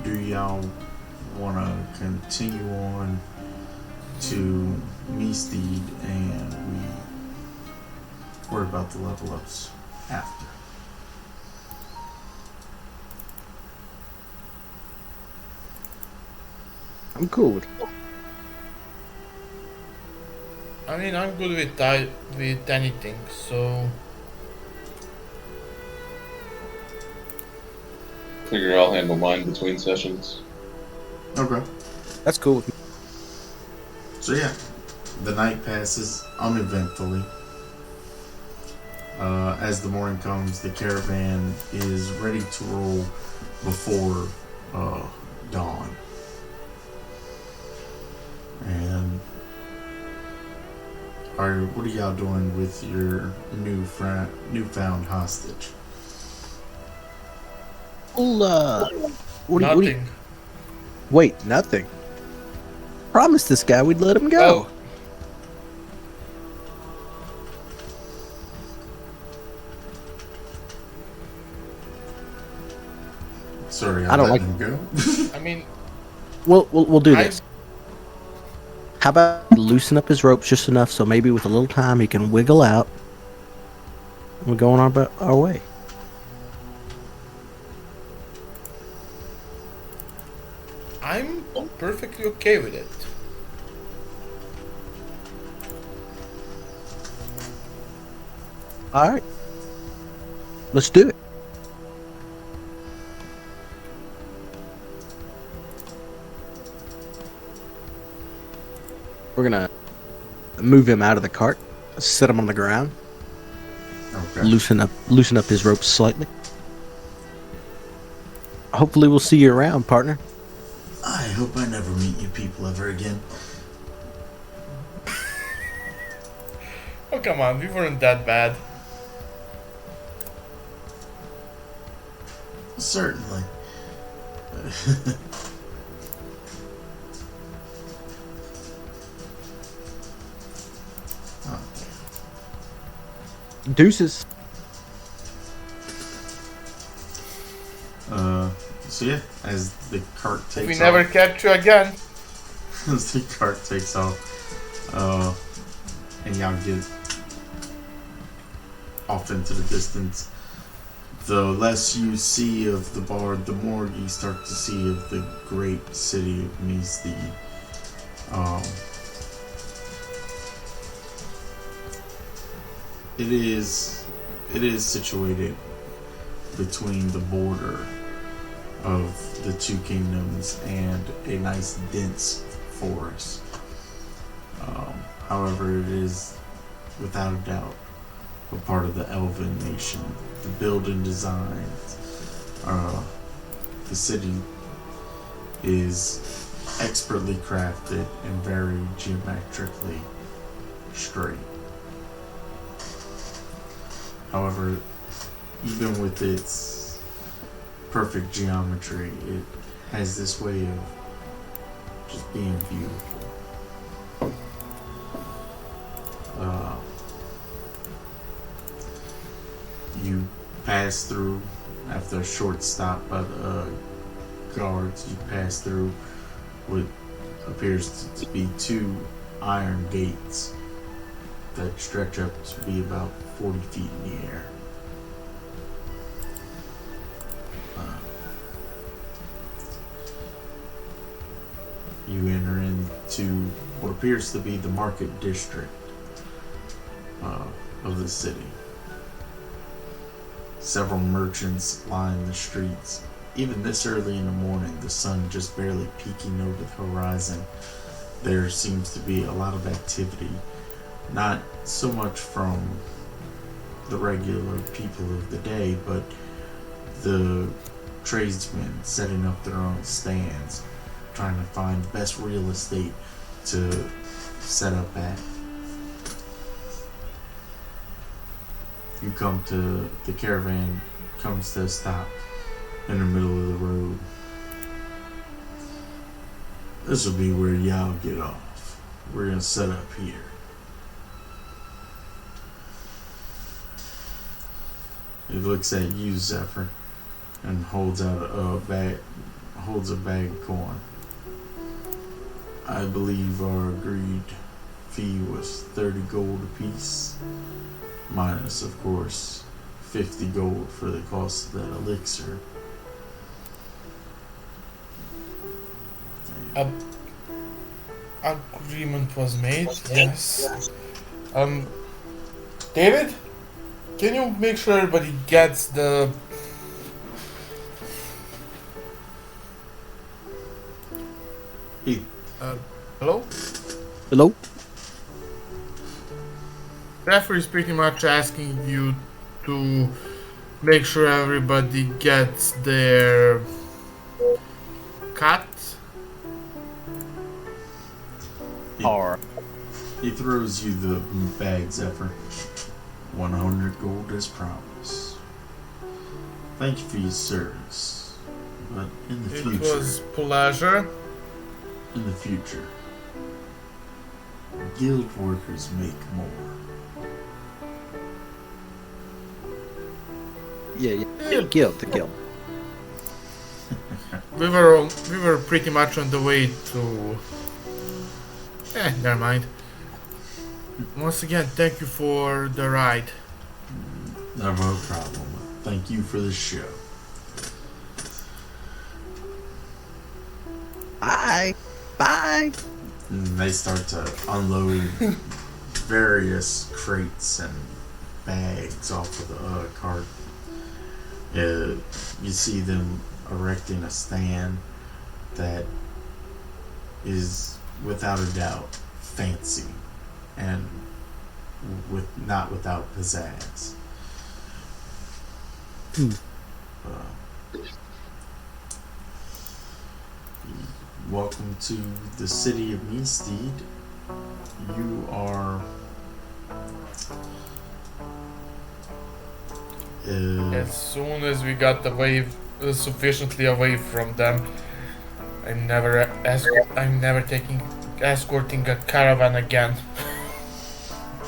do y'all want to continue on to Meestead and we worry about the level ups after? I'm cool with it. I mean, I'm good with anything, so figure I'll handle mine between sessions. Okay. That's cool with me. So yeah, the night passes uneventfully. As the morning comes, the caravan is ready to roll before dawn. And what are y'all doing with your newfound hostage? Well, what do you, Nothing. wait, nothing. Promised this guy we'd let him go. Oh. Sorry, I don't letting him go. I mean, We'll do I- this. How about we loosen up his ropes just enough so maybe with a little time he can wiggle out. We're going about our way. I'm perfectly okay with it. All right. Let's do it. We're gonna move him out of the cart, set him on the ground, Okay. loosen up his ropes slightly. Hopefully we'll see you around, partner. I hope I never meet you people ever again. Oh, come on, we weren't that bad. Certainly. Oh, Deuces. so yeah, as the cart takes We off, never catch you again. as the cart takes off, and y'all get off into the distance, the less you see of the bard, the more you start to see of the great city of Meestead. It is situated between the border of the two kingdoms and a nice dense forest. However, it is without a doubt a part of the Elven nation. The building designs, the city is expertly crafted and very geometrically straight. However, even with its perfect geometry, it has this way of just being beautiful. You pass through, after a short stop by the guards, you pass through what appears to be two iron gates that stretch up to be about 40 feet in the air. You enter into what appears to be the market district of the city. Several merchants line the streets. Even this early in the morning, the sun just barely peeking over the horizon, there seems to be a lot of activity. Not so much from the regular people of the day, but the tradesmen setting up their own stands, trying to find the best real estate to set up at. You come to, the caravan comes to a stop in the middle of the road. This will be where y'all get off. We're gonna set up here. He looks at you, Zephyr, and holds out a bag of corn. I believe our agreed fee was 30 gold apiece, minus, of course, 50 gold for the cost of that elixir. Agreement was made, yes. David? Can you make sure everybody gets the Hello? Hello? Referee is pretty much asking you to make sure everybody gets their cut. Or He throws you the bag, Zephyr. 100 gold as promised. Thank you for your service. But in the It future, was pleasure. guild workers make more. yeah. The guild. We were pretty much on the way to. Never mind. Once again, thank you for the ride. No problem. Thank you for the show. Bye. And they start to unload various crates and bags off of the cart. You see them erecting a stand that is without a doubt fancy and not without pizzazz. Welcome to the city of Meestead. You are As soon as we got sufficiently away from them, I'm never escorting a caravan again.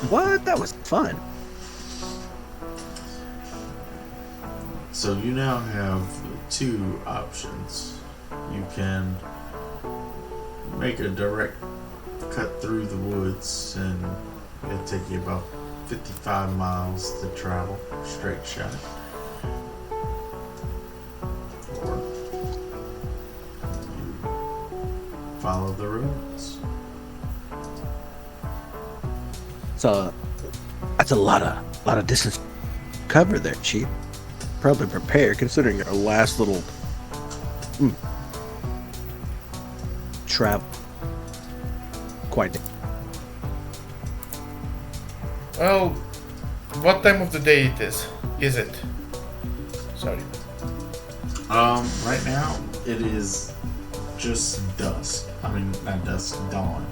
What? That was fun. so you now have two options. You can make a direct cut through the woods, and it'll take you about 55 miles to travel, straight shot. Or you follow the roads. So that's a lot of distance to cover there, Chief. Probably prepared considering our last little travel. Quite. Well, what time of the day it is? Is it? Sorry. Right now it is just dusk. I mean, not dusk, dawn.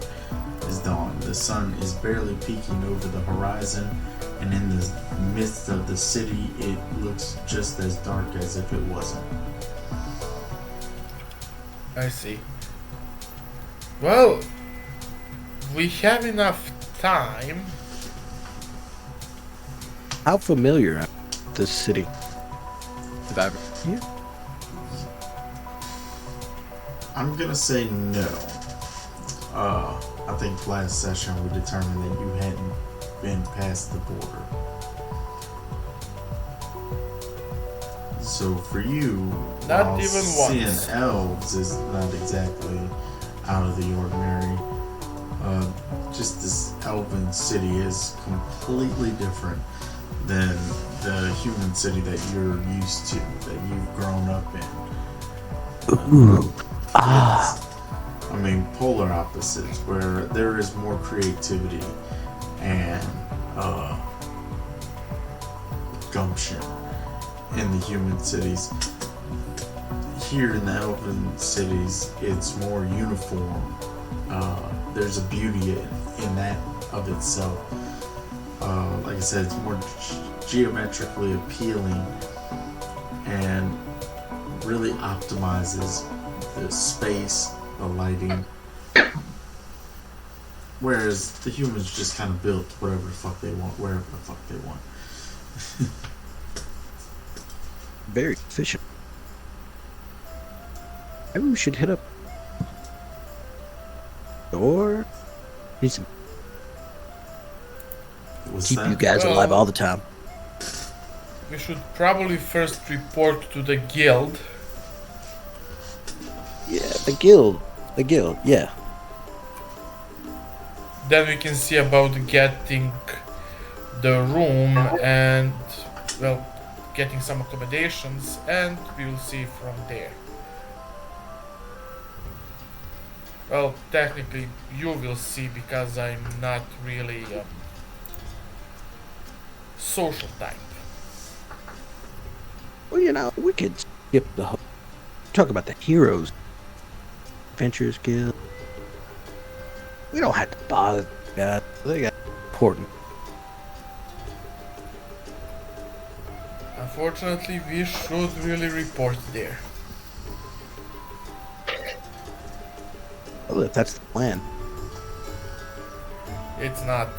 Is dawn. The sun is barely peeking over the horizon, and in the midst of the city, it looks just as dark as if it wasn't. I see. Well, we have enough time. How familiar this city? Have I ever? Yeah. I'm gonna say no. I think last session we determined that you hadn't been past the border. So for you, Not while even seeing once. elves is not exactly out of the ordinary. Just this elven city is completely different than the human city that you're used to, that you've grown up in. I mean, polar opposites, where there is more creativity and gumption in the human cities. Here in the elven cities, it's more uniform. There's a beauty in that of itself. Like I said, it's more geometrically appealing and really optimizes the space, the lighting. Whereas the humans just kind of built whatever the fuck they want, wherever the fuck they want. Very efficient. Maybe we should hit up or need some What's keep that? you guys Well, alive all the time. We should probably first report to the guild. Yeah, the guild, yeah. Then we can see about getting the room and, well, getting some accommodations, and we will see from there. Well, technically, you will see because I'm not really social type. Well, we could skip the whole. Talk about the heroes, Adventures Guild. We don't have to bother guys. They got important. Unfortunately, we should really report there. Well, if that's the plan. It's not.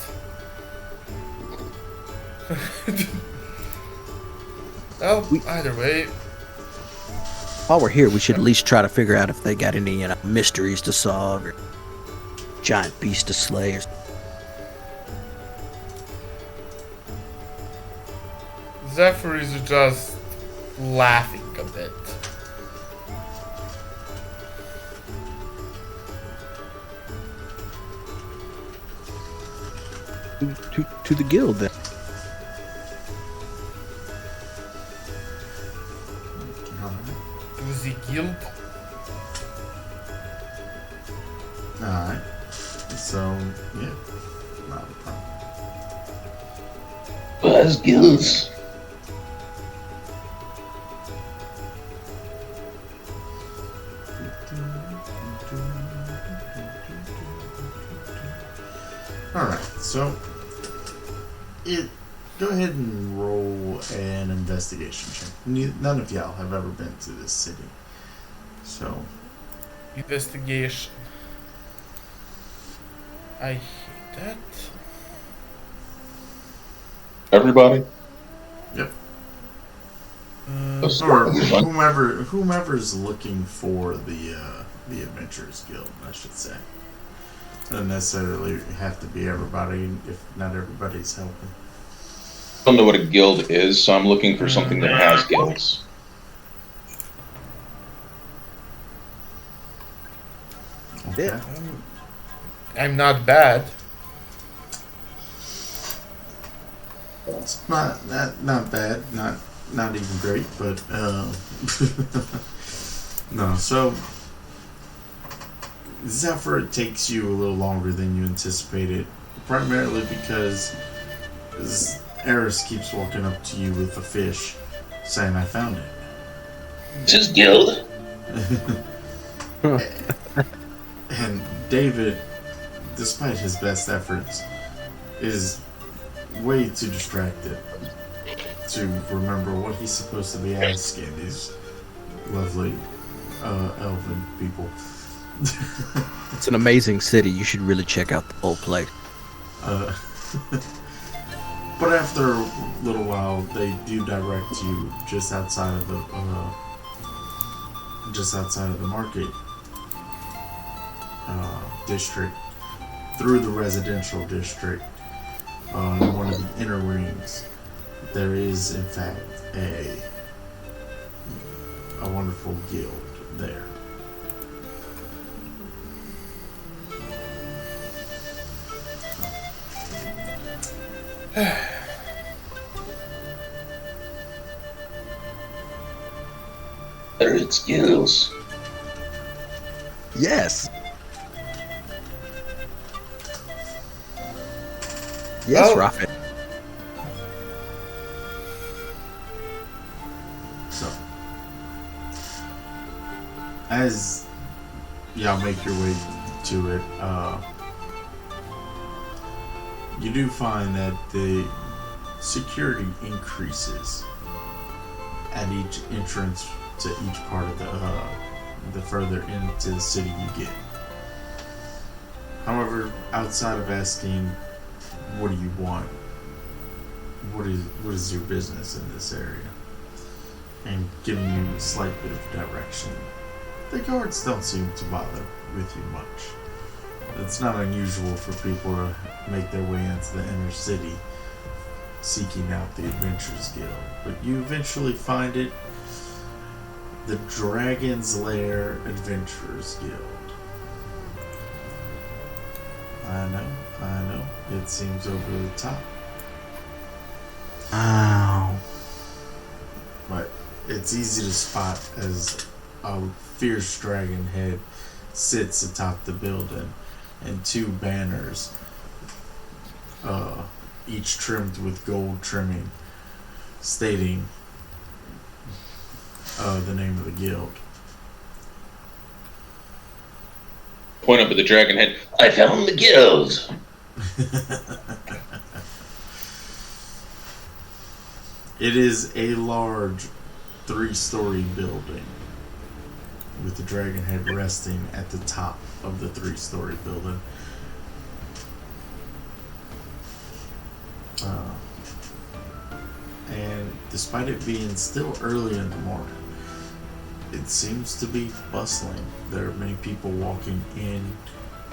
Well, either way, While we're here, we should at least try to figure out if they got any mysteries to solve or giant beast to slay. Or... Zephyr is just laughing a bit. To the guild then. To the guild. Alright. So, yeah. Not a problem. Buzz gills. Alright, so go ahead and roll an investigation check. None of y'all have ever been to this city. So Investigation. I hate that. Everybody? yep. Let's Or start with one. whomever's looking for the Adventurers Guild, I should say. Doesn't necessarily have to be everybody if not everybody's helping. I don't know what a guild is, so I'm looking for something that has guilds. Okay. Yeah. I'm not bad. It's not bad, not even great, but no. So Zephyr, it takes you a little longer than you anticipated, primarily because Eris keeps walking up to you with a fish, saying, "I found it." Just guild? And David, despite his best efforts, is way too distracted to remember what he's supposed to be asking these lovely elven people. It's an amazing city. You should really check out the whole place. But after a little while, they do direct you just outside of the market district, through the residential district, in one of the inner rings. There is, in fact, a wonderful guild there. There it's guilds. Yes. Yes, Oh. Raphael. So, as y'all make your way to it, you do find that the security increases at each entrance to each part of the further into the city you get. However, outside of asking, what do you want? What is your business in this area? And giving you a slight bit of direction, the guards don't seem to bother with you much. It's not unusual for people to make their way into the inner city seeking out the Adventurers Guild, but you eventually find it, the Dragon's Lair Adventurers Guild. I know, it seems over the top, Wow. but it's easy to spot as a fierce dragon head sits atop the building, and two banners, each trimmed with gold trimming, stating the name of the guild. Point up at the dragon head. I found the guild. It is a large 3-story building with the dragon head resting at the top of the 3-story building. And despite it being still early in the morning, it seems to be bustling. There are many people walking in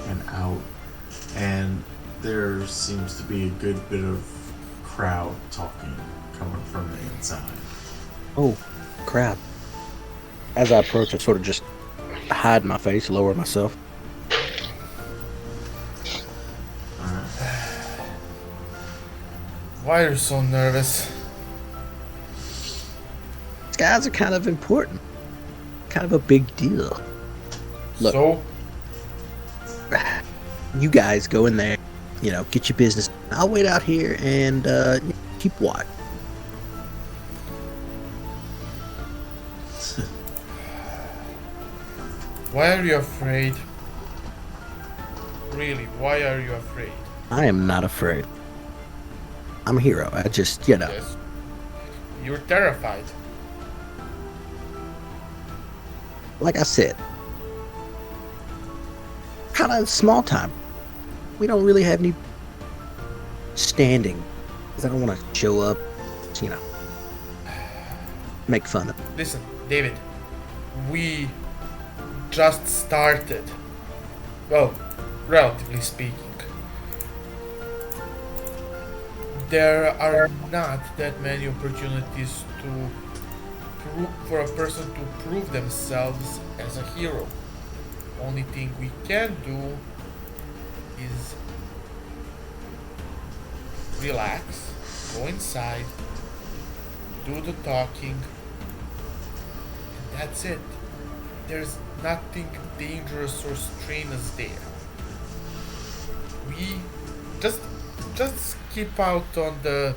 and out, and there seems to be a good bit of crowd talking coming from the inside. Oh, crap. As I approach, I sort of just hide my face, lower myself. Alright. Why are you so nervous? These guys are kind of important. Kind of a big deal. Look. So? You guys go in there, get your business. I'll wait out here and keep watch. Why are you afraid? Really, why are you afraid? I am not afraid. I'm a hero. I just, Yes. You're terrified. like I said, kind of small time. We don't really have any standing. 'Cause I don't want to show up, make fun of. Listen, David, we just started. Well, relatively speaking. There are not that many opportunities for a person to prove themselves as a hero. Only thing we can do is relax, go inside, do the talking, and that's it. There's nothing dangerous or strenuous there. We just skip out on the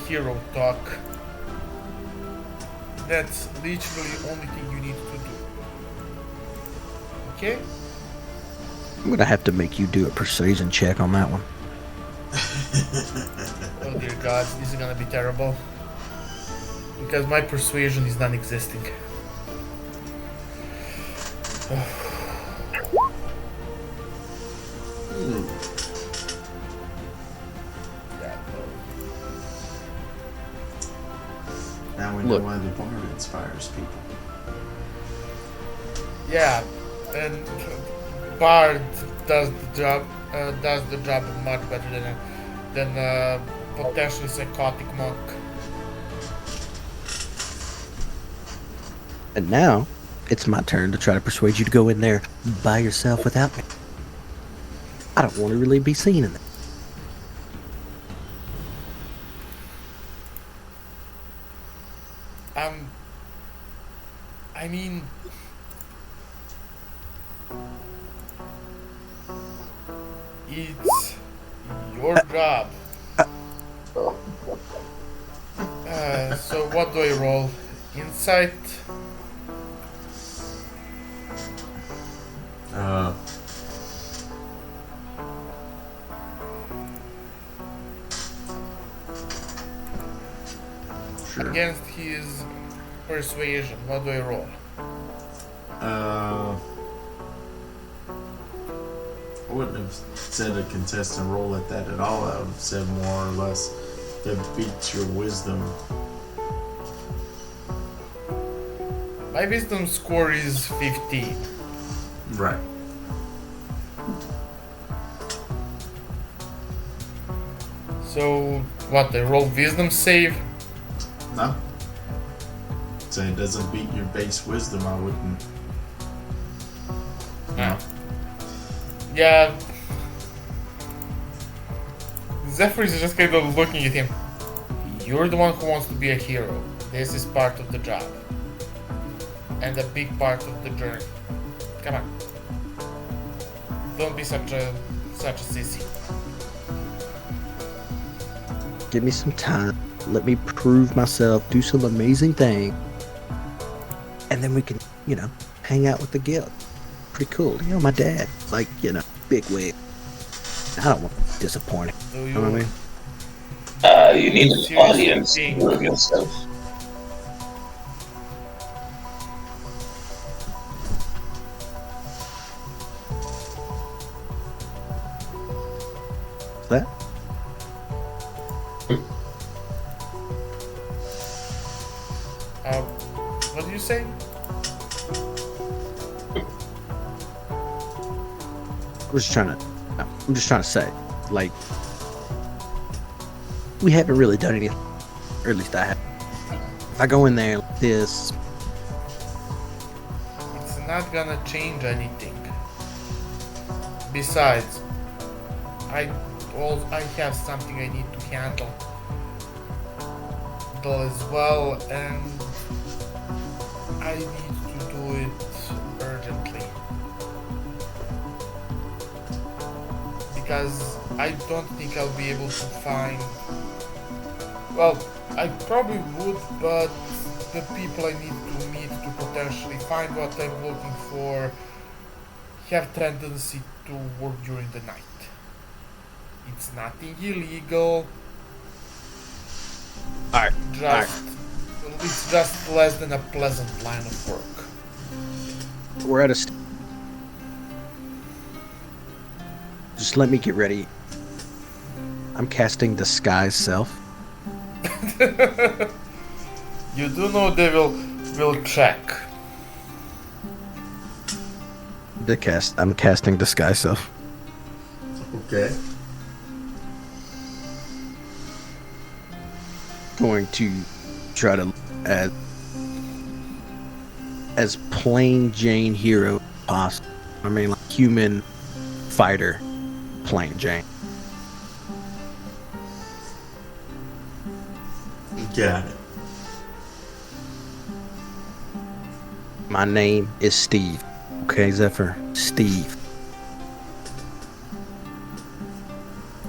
hero talk. That's literally the only thing you need to do. Okay? I'm gonna have to make you do a persuasion check on that one. Oh dear God, this is gonna be terrible. Because my persuasion is non-existing. Yeah, Now we know Look. why the bard inspires people. yeah, and Bard does the job much better than a potentially psychotic monk. And now, it's my turn to try to persuade you to go in there by yourself without me. I don't want to really be seen in there. I mean, it's your job. So what do I roll? Insight? Sure. Against his persuasion, what do I roll? I wouldn't have said a contestant roll at that at all. I would have said more or less that beats your wisdom. My wisdom score is 15. Right. So what, I roll wisdom save? No. So it doesn't beat your base wisdom, I wouldn't. No. Yeah. Zephyr is just kind of looking at him. You're the one who wants to be a hero. This is part of the job. and a big part of the journey. Come on. Don't be such a sissy. Give me some time. Let me prove myself, do some amazing thing. And then we can, hang out with the guild. Pretty cool. My dad, big wig. I don't want to be disappointed. Do You know what I mean? You need an Seriously audience to think- prove yourself. Is that? What are you saying? I'm just trying to say, we haven't really done anything, or at least I haven't. If I go in there like this, It's not gonna change anything. Besides, I have something I need to handle as well, and I need to do it urgently. Because I don't think I'll be able to find... Well, I probably would, but the people I need to meet to potentially find what I'm looking for have tendency to work during the night. It's nothing illegal. Alright, It's just less than a pleasant line of work. we're at a. Just let me get ready. I'm casting Disguise Self. You do know they will check. I'm casting Disguise Self. Okay. Going to try to as plain Jane hero as possible. I mean, like human fighter, plain Jane. Got it. My name is Steve. Okay, Zephyr? Steve.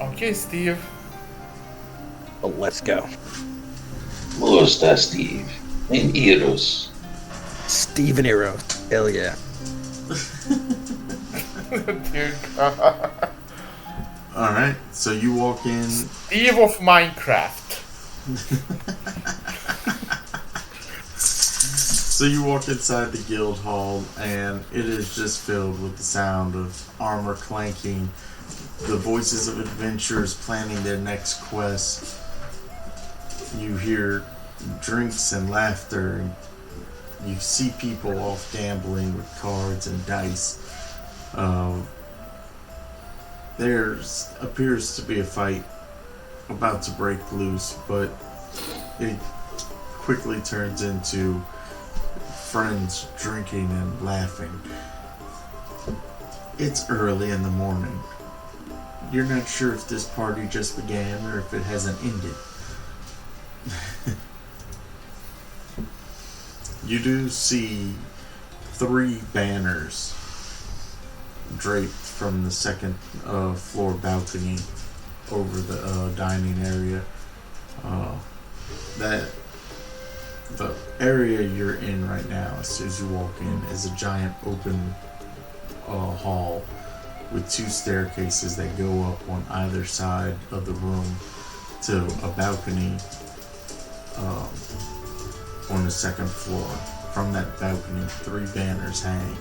Okay, Steve. Oh, let's go. Most Steve and Eros. Steve and Hero. Hell yeah. Dear God. Alright, so you walk in. Steve of Minecraft. So you walk inside the guild hall, and it is just filled with the sound of armor clanking, the voices of adventurers planning their next quest. You hear drinks and laughter. You see people off gambling with cards and dice. There appears to be a fight about to break loose, but it quickly turns into friends drinking and laughing. It's early in the morning. You're not sure if this party just began or if it hasn't ended. You do see 3 banners draped from the second floor balcony over the dining area. The area you're in right now, as soon as you walk in, is a giant open hall with 2 staircases that go up on either side of the room to a balcony on the second floor. From that balcony, 3 banners hang,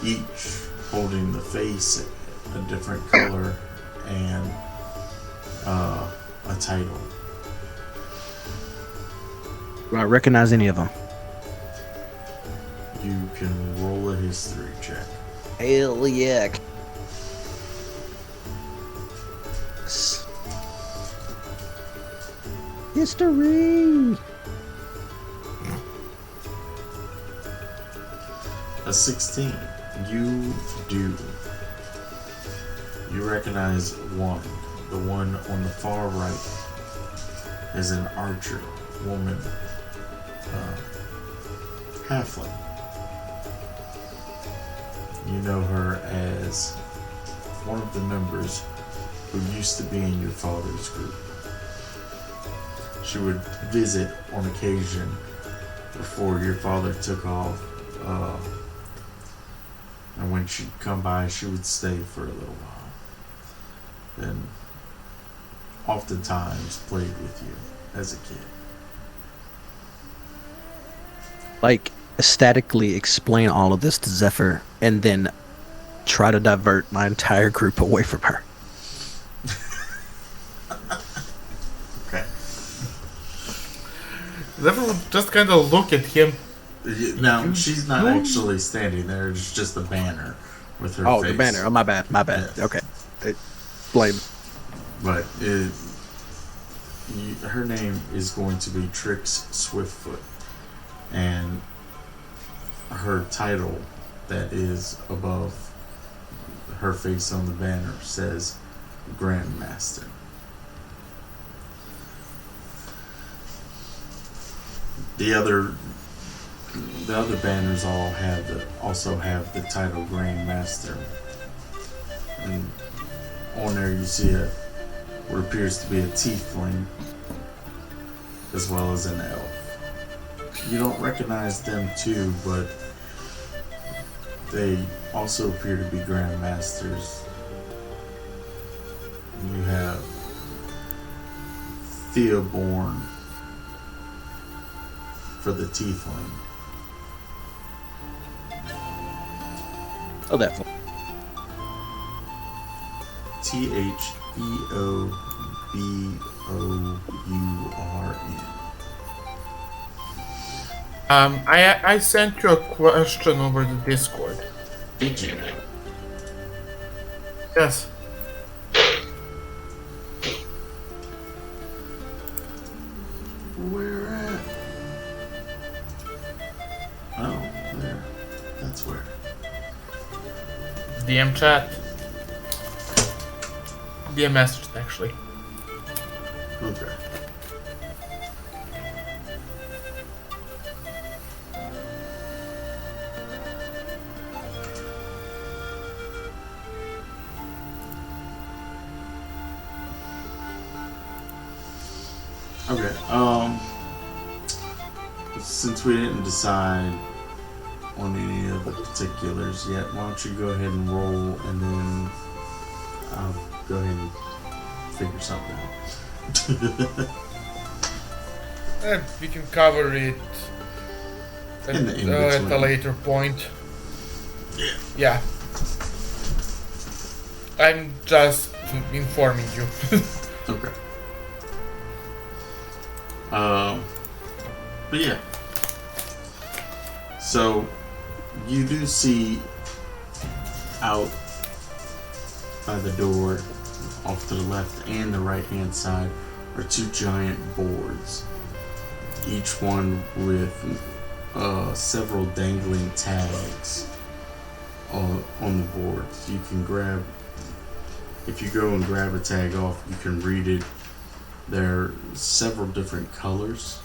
each holding the face, a different color, and a title. Do I recognize any of them? You can roll a history check. Hell yeah. History. A 16. You do. You recognize one. The one on the far right is an archer woman, halfling. You know her as one of the members who used to be in your father's group. She would visit on occasion before your father took off. And when she'd come by, she would stay for a little while. And oftentimes played with you as a kid. Like, ecstatically explain all of this to Zephyr and then try to divert my entire group away from her. Okay. Zephyr would just kind of look at him. Now, she's not actually standing there. It's just a banner with her face. Oh, the banner. Oh, my bad. My bad. Yeah. Okay. Blame. But her name is going to be Trix Swiftfoot. And her title that is above her face on the banner says Grandmaster. The other banners also have the title Grandmaster. And on there you see what appears to be a tiefling as well as an elf. You don't recognize them too, but they also appear to be Grandmasters. You have Theoborn for the tiefling. Oh, that. Theoborn. I sent you a question over the Discord. Did you? Yes. Where at? Oh, there. That's where. DM chat. DM message, actually. Okay. Okay, since we didn't decide on any of the particulars yet, why don't you go ahead and roll, and then I'll go ahead and figure something out. We can cover it at a later point. Yeah. I'm just informing you. Okay. But yeah. So you do see out by the door, off to the left and the right hand side, are two giant boards. Each one with several dangling tags on the boards. You can grab, if you go and grab a tag off, you can read it. There are several different colors.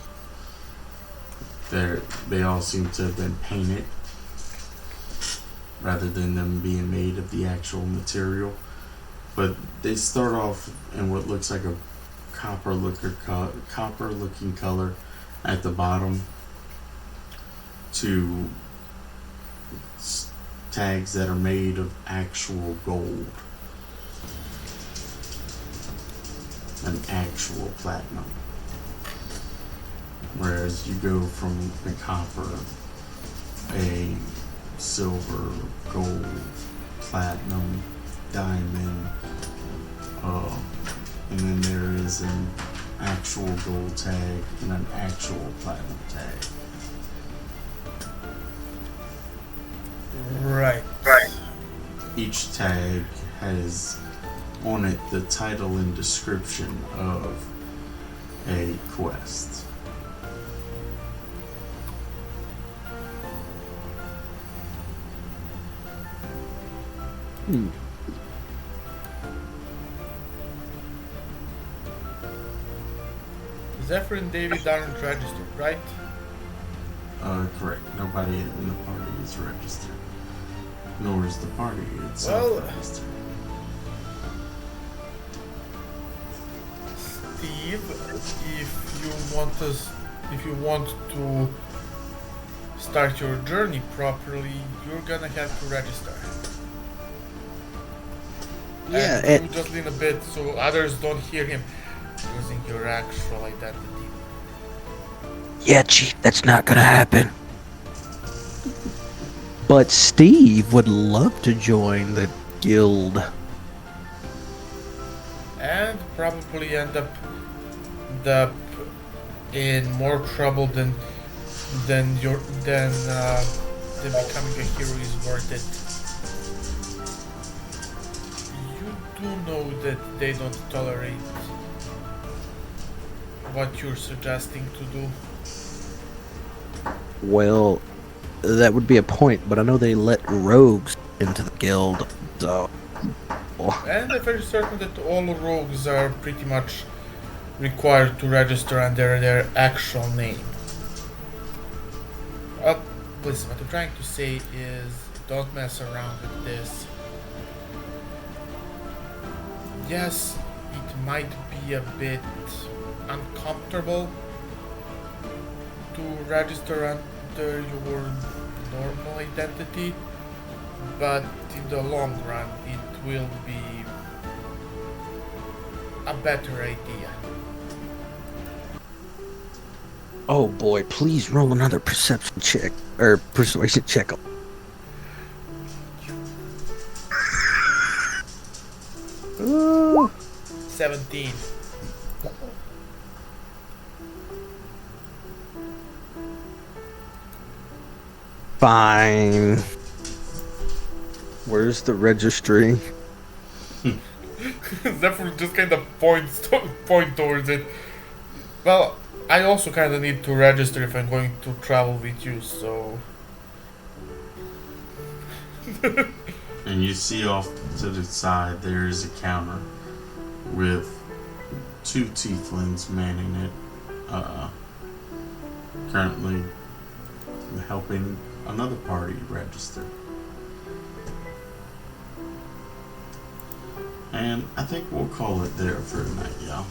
They all seem to have been painted rather than them being made of the actual material. But they start off in what looks like a copper-looking color at the bottom to tags that are made of actual gold. An actual platinum. Whereas you go from the copper, a silver, gold, platinum, diamond, and then there is an actual gold tag and an actual platinum tag. Right. Each tag has on it the title and description of a quest. Zephyr and David aren't registered, right? Correct. Nobody in the party is registered. nor is the party itself. Well- at least. Steve, if you want to start your journey properly, you're gonna have to register. Yeah, And you just lean a bit so others don't hear him using your actual identity. yeah, Chief, that's not gonna happen. But Steve would love to join the guild. And probably end up in more trouble than becoming a hero is worth it. You do know that they don't tolerate what you're suggesting to do. Well, that would be a point, but I know they let rogues into the guild, so... And I'm very certain that all rogues are pretty much required to register under their actual name. Listen, what I'm trying to say is don't mess around with this. Yes, it might be a bit uncomfortable to register under your normal identity, but in the long run it will be a better idea. Oh boy, please roll another perception check, or persuasion check. 17. Fine. Where's the registry? Zephyr just kind of point towards it. Well, I also kind of need to register if I'm going to travel with you, so... And you see off to the side there is a counter with 2 tieflings manning it, currently helping another party register. And I think we'll call it there for tonight, y'all.